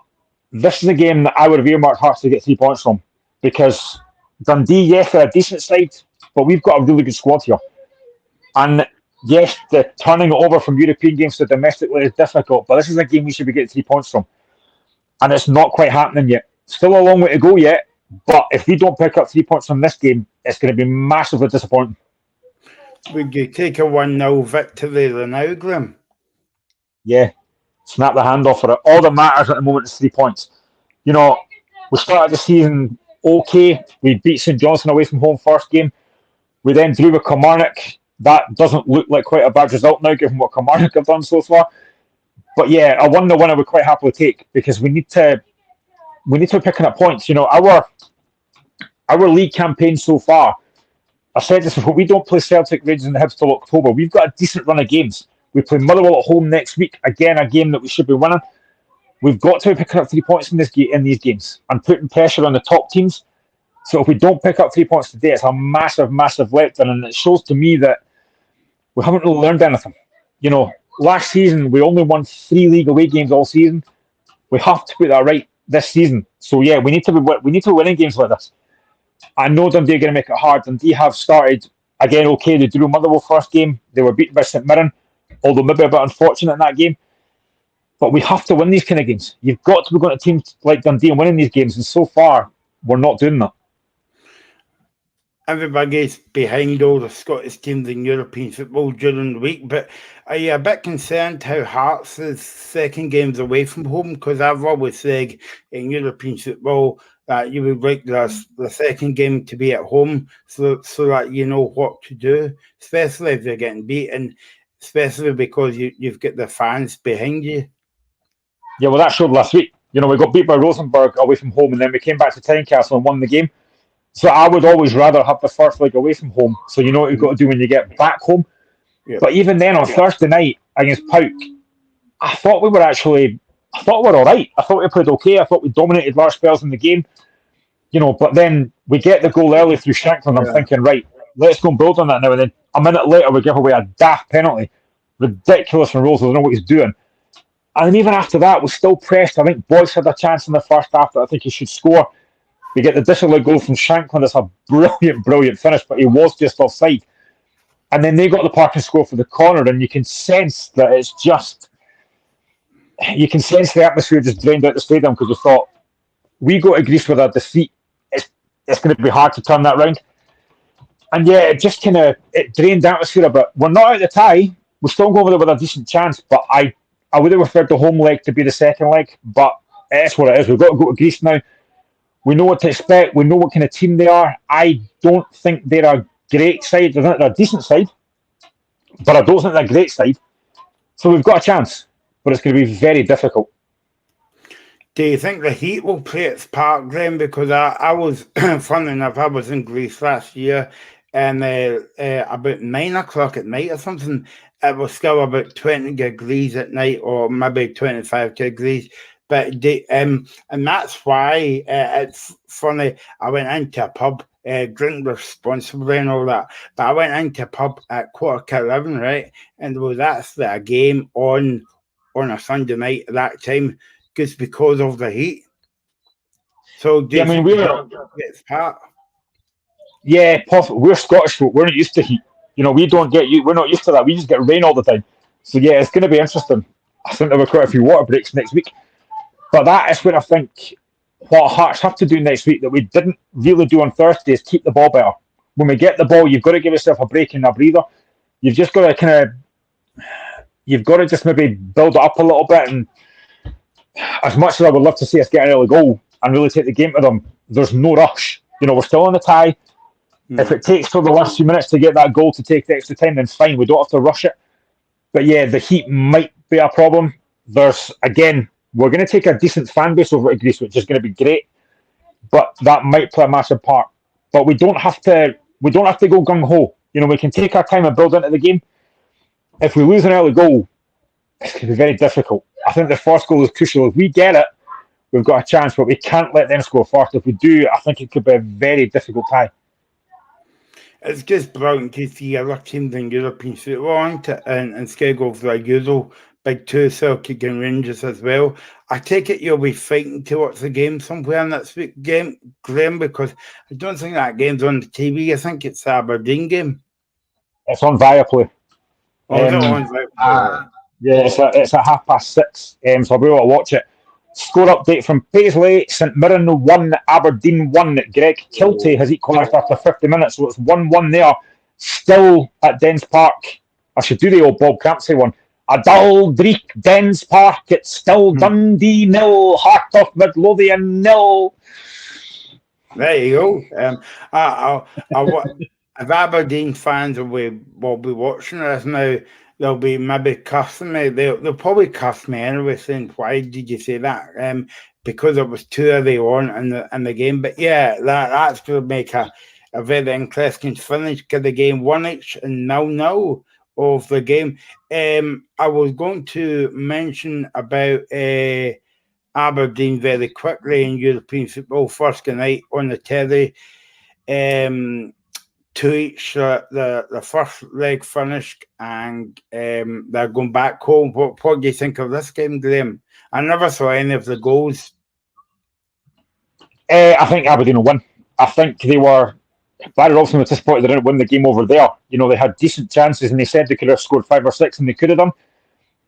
this is a game that I would have earmarked Hearts to get 3 points from, because Dundee, yes, they're a decent side, but we've got a really good squad here. And yes, the turning it over from European games to domestically is difficult, but this is a game we should be getting 3 points from. And it's not quite happening yet. Still a long way to go yet, but if we don't pick up 3 points from this game, it's going to be massively disappointing. Would you take a 1-0 victory now, Grim? Yeah, snap the hand off for it. All that matters at the moment is 3 points. You know, we started the season okay. We beat St Johnstone away from home first game. We then drew with Kilmarnock. That doesn't look like quite a bad result now, given what Kilmarnock have done so far. But yeah, a 1-0 win I would quite happily take, because we need to be picking up points. You know, our league campaign so far, I said this before, we don't play Celtic, Rangers and Hibs till October. We've got a decent run of games. We play Motherwell at home next week. Again, a game that we should be winning. We've got to be picking up 3 points in these games and putting pressure on the top teams. So if we don't pick up 3 points today, it's a massive, massive letdown. And it shows to me that we haven't really learned anything. You know, last season, we only won 3 league away games all season. We have to put that right this season. So yeah, we need to be winning games like this. I know Dundee are going to make it hard. Dundee have started, again, okay. They drew Motherwell first game. They were beaten by St Mirren, although maybe a bit unfortunate in that game. But we have to win these kind of games. You've got to be going to teams like Dundee and winning these games. And so far, we're not doing that. Everybody's behind all the Scottish teams in European football during the week, but are you a bit concerned how Hearts' second game's away from home? Because I've always said in European football that you would like the second game to be at home so that you know what to do, especially if you're getting beaten, especially because you've got the fans behind you. Yeah, well, that showed last week. You know, we got beat by Rosenborg away from home, and then we came back to Tynecastle and won the game. So I would always rather have the first leg away from home, so you know what you've got to do when you get back home. Yeah. But even then, on Thursday night against Pauk, I thought we were all right. I thought we played okay. I thought we dominated large spells in the game. You know, but then we get the goal early through Shankland. I'm thinking, right, let's go and build on that now. And then a minute later, we give away a daft penalty. Ridiculous from Rose. I don't know what he's doing. And even after that, we're still pressed. I think Boyce had a chance in the first half that I think he should score. We get the disallowed goal from Shankland. It's a brilliant, brilliant finish, but he was just offside. And then they got the parking score for the corner, and you can sense that it's just... You can sense the atmosphere just drained out the stadium, because we thought, we go to Greece with a defeat, it's going to be hard to turn that round. And yeah, it just kind of drained the atmosphere a bit. We're not out of the tie. We're still going with a decent chance, but I would have preferred the home leg to be the second leg, but it's what it is. We've got to go to Greece now. We know what to expect. We know what kind of team they are. I don't think they're a great side. They're a decent side, but I don't think they're a great side. So we've got a chance, but it's going to be very difficult. Do you think the heat will play its part, Graham? Because I was, funny enough, I was in Greece last year, and about 9 o'clock at night or something, it was still about 20 degrees at night, or maybe 25 degrees. But and that's why it's funny. I went into a pub, drink responsibly and all that. But I went into a pub at 11:15, right? And there was actually a game on a Sunday night at that time, just because of the heat. So yeah, I mean, it's part. Yeah, possible. We're Scottish folk. We're not used to heat. You know, we're not used to that. We just get rain all the time. So yeah, it's going to be interesting. I think there were quite a few water breaks next week. But that is when I think what Hearts have to do next week that we didn't really do on Thursday is keep the ball better. When we get the ball, you've got to give yourself a break and a breather. You've just got to you've got to just maybe build it up a little bit. And as much as I would love to see us get an early goal and really take the game to them, there's no rush. We're still in the tie. If it takes till the last few minutes to get that goal to take the extra time, then fine. We don't have to rush it. But yeah, the heat might be a problem. We're going to take a decent fan base over to Greece, which is going to be great. But that might play a massive part. But we don't have to go gung ho. We can take our time and build into the game. If we lose an early goal, it's going to be very difficult. I think the first goal is crucial. If we get it, we've got a chance, but we can't let them score first. If we do, I think it could be a very difficult tie. It's just brilliant to see other teams in European football and instead of the Euro, big two, Celtic and Rangers as well. I take it you'll be fighting to watch the game somewhere in that game, Graham, because I don't think that game's on the TV. I think it's the Aberdeen game. It's on Viaplay. Yeah, it's at 6:30, so I'll be able to watch it. Score update from Paisley. St Mirren 1, Aberdeen 1. Greg Kiltie has equalised after 50 minutes, so it's 1-1 there. Still at Dens Park. I should do the old Bob Crampsey one. Adaldreek, Dens Park. It's still Dundee 0, Heart of Midlothian 0. There you go. If Aberdeen fans will be watching this now, they'll be maybe cussing me. They'll probably cuss me anyway, saying, "Why did you say that?" Because it was too early on in the game. But yeah, that's going to make a very interesting finish. Get the game 1-1 and 0-0 of the game. I was going to mention about Aberdeen very quickly in European football. First night on the telly. 2-2, the first leg finished, and they're going back home. What do you think of this game, Graham? I never saw any of the goals. I think Aberdeen will win. I think they were. Barry Robson was disappointed they didn't win the game over there. They had decent chances, and they said they could have scored 5 or 6, and they could have done.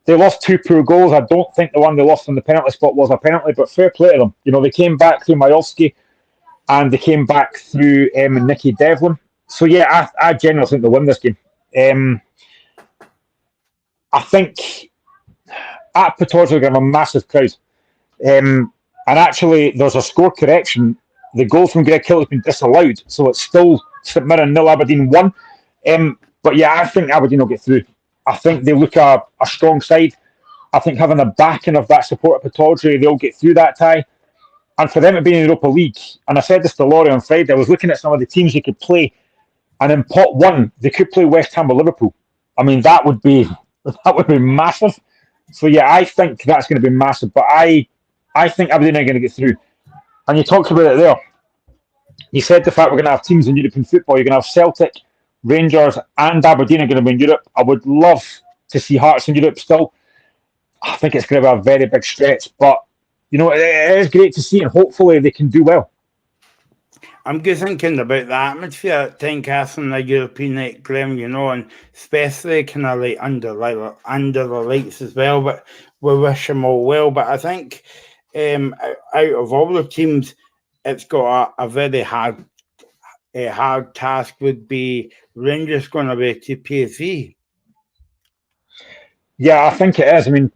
They lost 2 poor goals. I don't think the one they lost on the penalty spot was a penalty, but fair play to them. They came back through Majolski, and they came back through Nicky Devlin. So yeah, I genuinely think they'll win this game. I think at Pittodrie we're going to have a massive crowd. And actually, there's a score correction. The goal from Greg Hill has been disallowed, so it's still St Mirren 0, Aberdeen 1. But yeah, I think Aberdeen will get through. I think they look a strong side. I think having the backing of that support at Pittodrie, they'll get through that tie. And for them to be in the Europa League, and I said this to Laurie on Friday, I was looking at some of the teams they could play. And in pot 1, they could play West Ham or Liverpool. I mean, that would be massive. So yeah, I think that's going to be massive. But I think Aberdeen are going to get through. And you talked about it there. You said the fact we're going to have teams in European football. You're going to have Celtic, Rangers, and Aberdeen are going to be in Europe. I would love to see Hearts in Europe still. I think it's going to be a very big stretch. But it is great to see, and hopefully they can do well. I'm just thinking about the atmosphere at Tynecastle in the European night, Graham, and especially kind of like under the lights as well. But we wish them all well. But I think out of all the teams, it's got a very hard task. Would be Rangers going to be to PSV. Yeah, I think it is. I mean,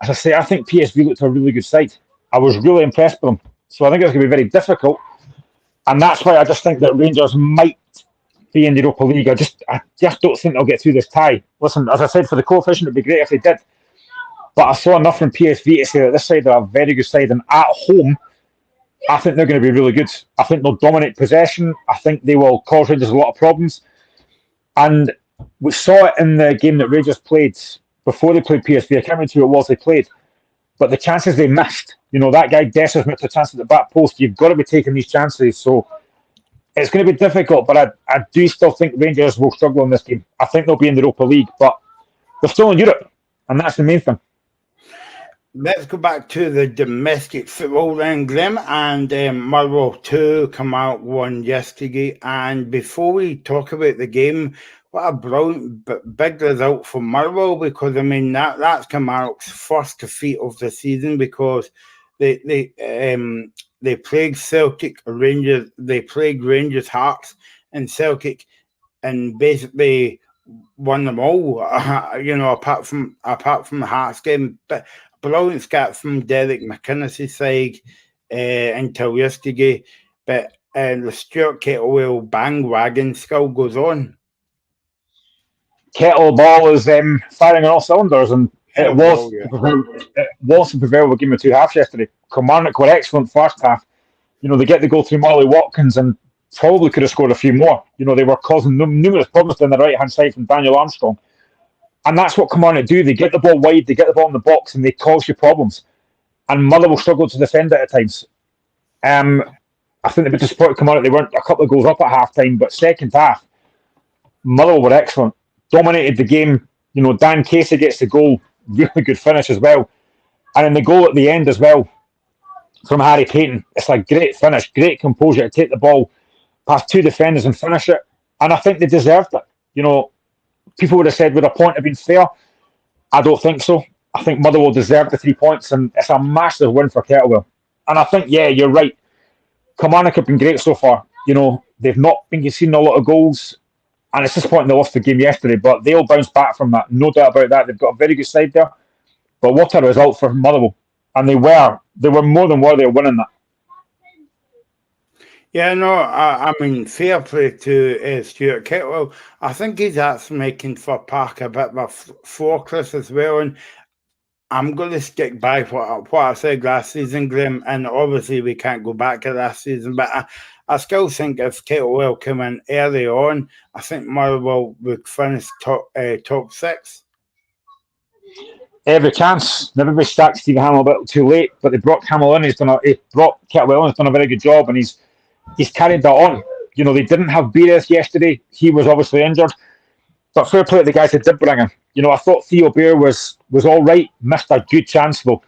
as I say, I think PSV looked a really good side. I was really impressed with them. So I think it's going to be very difficult. And that's why I just think that Rangers might be in the Europa League. I just don't think they'll get through this tie. Listen, as I said, for the coefficient, it'd be great if they did. But I saw enough from PSV to say that this side are a very good side. And at home, I think they're going to be really good. I think they'll dominate possession. I think they will cause Rangers a lot of problems. And we saw it in the game that Rangers played before they played PSV. I can't remember who it was they played. But the chances they missed, that guy Dessers missed a chance at the back post. You've got to be taking these chances. So it's going to be difficult, but I do still think Rangers will struggle in this game. I think they'll be in the Europa League, but they're still in Europe, and that's the main thing. Let's go back to the domestic football then, Graham. And Motherwell 2 come out 1 yesterday. And before we talk about the game, what a brilliant big result for Motherwell, because I mean that's Kilmarnock's first defeat of the season, because they they plagued Celtic, Rangers. They plagued Rangers, Hearts, and Celtic, and basically won them all. Apart from the Hearts game, but brilliant scat from Derek McInnes' side until yesterday. But the Stuart Kettlewell bandwagon still goes on. Kettleball is firing on all cylinders, and it was the preferable game of two halves yesterday. Kilmarnock were excellent first half. They get the goal through Marley Watkins and probably could have scored a few more. They were causing numerous problems on the right-hand side from Daniel Armstrong. And that's what Kilmarnock do. They get the ball wide, they get the ball in the box, and they cause you problems. And Motherwell struggled to defend it at times. I think they were disappointed Kilmarnock. They weren't a couple of goals up at half-time, but second half, Motherwell were excellent. Dominated the game. Dan Casey gets the goal. Really good finish as well. And in the goal at the end as well, from Harry Payton, it's a great finish, great composure to take the ball past two defenders and finish it. And I think they deserved it. People would have said, would a point have been fair? I don't think so. I think Motherwell deserved the 3 points, and it's a massive win for Kettlewell. And I think, yeah, you're right. Kilmarnock have been great so far. They've not been conceding a lot of goals, and it's disappointing they lost the game yesterday, but they'll bounce back from that. No doubt about that. They've got a very good side there. But what a result for Motherwell. And they were more than worthy of winning that. Yeah, no, I mean, fair play to Stuart Kettlewell. I think he's actually making for Park a bit of a fortress as well. And I'm going to stick by what I said last season, Graham. And obviously, we can't go back to last season. But I still think if Kettlewell came in early on, I think Motherwell would finish top six. Every chance. Never be stacked Stephen Hamill a bit too late, but they brought Hamill in. He brought Kettlewell in. He's done a very good job, and he's carried that on. They didn't have Beres yesterday. He was obviously injured, but fair play to the guys that did bring him. I thought Theo Beer was all right. Missed a good chance though,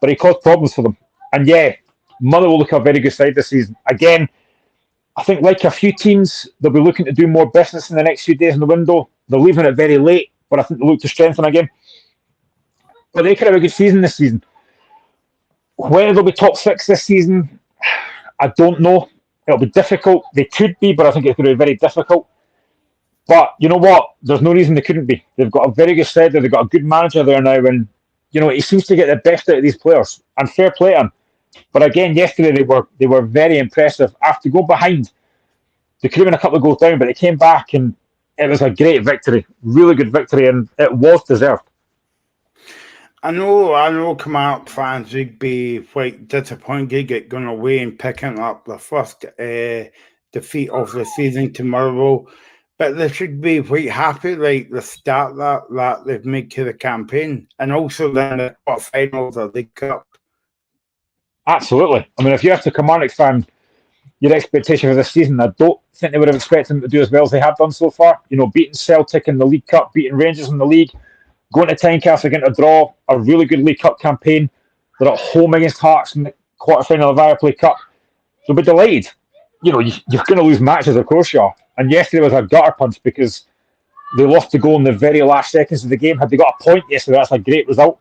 but he caused problems for them. And yeah, Motherwell look a very good side this season. Again, I think like a few teams, they'll be looking to do more business in the next few days in the window. They're leaving it very late, but I think they look to strengthen again. But they could have a good season this season. Whether they'll be top six this season, I don't know. It'll be difficult. They could be, but I think it's going to be very difficult. But you know what? There's no reason they couldn't be. They've got a very good side there. They've got a good manager there now, and he seems to get the best out of these players. And fair play to him. But again, yesterday they were very impressive. After going behind, they could have been a couple of goals down, but they came back, and it was a great victory, really good victory, and it was deserved. I know Kilmarnock fans would be quite disappointed at going away and picking up the first defeat of the season tomorrow, but they should be quite happy, like the start that they've made to the campaign, and also then the quarterfinals of the Cup. Absolutely. I mean, if you're a Kilmarnock fan, your expectation for this season, I don't think they would have expected them to do as well as they have done so far. Beating Celtic in the League Cup, beating Rangers in the league, going to Tynecastle, getting a draw, a really good League Cup campaign. They're at home against Hearts in the quarterfinal of Viaplay Cup. They'll be delayed. You're going to lose matches, of course you are. And yesterday was a gutter punch because they lost the goal in the very last seconds of the game. Had they got a point yesterday, that's a great result.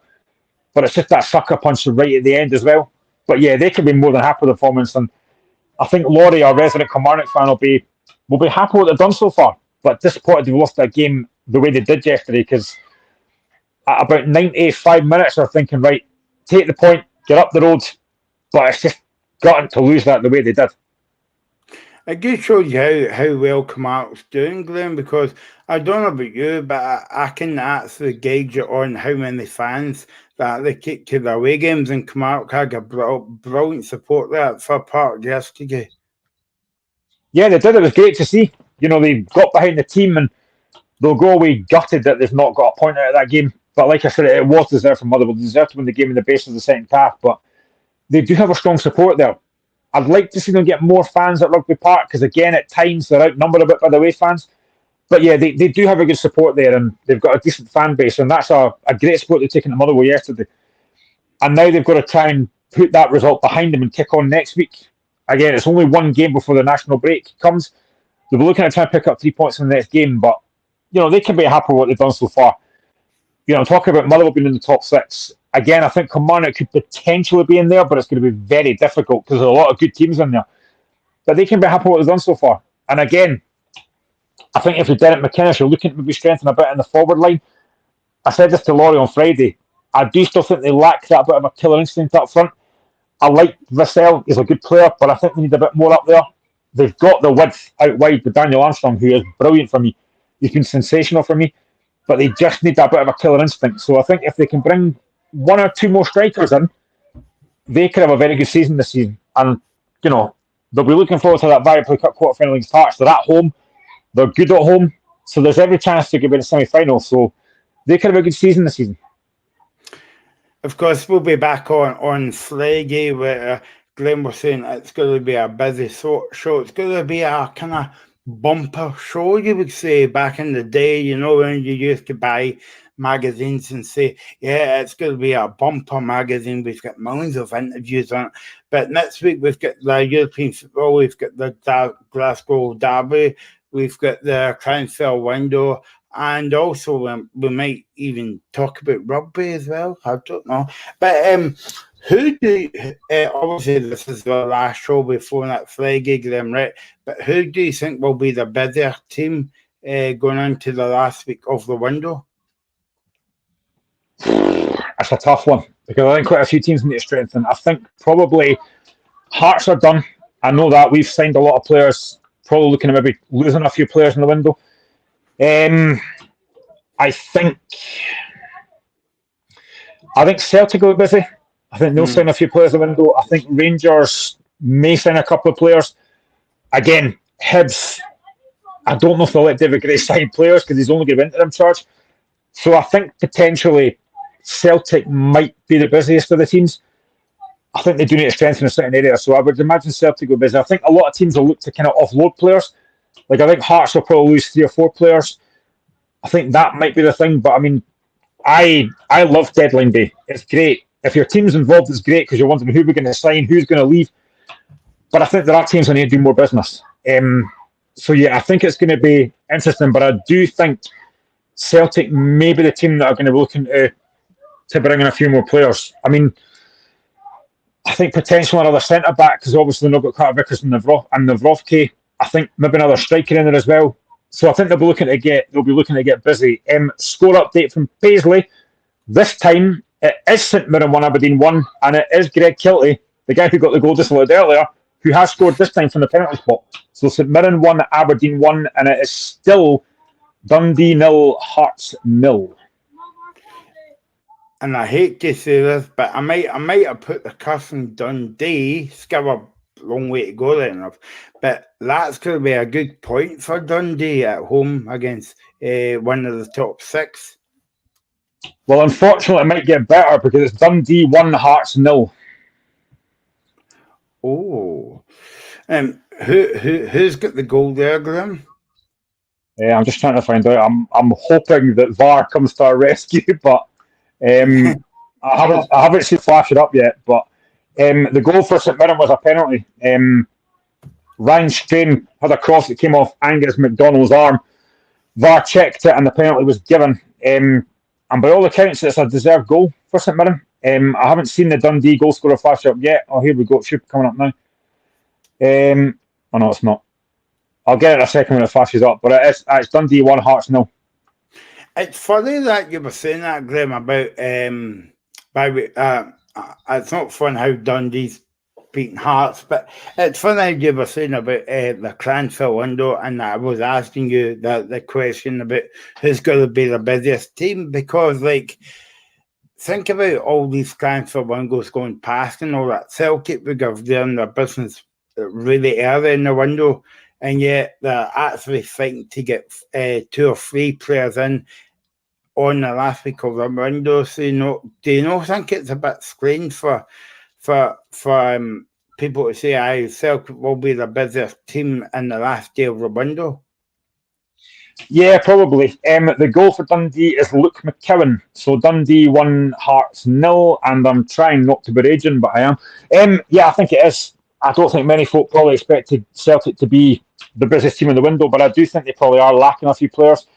But it's just that sucker punch right at the end as well. But yeah, they could be more than happy with the performance. And I think Laurie, our resident Kilmarnock fan, will be happy with what they've done so far. But disappointed they've lost that game the way they did yesterday, because at about 95 minutes, they're thinking, right, take the point, get up the road. But it's just gotten to lose that the way they did. It just shows you how well Kilmarnock's doing, Glenn, because I don't know about you, but I can actually gauge it on how many fans that they kicked to the away games, and Kilmarnock had a brilliant support there for Park yesterday. Yeah, they did. It was great to see. They got behind the team, and they'll go away gutted that they've not got a point out of that game. But like I said, it was deserved for Motherwell. They deserved to win the game in the basis of the second half, but they do have a strong support there. I'd like to see them get more fans at Rugby Park, because again, at times they're outnumbered a bit by the away fans. But yeah, they do have a good support there, and they've got a decent fan base, and that's a great support they've taken to Motherwell yesterday. And now they've got to try and put that result behind them and kick on next week. Again, it's only one game before the national break comes. They'll be looking at trying to pick up 3 points in the next game, but they can be happy with what they've done so far. Talking about Motherwell being in the top six, again, I think Kilmarnock could potentially be in there, but it's going to be very difficult because there's a lot of good teams in there. But they can be happy with what they've done so far. And again, I think if you're Derek McInnes, you're looking to maybe strengthen a bit in the forward line. I said this to Laurie on Friday. I do still think they lack that bit of a killer instinct up front. I like Vassell, he's a good player, but I think they need a bit more up there. They've got the width out wide with Daniel Armstrong, who is brilliant for me. He's been sensational for me, but they just need that bit of a killer instinct. So I think if they can bring one or two more strikers in, they could have a very good season this season. And, you know, they'll be looking forward to that Viaplay Cup quarter-final against Hearts. They're at home, they're good at home, so there's every chance to get in the semi-final. So they could have a good season this season. Of course, we'll be back on Sleggy where Glenn was saying it's going to be a busy show. It's going to be a kind of bumper show, you would say, back in the day, you know, when you used to buy magazines and say, yeah, it's going to be a bumper magazine. We've got millions of interviews on it. But next week, we've got the European football, we've got the Glasgow Derby, we've got the transfer window, and also we might even talk about rugby as well. I don't know. But who do obviously this is the last show before that flag gig, right? But who do you think will be the busier team going into the last week of the window? That's a tough one because I think quite a few teams need to strengthen. I think probably Hearts are done. I know that we've signed a lot of players, probably looking at maybe losing a few players in the window. I think Celtic will be busy. I think they'll sign a few players in the window. I think Rangers may sign a couple of players. Again, Hibs, I don't know if they'll let David Gray sign players because he's only going to interim charge. So I think potentially Celtic might be the busiest of the teams. I think they do need to strengthen a certain area. So I would imagine Celtic will be busy. I think a lot of teams will look to kind of offload players. Like I think Hearts will probably lose 3 or 4 players. I think that might be the thing. But I mean, I love deadline day. It's great. If your team's involved, it's great because you're wondering who we're going to sign, who's going to leave. But I think there are teams that need to do more business. So yeah, I think it's going to be interesting. But I do think Celtic may be the team that are going to be looking to bring in a few more players. I mean, I think potentially another centre back because obviously they've got Carter Vickers and Nawrocki. I think maybe another striker in there as well. So I think they'll be looking to get busy. Score update from Paisley. This time it is St Mirren 1, Aberdeen 1, and it is Greg Kilty, the guy who got the goal just a little earlier, who has scored this time from the penalty spot. So St Mirren 1, Aberdeen 1, and it is still Dundee 0, Hearts 0. And I hate to say this, but I might have put the curse on Dundee. Still a long way to go there enough. But that's going to be a good point for Dundee at home against one of the top 6. Well, unfortunately, it might get better because it's Dundee 1, Hearts 0. Oh. Who's got the goal there, Graham? I'm just trying to find out. I'm hoping that VAR comes to our rescue, but I haven't seen flash it up yet. But the goal for St Mirren was a penalty. Ryan Strain had a cross that came off Angus McDonald's arm. VAR checked it and the penalty was given. And by all accounts, it's a deserved goal for St Mirren. I haven't seen the Dundee goal scorer flash up yet. Oh, here we go. It should be coming up now. Oh, no, it's not. I'll get it in a second when it flashes up. But it's Dundee 1, Hearts 0. It's funny that you were saying that, Graham, about it's not fun how Dundee's beating Hearts, but it's funny how you were saying about the transfer window, and I was asking you the question about who's going to be the busiest team, because, like, think about all these transfer windows going past and all that. Celtic would have done their business really early in the window, and yet they're actually fighting to get 2 or 3 players in on the last week of the window. So, do you not think it's a bit strange for people to say, Celtic will be the busiest team in the last day of the window? Yeah, probably. The goal for Dundee is Luke McKeown. So Dundee 1, Hearts 0, and I'm trying not to be raging, but I am. Yeah, I think it is. I don't think many folk probably expected Celtic to be the busiest team in the window, but I do think they probably are lacking a few players.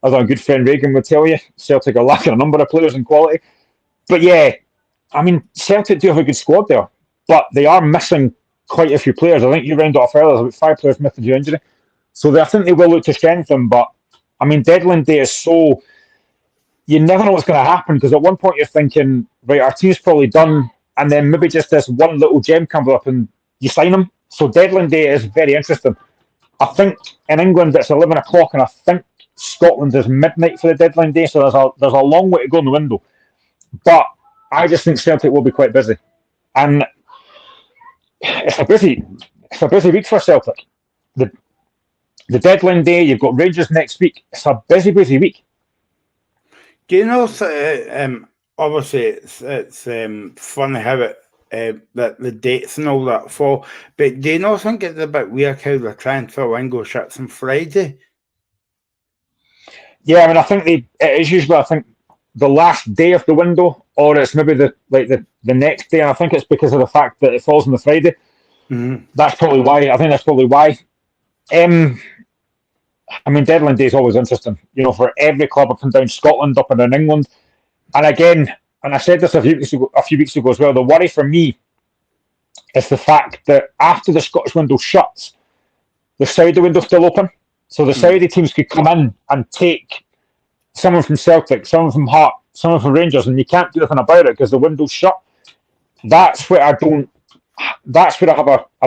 As our good friend Reagan would tell you, Celtic are lacking a number of players in quality. But yeah, I mean, Celtic do have a good squad there, but they are missing quite a few players. I think you rounded off earlier, there's about 5 players missing due to injury. So I think they will look to strengthen, but I mean, deadline day is so, you never know what's going to happen, because at one point you're thinking, right, our team's probably done, and then maybe just this one little gem comes up and you sign them. So deadline day is very interesting. I think in England it's 11 o'clock, and I think Scotland is midnight for the deadline day, so there's a long way to go in the window. But I just think Celtic will be quite busy. And it's a busy week for Celtic. The deadline day, you've got Rangers next week. It's a busy week. Do you know, obviously it's funny how it that the dates and all that fall, but do you not think it's a bit weird how the transfer window shuts on Friday? Yeah, I mean, I think it is usually, I think, the last day of the window, or it's maybe the next day. And I think it's because of the fact that it falls on the Friday. Mm-hmm. That's probably why. I think that's probably why. I mean, deadline day is always interesting, for every club up and down Scotland, up and down England. And again, and I said this a few weeks ago as well, the worry for me is the fact that after the Scottish window shuts, the Saudi window's still open. So the Saudi teams could come in and take someone from Celtic, someone from Heart, someone from Rangers, and you can't do anything about it because the window's shut. That's where I have a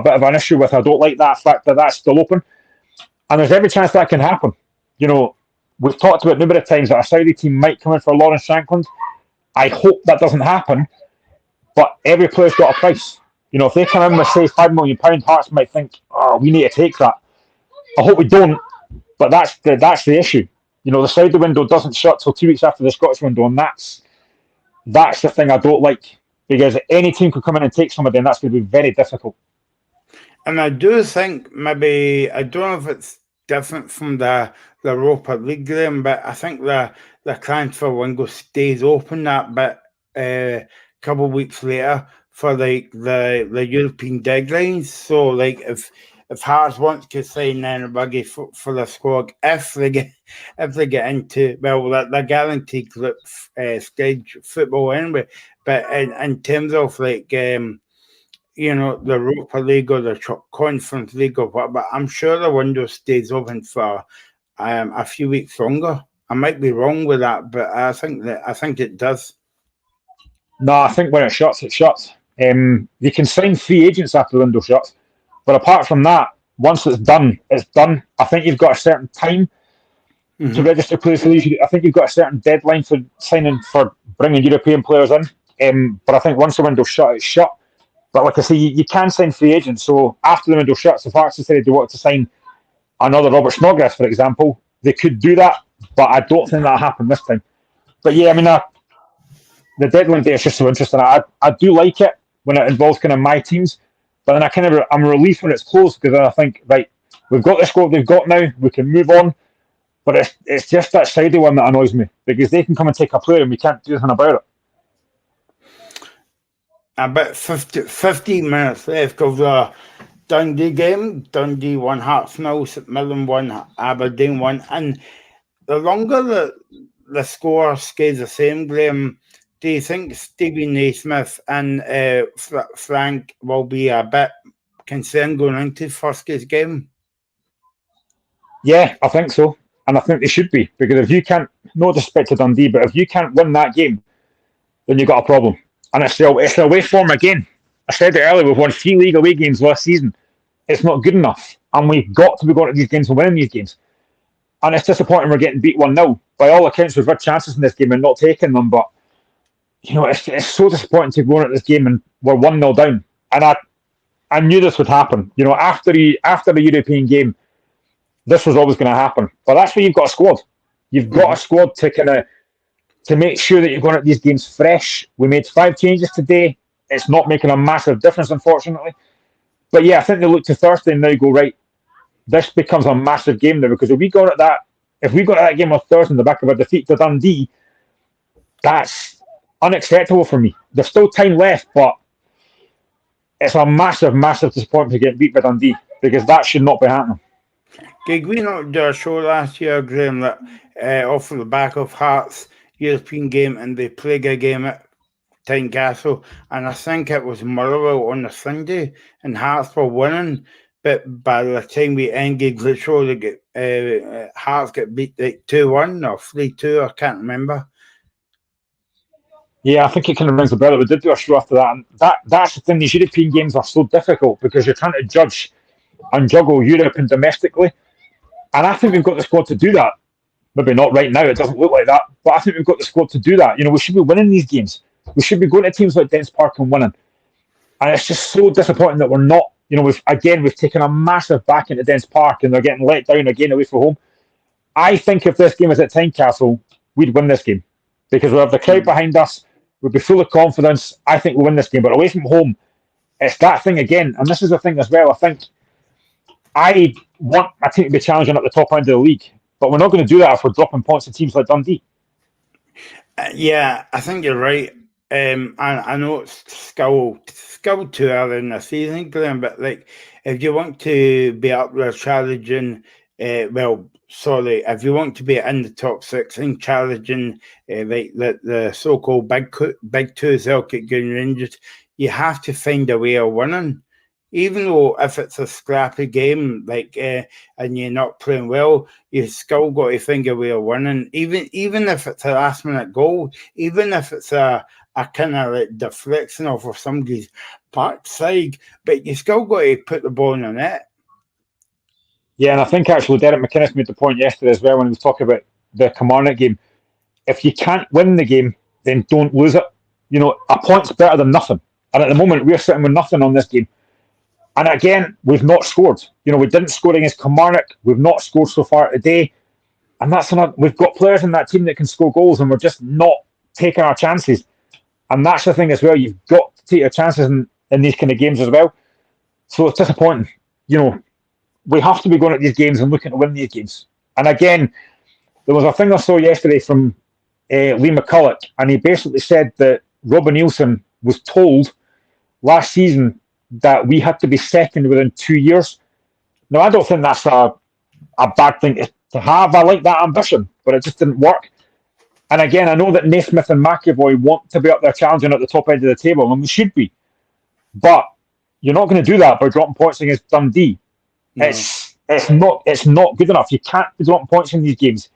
bit of an issue with. I don't like that fact that that's still open. And there's every chance that can happen. We've talked about numerous times that a Saudi team might come in for Lawrence Shankland. I hope that doesn't happen, but every player's got a price. If they come in with, say, £5 million, Hearts might think, oh, we need to take that. I hope we don't, but that's the issue. The Saudi window doesn't shut till 2 weeks after the Scottish window, and that's the thing I don't like, because any team could come in and take somebody, and that's going to be very difficult. And I do think maybe, I don't know if it's different from the Europa League game, but I think the transfer window stays open that bit a couple of weeks later for the European deadlines. So if Hearts wants to sign anybody for the squad, if they get into, well, they're guaranteed group stage football anyway. But in terms of the Europa League or the Conference League or whatever, I'm sure the window stays open for a few weeks longer. I might be wrong with that, but I think it does. No, I think when it shuts, it shuts. You can sign free agents after the window shuts, but apart from that, once it's done, it's done. I think you've got a certain time to register players for these. I think you've got a certain deadline for bringing European players in. But I think once the window's shut, it's shut. But like I say, you can sign free agents. So after the window shuts, if Hearts decided they wanted to sign another Robert Snodgrass, for example, they could do that. But I don't think that'll happen this time. But yeah, I mean, the deadline day is just so interesting. I do like it when it involves kind of my teams. But then I'm relieved when it's closed, because then I think, right, we've got the squad we've got now, we can move on. But it's just that Saudi one that annoys me, because they can come and take a player and we can't do anything about it. About 15 minutes left of the Dundee game. Dundee 1, Hearts 0, St Mirren 1, Aberdeen 1. And the longer the score stays the same, Graham, do you think Stevie Naismith and Frank will be a bit concerned going into first game? Yeah, I think so. And I think they should be, because if you can't, no disrespect to Dundee, but if you can't win that game, then you've got a problem. And it's the away form again. I said it earlier, we've won 3 league away games last season. It's not good enough. And we've got to be going to these games and winning these games. And it's disappointing we're getting beat 1-0. By all accounts, we've had chances in this game and not taking them. But, it's so disappointing to go into this game and we're 1-0 down. And I knew this would happen. After the European game, this was always going to happen. But that's where you've got a squad. You've got a squad to make sure that you're going at these games fresh. We made 5 changes today. It's not making a massive difference, unfortunately. But yeah, I think they look to Thursday and now go, right, this becomes a massive game now, because if we got at that game on Thursday in the back of a defeat to Dundee, that's unacceptable for me. There's still time left, but it's a massive, massive disappointment to get beat by Dundee, because that should not be happening. Did we not do a show last year, Graham, that off the back of Hearts European game and the Prague game, Tynecastle, and I think it was Motherwell on the Sunday, and Hearts were winning. But by the time we ended the show, Hearts got beat like 2-1 or 3-2. I can't remember. Yeah, I think it kind of rings a bell. We did do a show after that, and that's the thing. These European games are so difficult because you're trying to judge and juggle Europe and domestically. And I think we've got the squad to do that. Maybe not right now, it doesn't look like that, but I think we've got the squad to do that. We should be winning these games. We should be going to teams like Dens Park and winning. And it's just so disappointing that we're not. We've taken a massive back into Dens Park and they're getting let down again away from home. I think if this game was at Tynecastle, we'd win this game because we have the crowd behind us. We'd be full of confidence. I think we'll win this game. But away from home, it's that thing again. And this is the thing as well. I think I want a team to be challenging at the top end of the league. But we're not going to do that if we're dropping points to teams like Dundee. Yeah, I think you're right. I know it's still too early in the season, Glenn, but if you want to be up there challenging, if you want to be in the top 6 and challenging the so-called big two Celtic and Rangers, you have to find a way of winning. Even though if it's a scrappy game, and you're not playing well, you still got to find a way of winning. Even if it's a last minute goal, even if it's a kind of deflection off of somebody's backside, but you still got to put the ball in the net. Yeah, and I think actually Derek McInnes made the point yesterday as well when he was talking about the Kilmarnock game. If you can't win the game, then don't lose it. A point's better than nothing. And at the moment, we're sitting with nothing on this game. And again, we've not scored. We didn't score against Kilmarnock. We've not scored so far today. And we've got players in that team that can score goals and we're just not taking our chances. And that's the thing as well. You've got to take your chances in these kind of games as well. So it's disappointing. We have to be going at these games and looking to win these games. And again, there was a thing I saw yesterday from Lee McCulloch, and he basically said that Robin Nielsen was told last season that we had to be second within 2 years. Now, I don't think that's a bad thing to have. I like that ambition, but it just didn't work. And again, I know that Naismith and McAvoy want to be up there challenging at the top end of the table, and we should be. But you're not going to do that by dropping points against Dundee. No. It's not good enough. You can't be dropping points in these games.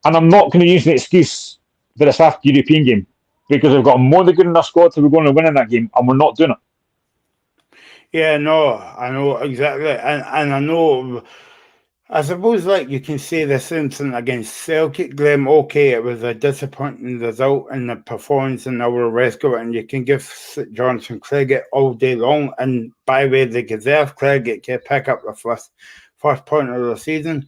And I'm not going to use the excuse that it's after the European game because we've got more than good enough squad to be going to win in that game, and we're not doing it. Yeah, no, I know exactly, and I know. I suppose you can say the same thing against Celtic, Glenn. Okay, it was a disappointing result in the performance and our rest of it, and you can give St Johnstone credit all day long. And by the way, they deserve credit to pick up the first point of the season.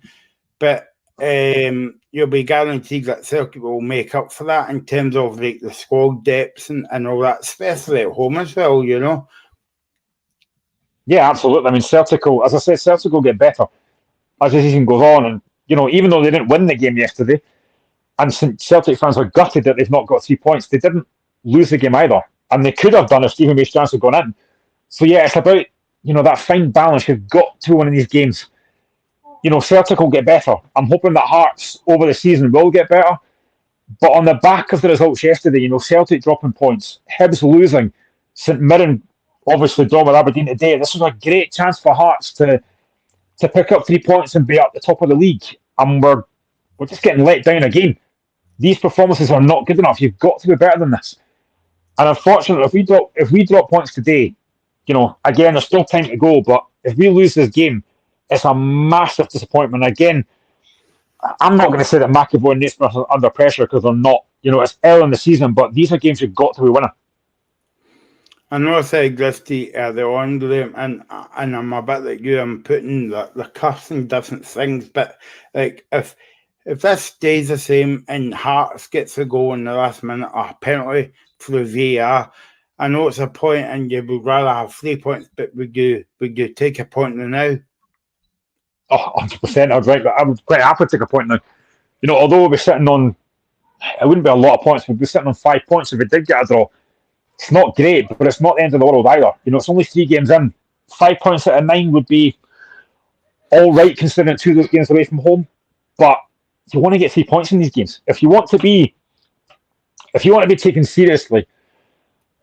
But you'll be guaranteed that Celtic will make up for that in terms of the squad depths and all that, especially at home as well, Yeah, absolutely. I mean, Celtic will get better as the season goes on. And, even though they didn't win the game yesterday, and Celtic fans are gutted that they've not got 3 points, they didn't lose the game either. And they could have done if Stephen Mace-Jones had gone in. So, yeah, it's about, that fine balance. You've got to win in these games. Celtic will get better. I'm hoping that Hearts over the season will get better. But on the back of the results yesterday, Celtic dropping points, Hibs losing, St Mirren obviously draw with Aberdeen today. This was a great chance for Hearts to pick up 3 points and be at the top of the league. And we're just getting let down again. These performances are not good enough. You've got to be better than this. And unfortunately, if we drop points today, again, there's still time to go. But if we lose this game, it's a massive disappointment. Again, I'm not going to say that McAvoy and Naismith are under pressure because they're not. It's early in the season, but these are games you've got to be winning. I know I said Gristy earlier on, Graham, and I'm a bit like you. I'm putting the cuffs in different things, but if this stays the same and Hearts gets a goal in the last minute or a penalty through VAR, I know it's a point and you would rather have 3 points, but would you take a point now? Oh, 100%. I would quite happily take a point now. Although we'll be sitting on, it wouldn't be a lot of points, we'd be sitting on 5 points if we did get a draw. It's not great, but it's not the end of the world either. It's only 3 games in. 5 points out of 9 would be all right considering 2 of those games away from home. But you want to get 3 points in these games. If you want to be taken seriously,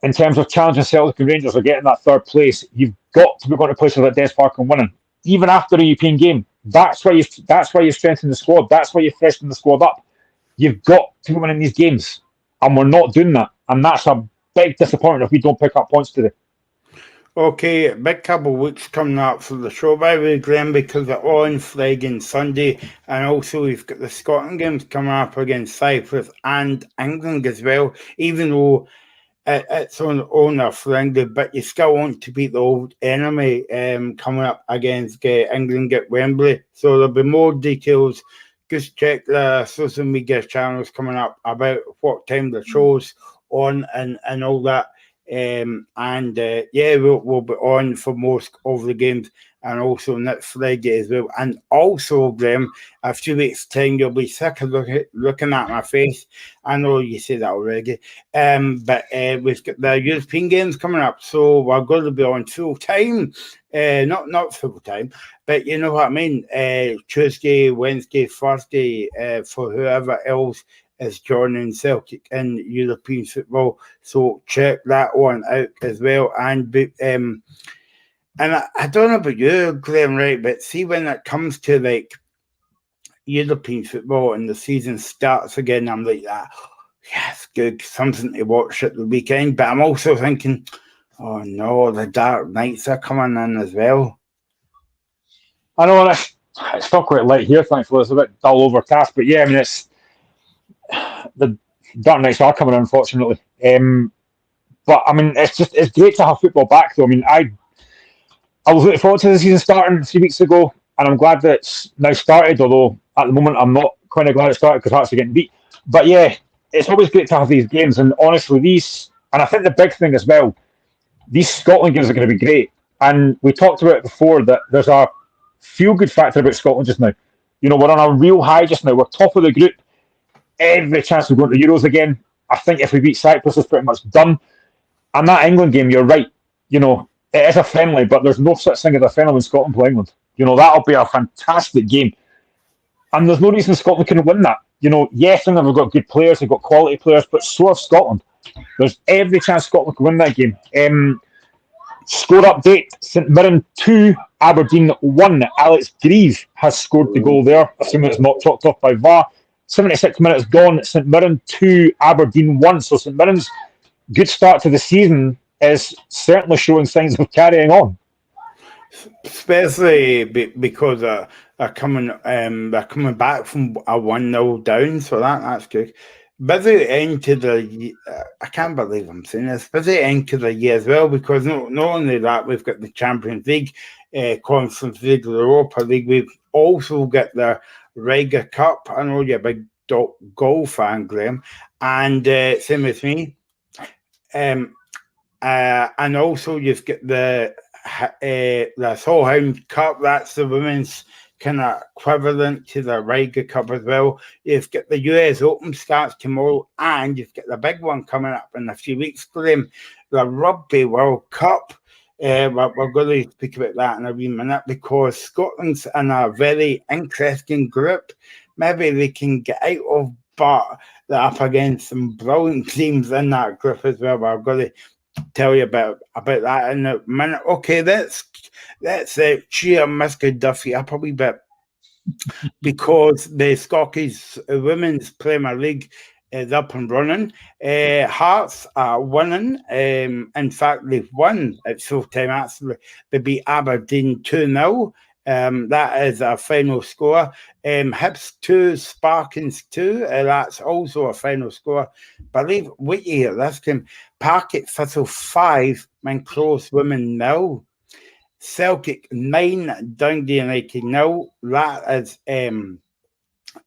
in terms of challenging Celtic and Rangers or getting that third place, you've got to be going to places like Des Park and winning, even after a European game. That's why you strengthen the squad. That's why you freshen the squad up. You've got to be winning these games, and we're not doing that, and that's a big disappointment if we don't pick up points today. Okay, big couple of weeks coming up for the show, by the way, Graham, because they're on flagging Sunday, and also we've got the Scotland games coming up against Cyprus and England as well, even though it's on a friendly, but you still want to beat the old enemy coming up against England at Wembley. So there'll be more details. Just check the social media channels coming up about what time the show's on and all that. We'll be on for most of the games and also next Friday as well. And also, Graham, a few weeks' time, you'll be sick of looking at my face. I know you say that already. But we've got the European games coming up, so we're going to be on full time. Not full time, but you know what I mean. Tuesday, Wednesday, Thursday, for whoever else is joining Celtic in European football. So check that one out as well. And I don't know about you, Graham, right? But see, when it comes to like European football and the season starts again, I'm like, yes, good, something to watch at the weekend. But I'm also thinking, oh no, the dark nights are coming in as well. I know it's not quite light here, thankfully. It's a bit dull overcast, but yeah, I mean, it's the dark nights are coming, unfortunately. But I mean, it's great to have football back, though. I mean, I was looking forward to the season starting a few weeks ago, and I'm glad that it's now started. Although at the moment, I'm not quite glad it started because Hearts are getting beat. But yeah, it's always great to have these games, and honestly, and I think the big thing as well, these Scotland games are going to be great. And we talked about it before that there's a feel-good factor about Scotland just now. You know, we're on a real high just now. We're top of the group. Every chance we're going to Euros again. I think if we beat Cyprus, it's pretty much done. And that England game, you're right. You know, it is a friendly, but there's no such thing as a friendly when Scotland play England. You know, that'll be a fantastic game. And there's no reason Scotland couldn't win that. You know, yes, England have got good players, they've got quality players, but so have Scotland. There's every chance Scotland can win that game. Score update, St Mirren 2, Aberdeen 1. Alex Grieve has scored the goal there, assuming it's not chalked off by VAR. 76 minutes gone, St Mirren 2, Aberdeen 1. So St Mirren's good start to the season is certainly showing signs of carrying on. Especially because they're coming back from a 1-0 down, so that's good. Busy end to the I can't believe I'm saying this. Busy end to the year as well, because not only that, we've got the Champions League, Conference League, the Europa League. We've also got the Ryder Cup. I know you're a big golf fan, Graham, and same with me. And also you've got the Solheim Cup. That's the women's kind of equivalent to the Ryder Cup as well. You've got the US Open starts tomorrow, and you've got the big one coming up in a few weeks, Graham, the Rugby World Cup. We're going to speak about that in a wee minute, because Scotland's in a very interesting group. Maybe they can get out of, but they're up against some brilliant teams in that group as well. We're going to tell you about that in a minute. Okay, let's cheer Mr. Duffy up a wee bit, because the Scottish Women's Premier League is up and running. Hearts are winning. In fact, they've won at full time. Actually, they beat Aberdeen 2-0. That is a final score. Hibs 2, Sparkins 2. That's also a final score. Believe what you hear this game. Parket Thistle 5, Mancross Women 0. Celtic 9, Dundee United 0. That is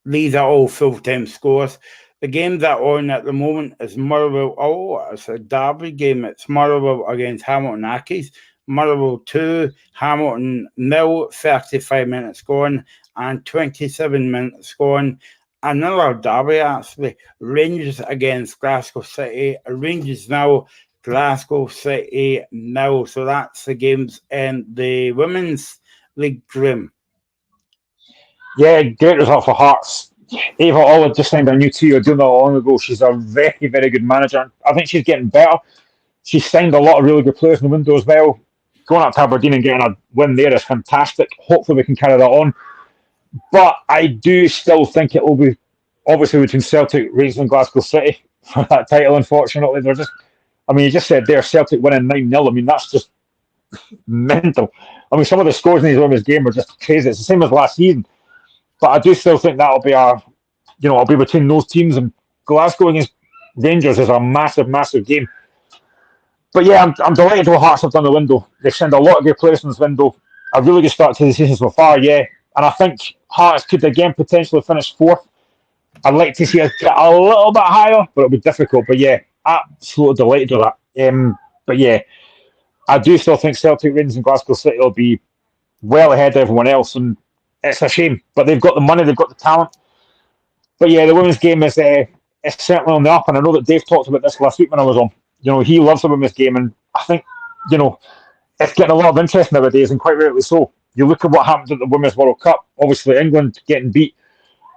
these are all full-time scores. The game that are on at the moment is Motherwell. Oh, it's a derby game. It's Motherwell against Hamilton Accies. Motherwell 2, Hamilton 0, 35 minutes gone, and 27 minutes gone. Another derby, actually. Rangers against Glasgow City. Rangers 0, Glasgow City 0. So that's the games in the Women's League, Grim. Yeah, great result for Hearts. Eva Olive just signed a new 2-year deal not long ago. She's a very, very good manager. I think she's getting better. She signed a lot of really good players in the window as well. Going up to Aberdeen and getting a win there is fantastic. Hopefully we can carry that on. But I do still think it will be obviously between Celtic, Rangers and Glasgow City for that title, unfortunately. They're just, I mean, you just said there, Celtic winning 9-0. I mean, that's just mental. I mean, some of the scores in these women's game are just crazy. It's the same as last season. But I do still think that'll be it'll be between those teams, and Glasgow against Rangers is a massive, massive game. But yeah, I'm delighted what Hearts have done the window. They've sent a lot of good players in this window. A really good start to the season so far, yeah. And I think Hearts could again potentially finish fourth. I'd like to see us get a little bit higher, but it'll be difficult. But yeah, absolutely delighted with that. But yeah, I do still think Celtic, Rangers and Glasgow City will be well ahead of everyone else, and it's a shame. But they've got the money, they've got the talent. But yeah, the women's game is certainly on the up, and I know that Dave talked about this last week when I was on. He loves the women's game, and I think, it's getting a lot of interest nowadays, and quite rightly so. You look at what happened at the Women's World Cup, obviously England getting beat.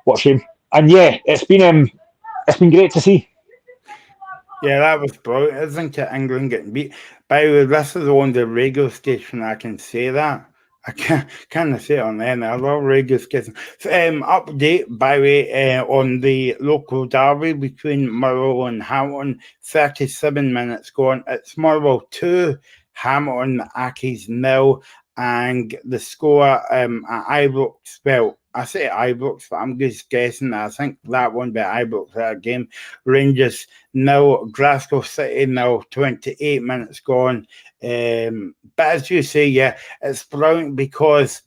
What a shame. And yeah, it's been great to see. Yeah, that was brilliant, isn't it? England getting beat. By the way, this is on the radio station, I can say that. I can't say it on any other radio station. Update, by the way, on the local derby between Motherwell and Hamilton. 37 minutes gone. It's Motherwell 2, Hamilton Accies 0, and the score at Ibrox, well, I say Ibrox, but I'm just guessing. I think that one by Ibrox, that game. Rangers 0, Glasgow City 0, 28 minutes gone. But as you say, yeah, it's brilliant because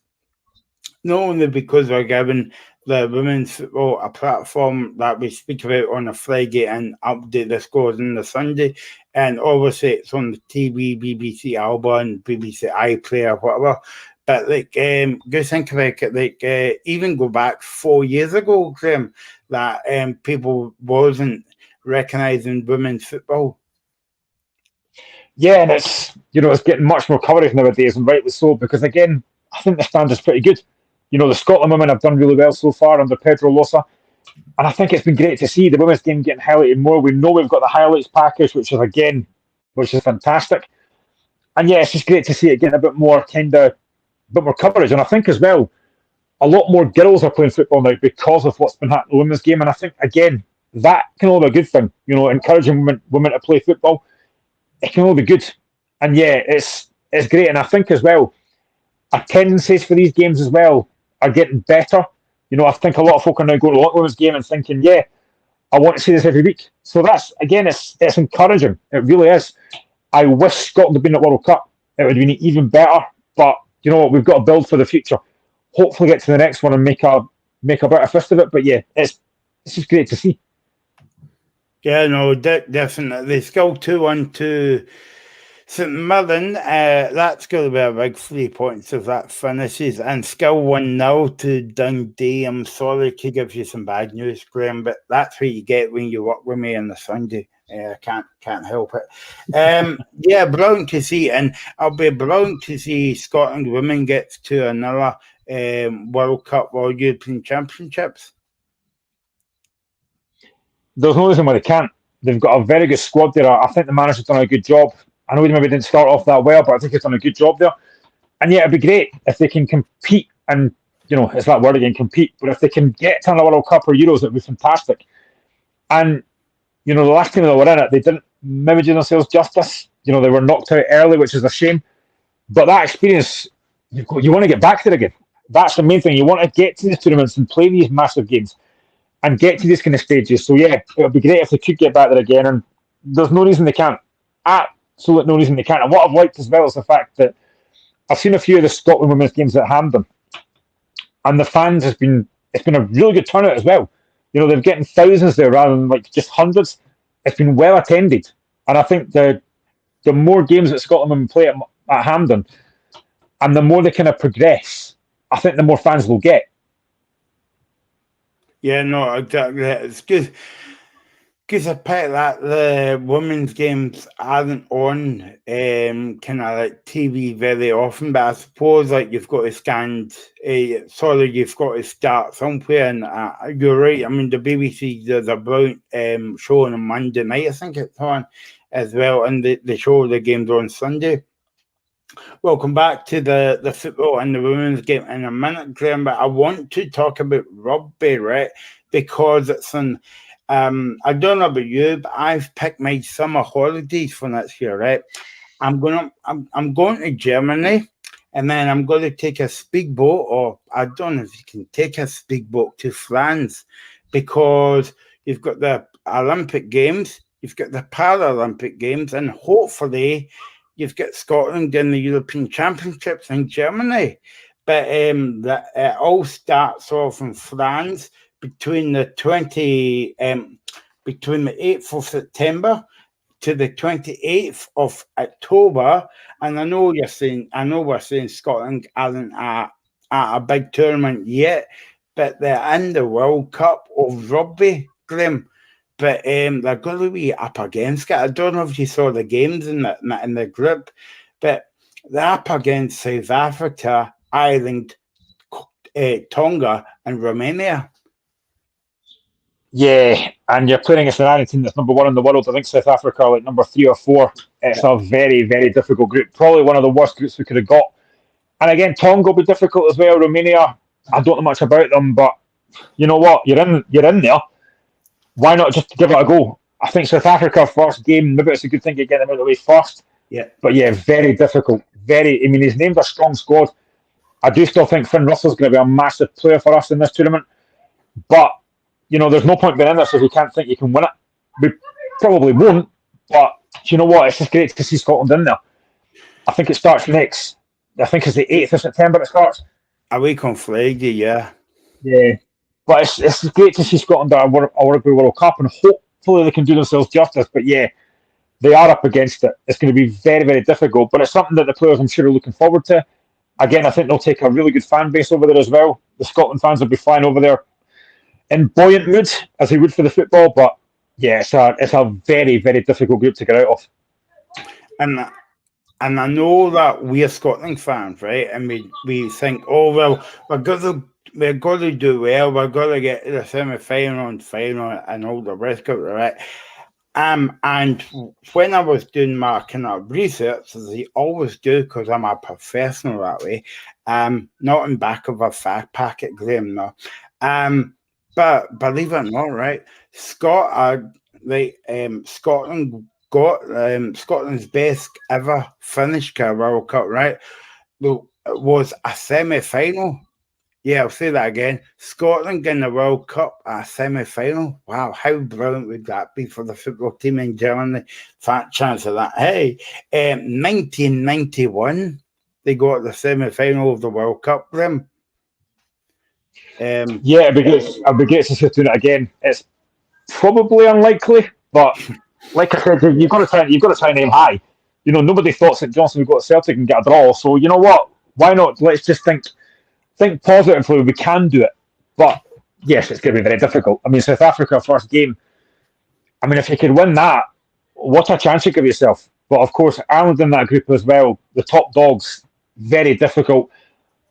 not only because we're giving the women's football a platform that we speak about on a Friday and update the scores on the Sunday, and obviously it's on the TV, BBC Alba and BBC iPlayer, whatever. But go think about it. Even go back 4 years ago, Graham, that people wasn't recognising women's football. Yeah, and it's getting much more coverage nowadays, and rightly so, because again, I think the standard's pretty good. The Scotland women have done really well so far under Pedro Losa, and I think it's been great to see the women's game getting highlighted more. We know we've got the highlights package, which is fantastic, and yeah, it's just great to see it getting a bit more coverage. And I think as well, a lot more girls are playing football now because of what's been happening in the women's game, and I think again that can only be a good thing. Encouraging women to play football, it can only be good, and yeah, it's great. And I think as well, attendances for these games as well are getting better. I think a lot of folk are now going to a lot of women's game and thinking, yeah, I want to see this every week. So that's, again, it's encouraging. It really is. I wish Scotland had been at World Cup. It would have been even better. But you know what? We've got to build for the future. Hopefully get to the next one and make a better fist of it. But yeah, it's just great to see. Yeah, no, definitely. Still 2-1 to St Mirren. That's going to be a big 3 points if that finishes. And still 1-0 to Dundee. I'm sorry to give you some bad news, Graham, but that's what you get when you work with me on the Sunday. I can't help it. Yeah, brilliant to see. And I'll be brilliant to see Scotland women get to another World Cup or European Championships. There's no reason why they can't. They've got a very good squad there. I think the manager's done a good job. I know he maybe didn't start off that well, but I think he's done a good job there. And yeah, it'd be great if they can compete and, it's that word again, compete. But if they can get to another World Cup or Euros, it'd be fantastic. And, the last time they were in it, they didn't maybe do themselves justice. They were knocked out early, which is a shame. But that experience, you want to get back there again. That's the main thing. You want to get to these tournaments and play these massive games and get to these kind of stages. So yeah, it would be great if they could get back there again. And there's no reason they can't. Absolutely no reason they can't. And what I've liked as well is the fact that I've seen a few of the Scotland women's games at Hampden, and the fans it's been a really good turnout as well. They're getting thousands there rather than just hundreds. It's been well attended, and I think the more games that Scotland women play at Hampden, and the more they kind of progress, I think the more fans will get. Yeah, no, exactly. It's good. Because I picked that the women's games aren't on kind of like TV very often, but I suppose you've got to you've got to start somewhere, and you're right. I mean, the BBC does a brilliant show on a Monday night, I think it's on, as well, and they show the games on Sunday. Welcome back to the football and the women's game in a minute, Graham, but I want to talk about rugby, right? Because it's I don't know about you, but I've picked my summer holidays for next year, right? I'm going to Germany, and then I'm going to take a speedboat, or I don't know if you can take a speedboat to France, because you've got the Olympic Games, you've got the Paralympic Games, and hopefully you've got Scotland in the European Championships in Germany. But it all starts off in France between the 8th of September to the 28th of October. And I know we're saying Scotland aren't at a big tournament yet, but they're in the World Cup of Rugby, Graham. But they're going to be up against it. I don't know if you saw the games in the group, but they're up against South Africa, Ireland, Tonga, and Romania. Yeah, and you're playing against an Ireland team that's number 1 in the world. I think South Africa are like number 3 or 4. It's a very, very difficult group. Probably one of the worst groups we could have got. And again, Tonga will be difficult as well. Romania, I don't know much about them, but you know what? You're in there. Why not just give it a go? I think South Africa first game, maybe it's a good thing to get them out of the way first. Yeah. But yeah, very difficult. He's named a strong squad. I do still think Finn Russell's going to be a massive player for us in this tournament. But, there's no point being in this if you can't think you can win it. We probably won't, but you know what? It's just great to see Scotland in there. I think it starts next. I think it's the 8th of September it starts. A week on Friday, yeah. Yeah. But it's great to see Scotland at a Rugby World Cup, and hopefully they can do themselves justice. But yeah, they are up against it. It's going to be very, very difficult. But it's something that the players, I'm sure, are looking forward to. Again, I think they'll take a really good fan base over there as well. The Scotland fans will be flying over there in buoyant mood, as they would for the football. But yeah, it's a very, very difficult group to get out of. And I know that we're Scotland fans, right? And we think, oh, well, we're going to do well. We're going to get to the semi-final and final and all the rest of it, right? And when I was doing my kind of research, as I always do, because I'm a professional that way, not in back of a fact packet, Graham, no. But believe it or not, right, Scotland got Scotland's best ever finish at World Cup, right? Was a semi-final. Yeah, I'll say that again. Scotland in the World Cup, a semi-final. Wow, how brilliant would that be for the football team in Germany? Fat chance of that. Hey, 1991, they got the semi-final of the World Cup, Grim. Yeah, I'd be great to see doing it again. It's probably unlikely, but like I said, you've got to try and aim high. Nobody thought St Johnstone would go to Celtic and get a draw. So you know what? Why not? Let's just think positively. We can do it. But yes, it's going to be very difficult. I mean, South Africa first game. I mean, if you could win that, what a chance you give yourself. But of course, Ireland in that group as well. The top dogs, very difficult.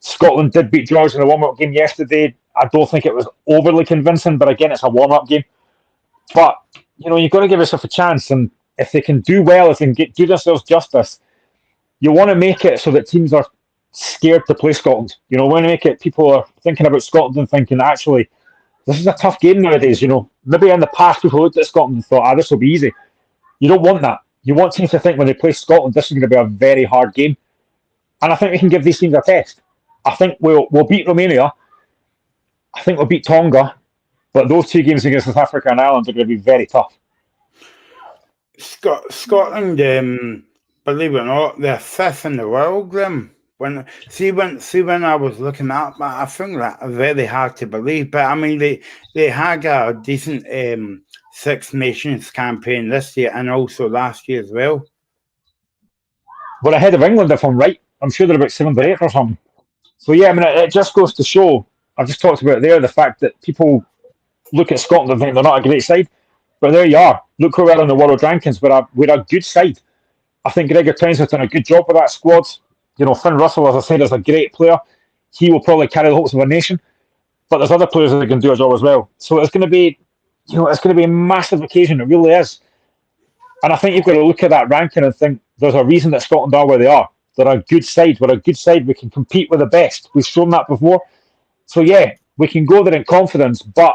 Scotland did beat Georgia in the warm-up game yesterday. I don't think it was overly convincing, but again, it's a warm-up game. But, you've got to give yourself a chance, and if they can do well, if they can do themselves justice, you want to make it so that teams are scared to play Scotland. You want to make it, people are thinking about Scotland and thinking, actually, this is a tough game nowadays. Maybe in the past, people looked at Scotland and thought, this will be easy. You don't want that. You want teams to think when they play Scotland, this is going to be a very hard game. And I think we can give these teams a test. I think we'll beat Romania. I think we'll beat Tonga. But those 2 games against South Africa and Ireland are going to be very tough. Scotland, believe it or not, they're 5th in the world, Grim. When I was looking at, I think that very hard to believe. But I mean, they had a decent Six Nations campaign this year and also last year as well. We're ahead of England, if I'm right. I'm sure they're about 7th or 8th or something. So yeah, I mean, it just goes to show. I've just talked about there the fact that people look at Scotland and think they're not a great side, but there you are. Look where we are in the world rankings. We're a good side. I think Gregor Townsend's done a good job with that squad. Finn Russell, as I said, is a great player. He will probably carry the hopes of a nation, but there's other players that can do a job as well. So it's going to be, it's going to be a massive occasion. It really is. And I think you've got to look at that ranking and think there's a reason that Scotland are where they are. They're a good side. We're a good side. We can compete with the best. We've shown that before. So, yeah, we can go there in confidence, but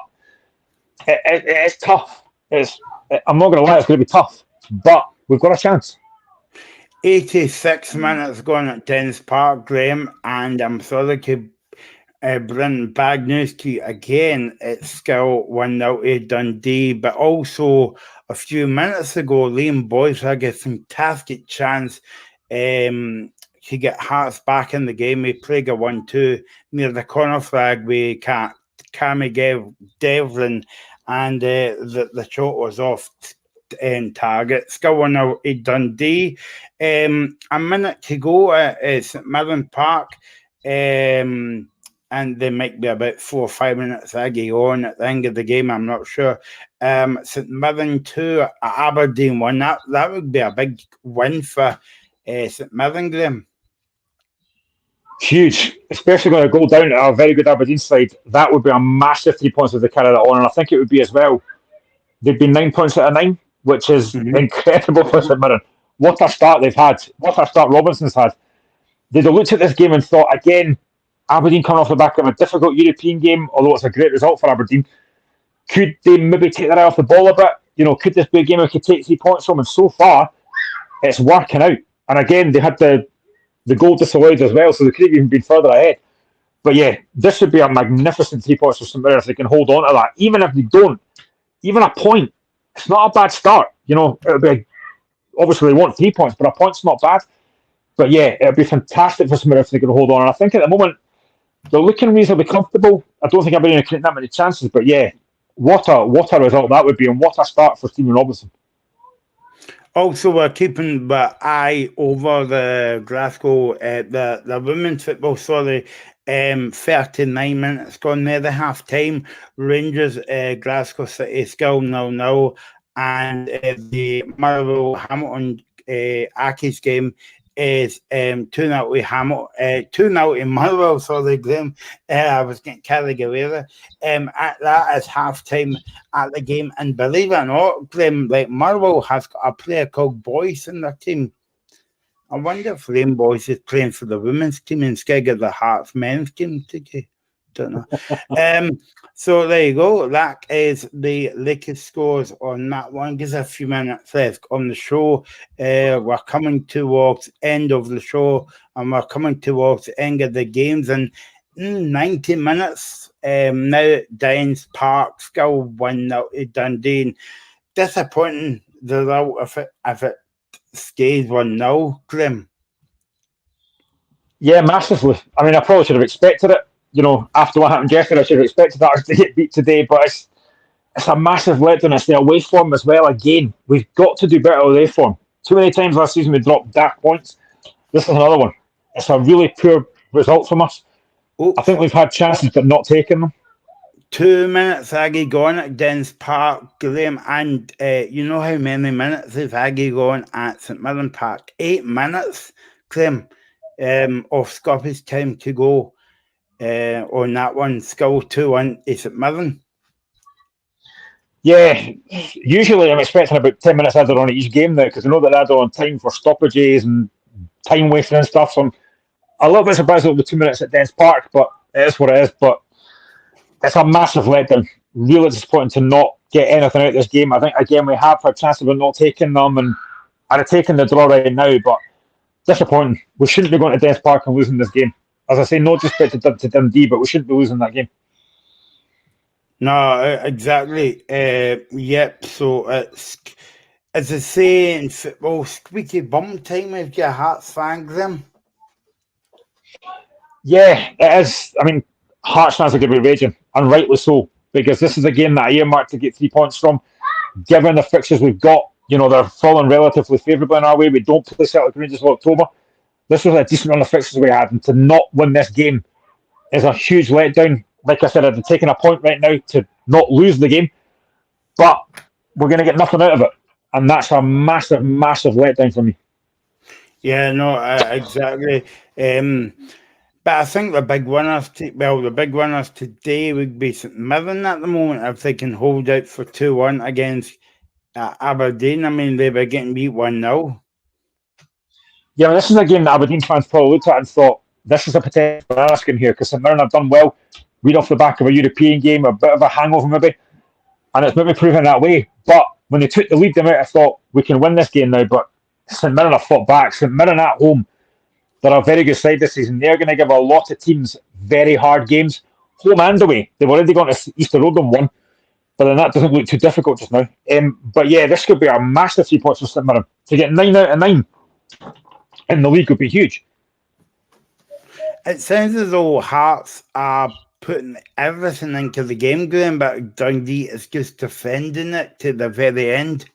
it's tough. I'm not going to lie, it's going to be tough, but we've got a chance. 86 minutes gone at Dens Park, Graham, and I'm sorry to bring bad news to you again. It's still 1-0 to Dundee, but also a few minutes ago, Liam Boyce had a fantastic chance to get Hearts back in the game. He played a 1-2 near the corner flag with Cammy Devlin, and the shot was off target. Still 1-0 to Dundee. A minute to go at St Mirren Park, and there might be about 4 or 5 minutes aggy on at the end of the game. I'm not sure. St Mirren 2, Aberdeen 1. That would be a big win for St Mirren, Graham. Huge, especially going to go down to a very good Aberdeen side. That would be a massive 3 points if they carry that on, and I think it would be as well. They've been 9 points out of 9, which is incredible for St Mirren. What a start they've had. What a start Robinson's had. They'd have looked at this game and thought, again, Aberdeen coming off the back of a difficult European game, although it's a great result for Aberdeen. Could they maybe take their eye off the ball a bit? Could this be a game we could take 3 points from? And so far, it's working out. And again, they had the goal disallowed as well, so they could have even been further ahead. But yeah, this would be a magnificent 3 points for St Mirren if they can hold on to that. Even if they don't, even a point, it's not a bad start. It'll be obviously they want 3 points, but a point's not bad. But yeah, it'll be fantastic for St Mirren if they can hold on. And I think at the moment they're looking reasonably comfortable. I don't think Aberdeen are creating that many chances, but yeah, what a result that would be, and what a start for Stephen Robinson. Also, we're keeping the eye over the Glasgow, the women's football, 39 minutes gone there, the half-time. Rangers, Glasgow City still 0-0, and the Motherwell Hamilton Accies game is 2-0 to Hamilton, 2-0 to Motherwell, Graham. I was getting carried away there. That is half-time at the game, and believe it or not, Graham, like Motherwell has got a player called Boyce in their team. I wonder if Liam Boyce is playing for the women's team instead of the Hearts men's team today. Don't know. So there you go. That is the latest scores on that one. Gives a few minutes left on the show. We're coming towards the end of the show, and we're coming towards the end of the games. And 90 minutes now. Dens Park still 1-0 to Dundee. Disappointing the result if it stays 1-0, Graham. Yeah, massively. I mean, I probably should have expected it. After what happened yesterday, I should have expected that to get beat today, but it's a massive letdown. It's the away form as well. Again, we've got to do better away form. Too many times last season we dropped dark points. This is another one. It's a really poor result from us. I think we've had chances but not taken them. 2 minutes Aggie gone at Dens Park, Graham, and you know how many minutes is Aggie gone at St Mirren Park? 8 minutes, Graham, of Scottish time to go. On that one, still 2-1 to St Mirren. Yeah, usually I'm expecting about 10 minutes added on each game now, because I know that they're added on time for stoppages and time wasting and stuff. So I'm a little bit surprised over the 2 minutes at Dens Park, but it is what it is. But it's a massive letdown. Really disappointing to not get anything out of this game. I think, again, we have had chances of not taking them, and I'd have taken the draw right now, but disappointing. We shouldn't be going to Dens Park and losing this game. As I say, no disrespect to Dundee, but we shouldn't be losing that game. No, exactly. Yep. So it's, as I say in football, squeaky bum time if you're a Hearts fan, Graham. Yeah, it is. I mean, Hearts fans are going to be raging, and rightly so, because this is a game that I earmarked to get 3 points from. Given the fixtures we've got, they're falling relatively favourably in our way. We don't play Celtic Rangers in October. This was a decent run of fixtures we had, and to not win this game is a huge letdown. Like I said, I'd be taking a point right now to not lose the game, but we're going to get nothing out of it, and that's a massive, massive letdown for me. Yeah, no, exactly. But I think the big winners today would be St Mirren at the moment, if they can hold out for 2-1 against Aberdeen. I mean, they were getting beat 1-0. Yeah, this is a game that Aberdeen fans probably looked at and thought, this is a potential banana skin here because St Mirren have done well. We're off the back of a European game, a bit of a hangover maybe, and it's maybe proven that way. But when they took the lead, I thought, we can win this game now. But St Mirren have fought back. St Mirren at home, they're a very good side this season. They're going to give a lot of teams very hard games, home and away. They've already gone to Easter Road and won, but then that doesn't look too difficult just now. But yeah, this could be a massive 3 points for St Mirren. To get 9 out of 9 in the league would be huge. It sounds as though Hearts are putting everything into the game, Graham, but Dundee is just defending it to the very end.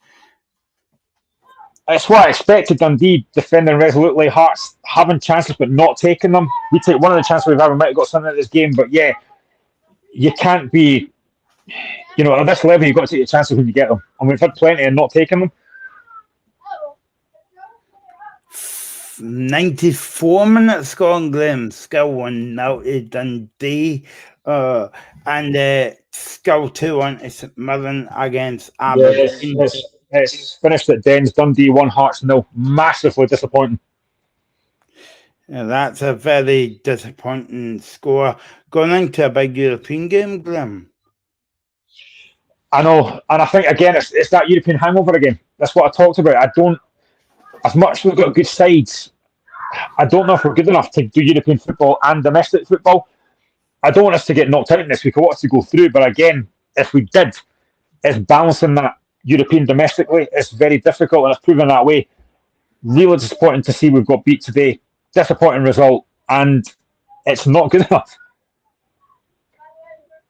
It's what I expected. Dundee defending resolutely, Hearts having chances but not taking them. We take one of the chances we've had, we might have got something out of this game, but yeah, you can't be, at this level, you've got to take your chances when you get them. And we've had plenty and not taking them. 94 minutes gone, Graham. Still 1-0 to Dundee. And still 2-1 to St Mirren against Aberdeen. It's finished at Dens. Dundee 1, Hearts 0. Massively disappointing. Yeah, that's a very disappointing score. Going into a big European game, Graham. I know, and I think again it's that European hangover again. That's what I talked about. As much as we've got good sides, I don't know if we're good enough to do European football and domestic football. I don't want us to get knocked out in this week. I want us to go through, but again, if we did, it's balancing that European domestically. It's very difficult, and it's proven that way. Really disappointing to see we've got beat today. Disappointing result, and it's not good enough.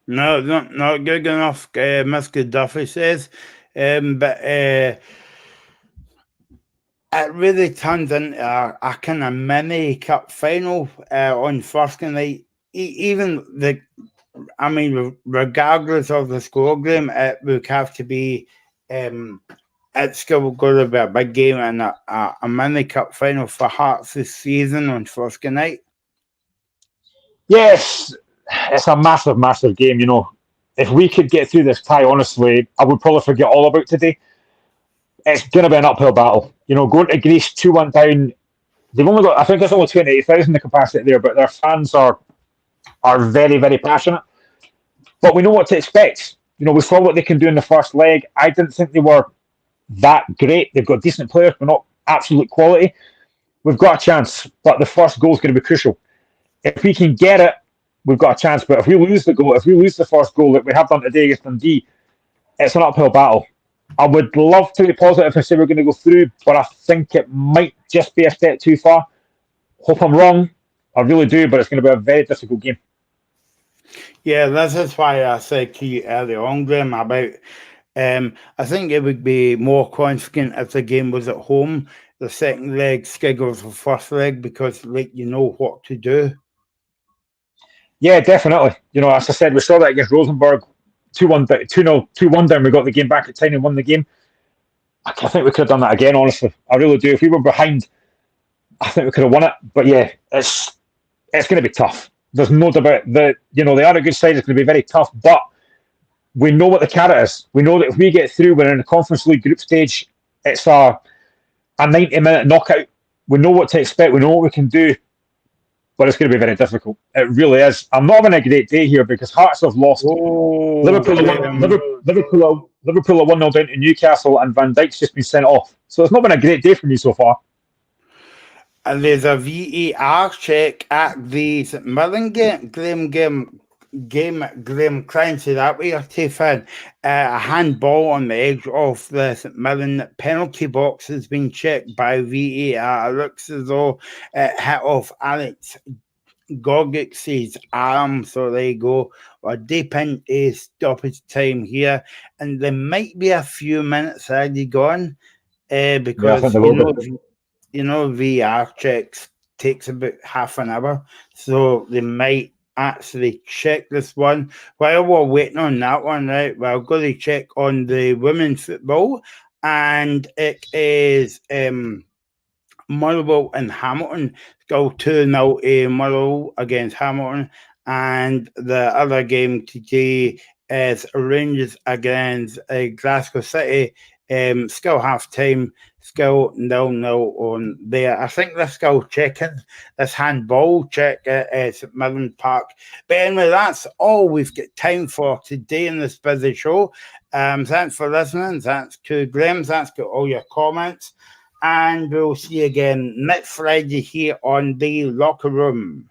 No, not good enough, Mr. Duffy says. But it really turns into a kind of mini cup final on Thursday night. Regardless of the score, game, it would have to be. It's still going to be a big game and a mini cup final for Hearts this season on Thursday night. Yes, it's a massive, massive game. If we could get through this tie, honestly, I would probably forget all about today. It's going to be an uphill battle. Going to Greece 2-1 down. They've only got, I think it's only 28,000 the capacity there, but their fans are very, very passionate. But we know what to expect. We saw what they can do in the first leg. I didn't think they were that great. They've got decent players, but not absolute quality. We've got a chance, but the first goal is going to be crucial. If we can get it, we've got a chance. But if we lose the goal, if we lose the first goal like we have done today against Dundee, it's an uphill battle. I would love to be positive and say we're going to go through, but I think it might just be a step too far. Hope I'm wrong. I really do, but it's going to be a very difficult game. Yeah, this is why I said to you earlier on, Graham, about I think it would be more confident if the game was at home. The second leg schedules the first leg because you know what to do. Yeah, definitely. As I said, we saw that against Rosenborg, 2-1 down. We got the game back at 10 and won the game. I think we could have done that again, honestly. I really do. If we were behind, I think we could have won it. But yeah, it's going to be tough. There's no doubt about they are a good side. It's going to be very tough, but we know what the carrot is. We know that if we get through, we're in the Conference League group stage. It's a 90-minute knockout. We know what to expect. We know what we can do, but it's going to be very difficult. It really is. I'm not having a great day here because Hearts have lost. Liverpool are 1-0 down to Newcastle, and Van Dijk's just been sent off. So it's not been a great day for me so far. And there's a VAR check at the St Mirren game. Graham Clancy that way, Tiffin. A handball on the edge of the St Mirren penalty box has been checked by VAR. It looks as though it hit off Alex Gogix's arm. So there you go. We're deep into stoppage time here. And there might be a few minutes already gone because VR checks takes about half an hour, so they might actually check this one. While we're waiting on that one, right, we're going to check on the women's football, and it is Motherwell and Hamilton. Go 2-0 Motherwell against Hamilton, and the other game today is Rangers against Glasgow City. Still half time, still 0-0 on there. I think they're still checking this handball check at St Mirren Park. But anyway, that's all we've got time for today in this busy show. Thanks for listening. Thanks to Graham. Thanks for all your comments. And we'll see you again next Friday here on The Locker Room.